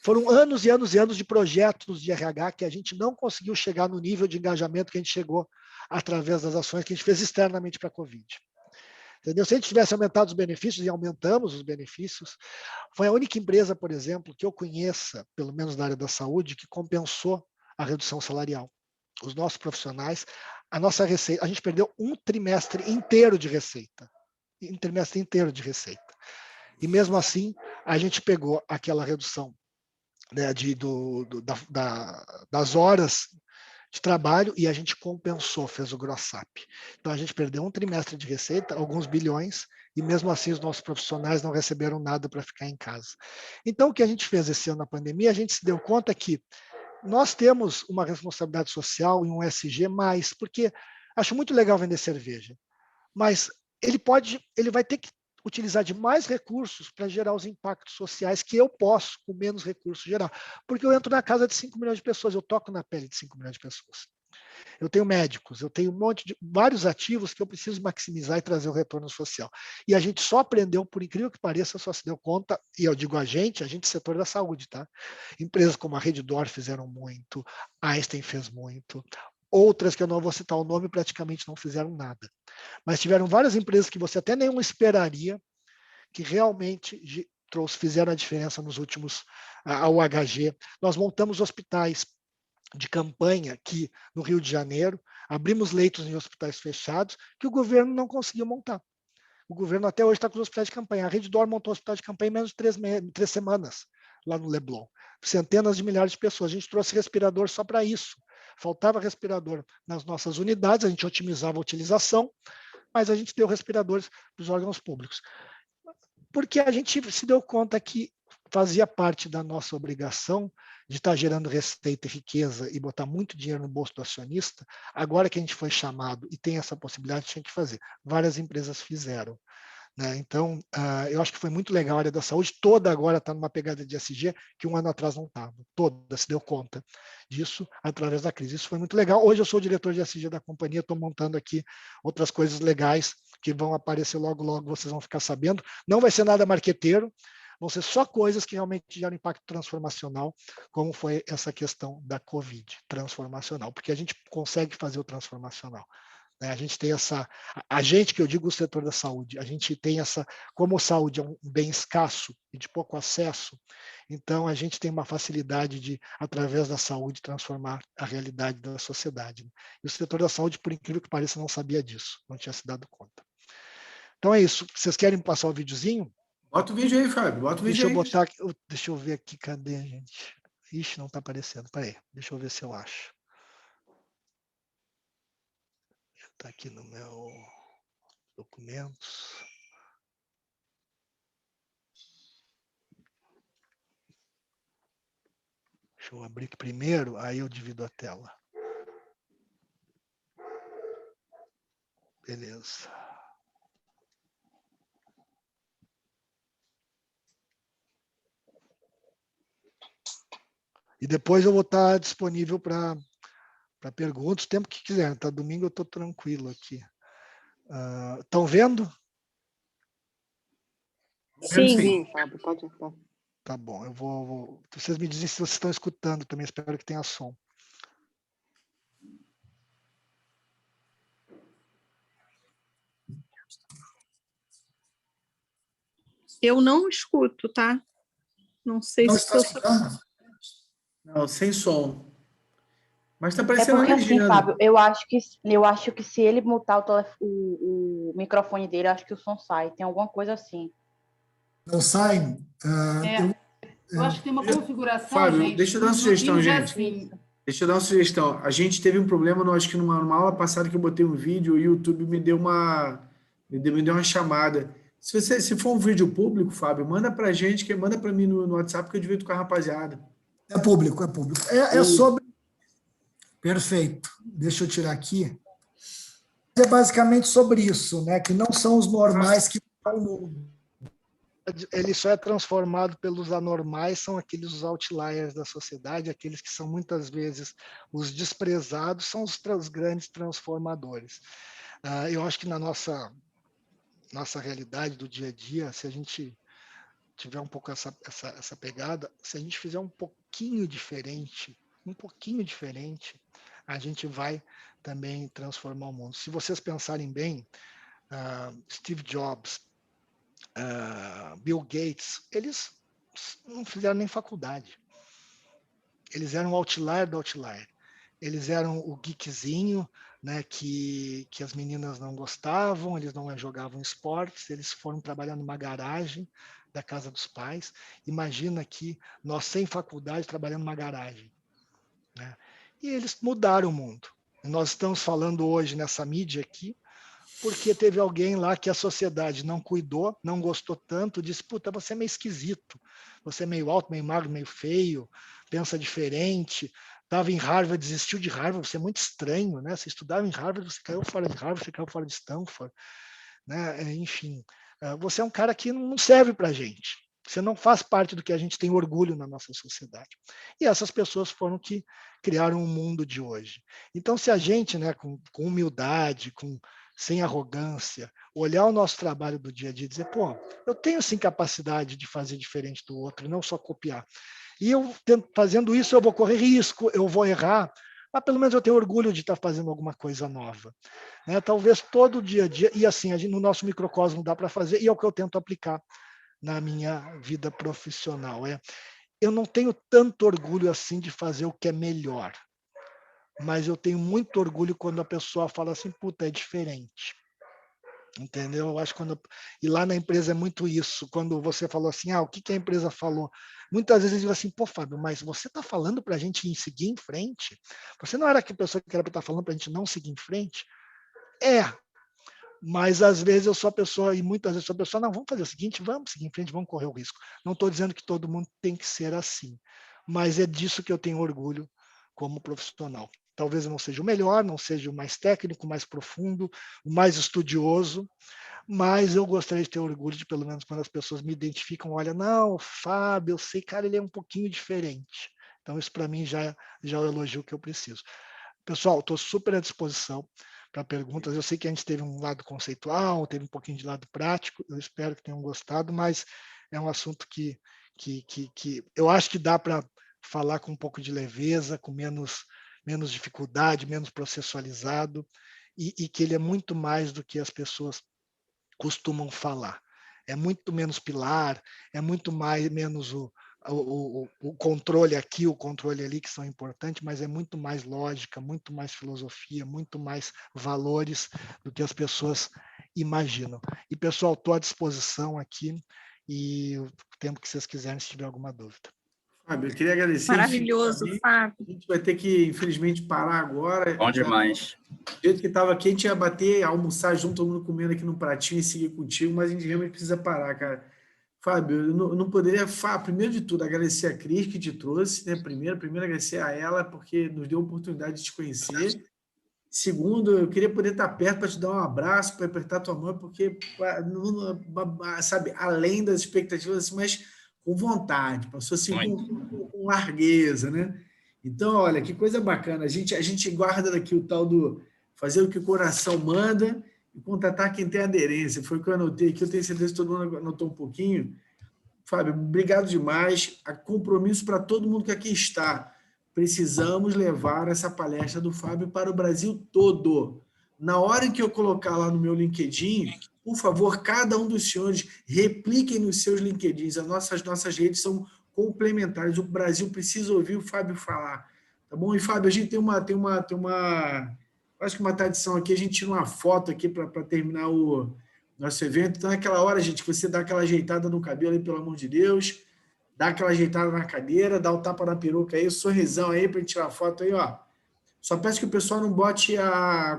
foram anos e anos e anos de projetos de RH que a gente não conseguiu chegar no nível de engajamento que a gente chegou através das ações que a gente fez externamente para a Covid. Entendeu? Se a gente tivesse aumentado os benefícios, e aumentamos os benefícios, foi a única empresa, por exemplo, que eu conheça, pelo menos na área da saúde, que compensou a redução salarial. Os nossos profissionais, a nossa receita, a gente perdeu um trimestre inteiro de receita. Um trimestre inteiro de receita. E mesmo assim, a gente pegou aquela redução, né, das horas de trabalho e a gente compensou, fez o gross-up. Então, a gente perdeu um trimestre de receita, alguns bilhões, e mesmo assim os nossos profissionais não receberam nada para ficar em casa. Então, o que a gente fez esse ano na pandemia, a gente se deu conta que nós temos uma responsabilidade social e um ESG mais, porque acho muito legal vender cerveja, mas ele vai ter que utilizar de mais recursos para gerar os impactos sociais que eu posso, com menos recursos, gerar. Porque eu entro na casa de 5 milhões de pessoas, eu toco na pele de 5 milhões de pessoas. Eu tenho médicos, eu tenho vários ativos que eu preciso maximizar e trazer o retorno social. E a gente só aprendeu, por incrível que pareça, só se deu conta, e eu digo a gente setor da saúde, tá? Empresas como a Redditor fizeram muito, a Einstein fez muito, outras que eu não vou citar o nome praticamente não fizeram nada. Mas tiveram várias empresas que você até nenhuma esperaria que realmente fizeram a diferença nos últimos, a UHG. Nós montamos hospitais de campanha aqui no Rio de Janeiro, abrimos leitos em hospitais fechados que o governo não conseguiu montar. O governo até hoje está com os hospitais de campanha. A Redditor montou um hospital de campanha em menos de 3 semanas, lá no Leblon. Centenas de milhares de pessoas. A gente trouxe respirador só para isso. Faltava respirador nas nossas unidades, a gente otimizava a utilização, mas a gente deu respiradores para os órgãos públicos. Porque a gente se deu conta que fazia parte da nossa obrigação de estar gerando receita e riqueza e botar muito dinheiro no bolso do acionista. Agora que a gente foi chamado e tem essa possibilidade, tinha que fazer. Várias empresas fizeram. Né? Então, eu acho que foi muito legal a área da saúde, toda agora está numa pegada de ESG que um ano atrás não estava, toda se deu conta disso através da crise. Isso foi muito legal. Hoje eu sou o diretor de ESG da companhia, estou montando aqui outras coisas legais que vão aparecer logo, logo, vocês vão ficar sabendo. Não vai ser nada marqueteiro, vão ser só coisas que realmente geram impacto transformacional, como foi essa questão da Covid, transformacional, porque a gente consegue fazer o transformacional. A gente tem a gente que eu digo o setor da saúde, a gente tem como saúde é um bem escasso e de pouco acesso, então a gente tem uma facilidade de, através da saúde, transformar a realidade da sociedade. E o setor da saúde, por incrível que pareça, não sabia disso, não tinha se dado conta. Então é isso, vocês querem passar o videozinho? Bota o vídeo aí, Fábio, bota o vídeo aí. Deixa eu ver aqui, cadê, gente? Ixi, não está aparecendo, peraí, deixa eu ver se eu acho. Está aqui no meu documentos. Deixa eu abrir aqui primeiro, aí eu divido a tela. Beleza. E depois eu vou estar disponível para perguntas, o tempo que quiser. Tá? Domingo eu estou tranquilo aqui. Estão vendo? Sim, Fábio, pode entrar. Tá bom, eu vou. Vocês me dizem se vocês estão escutando também, espero que tenha som. Eu não escuto, tá? Não sei Não se está escutando? Não, sem som. Mas está aparecendo porque a legenda. assim, Fábio, eu acho que se ele mutar o microfone dele, eu acho que o som sai. Tem alguma coisa assim. Não sai? Eu acho que tem uma configuração, Fábio, gente. deixa eu dar uma sugestão, gente. Assim. Deixa eu dar uma sugestão. A gente teve um problema, acho que numa aula passada que eu botei um vídeo, o YouTube me deu uma chamada. Se for um vídeo público, Fábio, manda pra gente, manda pra mim no WhatsApp que eu divido com a rapaziada. É público, é público. É sobre... Perfeito. Deixa eu tirar aqui. É basicamente sobre isso, né? Que não são os normais que estão no mundo. Ele só é transformado pelos anormais, são aqueles outliers da sociedade, aqueles que são muitas vezes os desprezados, são os grandes transformadores. Eu acho que na nossa nossa realidade do dia a dia, se a gente tiver um pouco essa pegada, se a gente fizer um pouquinho diferente, a gente vai também transformar o mundo. Se vocês pensarem bem, Steve Jobs, Bill Gates, eles não fizeram nem faculdade. Eles eram o outlier do outlier. Eles eram o geekzinho, né, que as meninas não gostavam, eles não jogavam esportes, eles foram trabalhar numa garagem da casa dos pais. Imagina aqui, nós sem faculdade, trabalhando numa garagem. Né? E eles mudaram o mundo. Nós estamos falando hoje nessa mídia aqui, porque teve alguém lá que a sociedade não cuidou, não gostou tanto, disse, puta, você é meio esquisito, você é meio alto, meio magro, meio feio, pensa diferente, estava em Harvard, desistiu de Harvard, você é muito estranho, né? Você estudava em Harvard, você caiu fora de Harvard, você caiu fora de Stanford, né? Enfim, você é um cara que não serve para a gente, você não faz parte do que a gente tem orgulho na nossa sociedade. E essas pessoas foram que criaram o mundo de hoje. Então, se a gente, né, com humildade, sem arrogância, olhar o nosso trabalho do dia a dia e dizer, pô, eu tenho sim capacidade de fazer diferente do outro, não só copiar. E eu, fazendo isso, eu vou correr risco, eu vou errar, mas pelo menos eu tenho orgulho de estar fazendo alguma coisa nova. Né? Talvez todo dia a dia, e assim, no nosso microcosmo dá para fazer, e é o que eu tento aplicar na minha vida profissional. Eu não tenho tanto orgulho assim de fazer o que é melhor, mas eu tenho muito orgulho quando a pessoa fala assim, puta, é diferente. Entendeu? Eu acho que e lá na empresa é muito isso, quando você falou assim, o que a empresa falou? Muitas vezes eles dizem assim, pô, Fábio, mas você está falando para a gente seguir em frente? Você não era a pessoa que era para estar falando para a gente não seguir em frente? Mas às vezes eu sou a pessoa, e muitas vezes eu sou a pessoa, não, vamos fazer o seguinte, vamos seguir em frente, vamos correr o risco. Não estou dizendo que todo mundo tem que ser assim, mas é disso que eu tenho orgulho como profissional. Talvez eu não seja o melhor, não seja o mais técnico, o mais profundo, o mais estudioso, mas eu gostaria de ter orgulho de, pelo menos, quando as pessoas me identificam, olha, não, o Fábio, eu sei, cara, ele é um pouquinho diferente. Então, isso para mim já é o elogio que eu preciso. Pessoal, estou super à disposição para perguntas. Eu sei que a gente teve um lado conceitual, teve um pouquinho de lado prático, eu espero que tenham gostado, mas é um assunto que eu acho que dá para falar com um pouco de leveza, com menos dificuldade, menos processualizado, e que ele é muito mais do que as pessoas costumam falar. É muito menos pilar, é muito menos o controle aqui, o controle ali, que são importantes, mas é muito mais lógica, muito mais filosofia, muito mais valores do que as pessoas imaginam. E, pessoal, estou à disposição aqui e o tempo que vocês quiserem, se tiver alguma dúvida. Fábio, eu queria agradecer. Maravilhoso, Fábio. A gente vai ter que, infelizmente, parar agora. Bom demais. Do jeito que estava aqui, a gente ia bater, almoçar junto, todo mundo comendo aqui no pratinho e seguir contigo, mas a gente realmente precisa parar, cara. Fábio, eu não poderia, primeiro de tudo, agradecer a Cris que te trouxe, né? Primeiro agradecer a ela, porque nos deu a oportunidade de te conhecer. Segundo, eu queria poder estar perto para te dar um abraço, para apertar tua mão, porque, sabe, além das expectativas, assim, mas com vontade, passou assim com largueza, né? Então, olha, que coisa bacana. A gente guarda daqui o tal do fazer o que o coração manda e contratar quem tem aderência. Foi o que eu anotei aqui, eu tenho certeza que todo mundo anotou um pouquinho. Fábio, obrigado demais. Há compromisso para todo mundo que aqui está. Precisamos levar essa palestra do Fábio para o Brasil todo. Na hora em que eu colocar lá no meu LinkedIn, por favor, cada um dos senhores repliquem nos seus LinkedIns. As nossas redes são complementares. O Brasil precisa ouvir o Fábio falar. Tá bom? E, Fábio, a gente tem uma acho que uma tradição aqui, a gente tira uma foto aqui para terminar o nosso evento. Então, naquela hora, gente, você dá aquela ajeitada no cabelo aí, pelo amor de Deus, dá aquela ajeitada na cadeira, dá o tapa na peruca aí, o sorrisão aí para tirar a foto aí, ó. Só peço que o pessoal não bote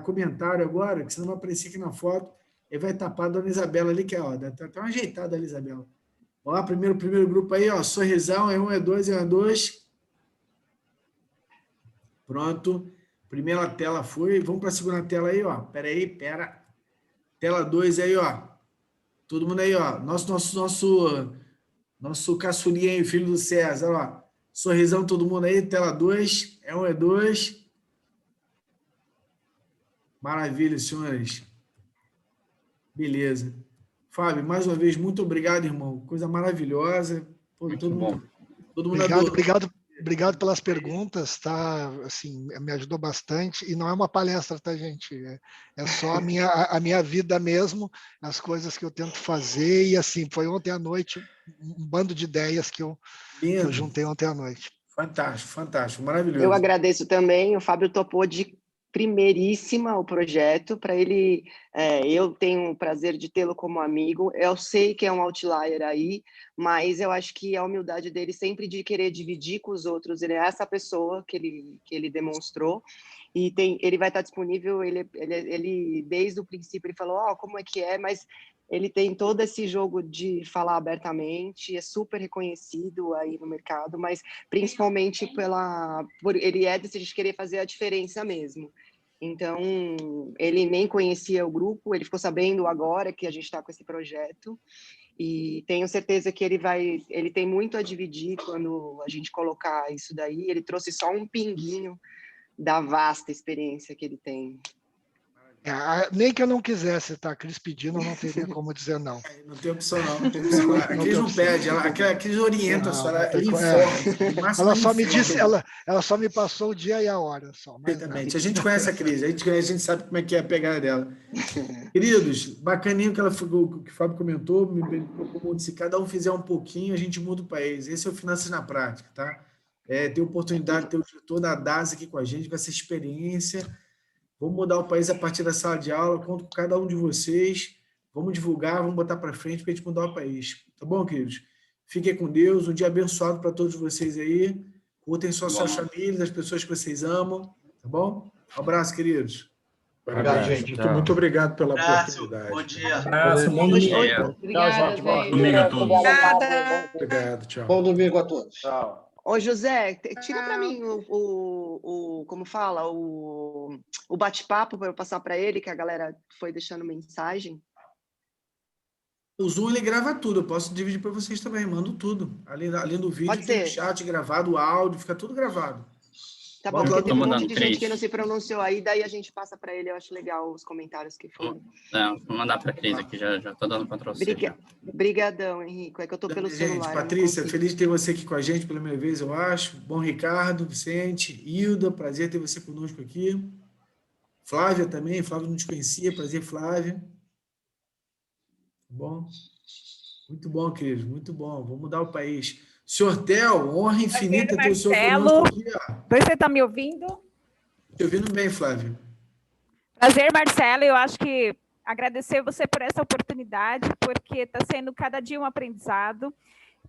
comentário agora, que senão vai aparecer aqui na foto e vai tapar a dona Isabela ali, que é, ó, tá uma ajeitada ali, Isabela. Vamos lá, primeiro grupo aí, ó, sorrisão, é 1, é 2, é 2. Pronto. Primeira tela foi. Vamos para a segunda tela aí, ó. Pera. Tela 2 aí, ó. Todo mundo aí, ó. Nosso caçulinha aí, filho do César, ó. Sorrisão, todo mundo aí. Tela 2. É 1, é 2. Maravilha, senhores. Beleza. Fábio, mais uma vez, muito obrigado, irmão. Coisa maravilhosa. Pô, todo mundo Obrigado pelas perguntas, tá? Assim, me ajudou bastante. E não é uma palestra, tá, gente? É só a minha vida mesmo, as coisas que eu tento fazer. E assim, foi ontem à noite um bando de ideias que eu juntei ontem à noite. Fantástico, fantástico, maravilhoso. Eu agradeço também. O Fábio topou de primeiríssima o projeto. Para ele, eu tenho o prazer de tê-lo como amigo. Eu sei que é um outlier aí, mas eu acho que a humildade dele sempre de querer dividir com os outros, ele é essa pessoa que ele demonstrou. E ele vai estar disponível, ele desde o princípio ele falou, como é que é, mas ele tem todo esse jogo de falar abertamente, é super reconhecido aí no mercado, mas principalmente por ele de querer fazer a diferença mesmo. Então, ele nem conhecia o grupo, ele ficou sabendo agora que a gente está com esse projeto, e tenho certeza que ele tem muito a dividir quando a gente colocar isso daí. Ele trouxe só um pinguinho da vasta experiência que ele tem. Nem que eu não quisesse, tá? A Cris pedindo, eu não teria como dizer não. Não tem opção, não. A Cris não pede, a Cris orienta a senhora, ela informa. Ela só me disse, ela só me passou o dia e a hora. Perfeitamente. A gente conhece a Cris, a gente sabe como é que é a pegada dela. Queridos, bacaninho que o Fábio comentou, se cada um fizer um pouquinho, a gente muda o país. Esse é o Finanças na Prática, tá? Ter oportunidade de ter o diretor da DAS aqui com a gente, com essa experiência. Vamos mudar o país a partir da sala de aula, conto com cada um de vocês, vamos divulgar, vamos botar para frente para a gente mudar o país. Tá bom, queridos? Fiquem com Deus, um dia abençoado para todos vocês aí, curtem só suas famílias, as pessoas que vocês amam, tá bom? Um abraço, queridos. Obrigado, gente. Muito obrigado pela oportunidade. Bom dia. Abraço, bom domingo. Obrigada, gente. Domingo a todos. Obrigada. Obrigado, tchau. Bom domingo a todos. Tchau. Ô, José, tira para mim como fala, o bate-papo para eu passar para ele, que a galera foi deixando mensagem. O Zoom, ele grava tudo, eu posso dividir para vocês também, mando tudo. Além do vídeo, tem o chat gravado, o áudio, fica tudo gravado. Tá bom, porque tem um monte de gente que não se pronunciou aí, daí a gente passa para ele, eu acho legal os comentários que foram. Vou mandar para a Cris aqui, já estou dando Ctrl C. Obrigadão, Henrico, é que eu estou pelo celular. Patrícia, feliz de ter você aqui com a gente pela primeira vez, eu acho. Bom, Ricardo, Vicente, Hilda, prazer ter você conosco aqui. Flávia também, Flávia não te conhecia, prazer, Flávia. Bom, muito bom, querido, muito bom, vamos mudar o país. Senhor Theo, honra infinita ter o senhor conosco aqui. Você está me ouvindo? Te ouvindo bem, Flávio. Prazer, Marcelo. Eu acho que agradecer você por essa oportunidade, porque está sendo cada dia um aprendizado.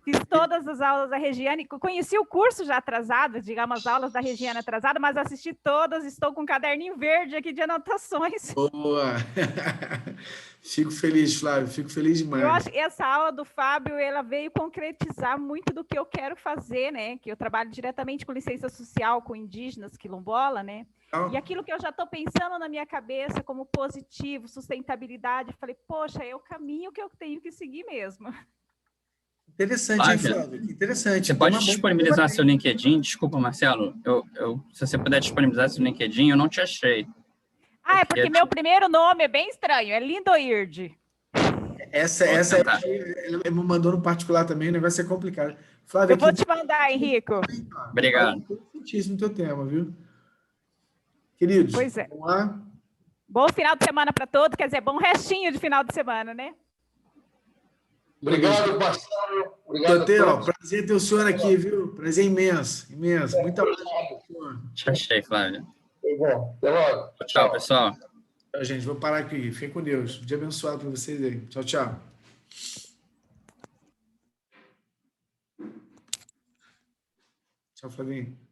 Fiz todas as aulas da Regiane, conheci o curso já atrasado, digamos, as aulas da Regiane atrasada, mas assisti todas, estou com um caderninho verde aqui de anotações. Boa! Fico feliz, Flávio, fico feliz demais. Eu acho que essa aula do Fábio, ela veio concretizar muito do que eu quero fazer, né? Que eu trabalho diretamente com licença social, com indígenas, quilombola, né? E aquilo que eu já estou pensando na minha cabeça como positivo, sustentabilidade, falei, poxa, é o caminho que eu tenho que seguir mesmo. Interessante, hein, Flávio? Interessante. Você pode disponibilizar seu LinkedIn? Desculpa, Marcelo. Se você puder disponibilizar seu LinkedIn, eu não te achei. É porque meu primeiro nome é bem estranho, é Lindoird. Essa ela me mandou no particular também, o negócio é complicado. Flávio, eu vou te mandar, Henrico. Obrigado. Interessantíssimo o teu tema, viu? Queridos, pois é. Vamos lá. Bom final de semana para todos, quer dizer, bom restinho de final de semana, né? Obrigado, Marcelo. Obrigado. Theo, prazer ter o senhor aqui, viu? Prazer imenso, imenso. Muita prazer. Te achei, Flávio. Foi bom. Até logo. Tchau, pessoal. Tchau, gente. Vou parar aqui. Fiquem com Deus. Dia abençoado para vocês aí. Tchau, tchau. Tchau, Flavinho.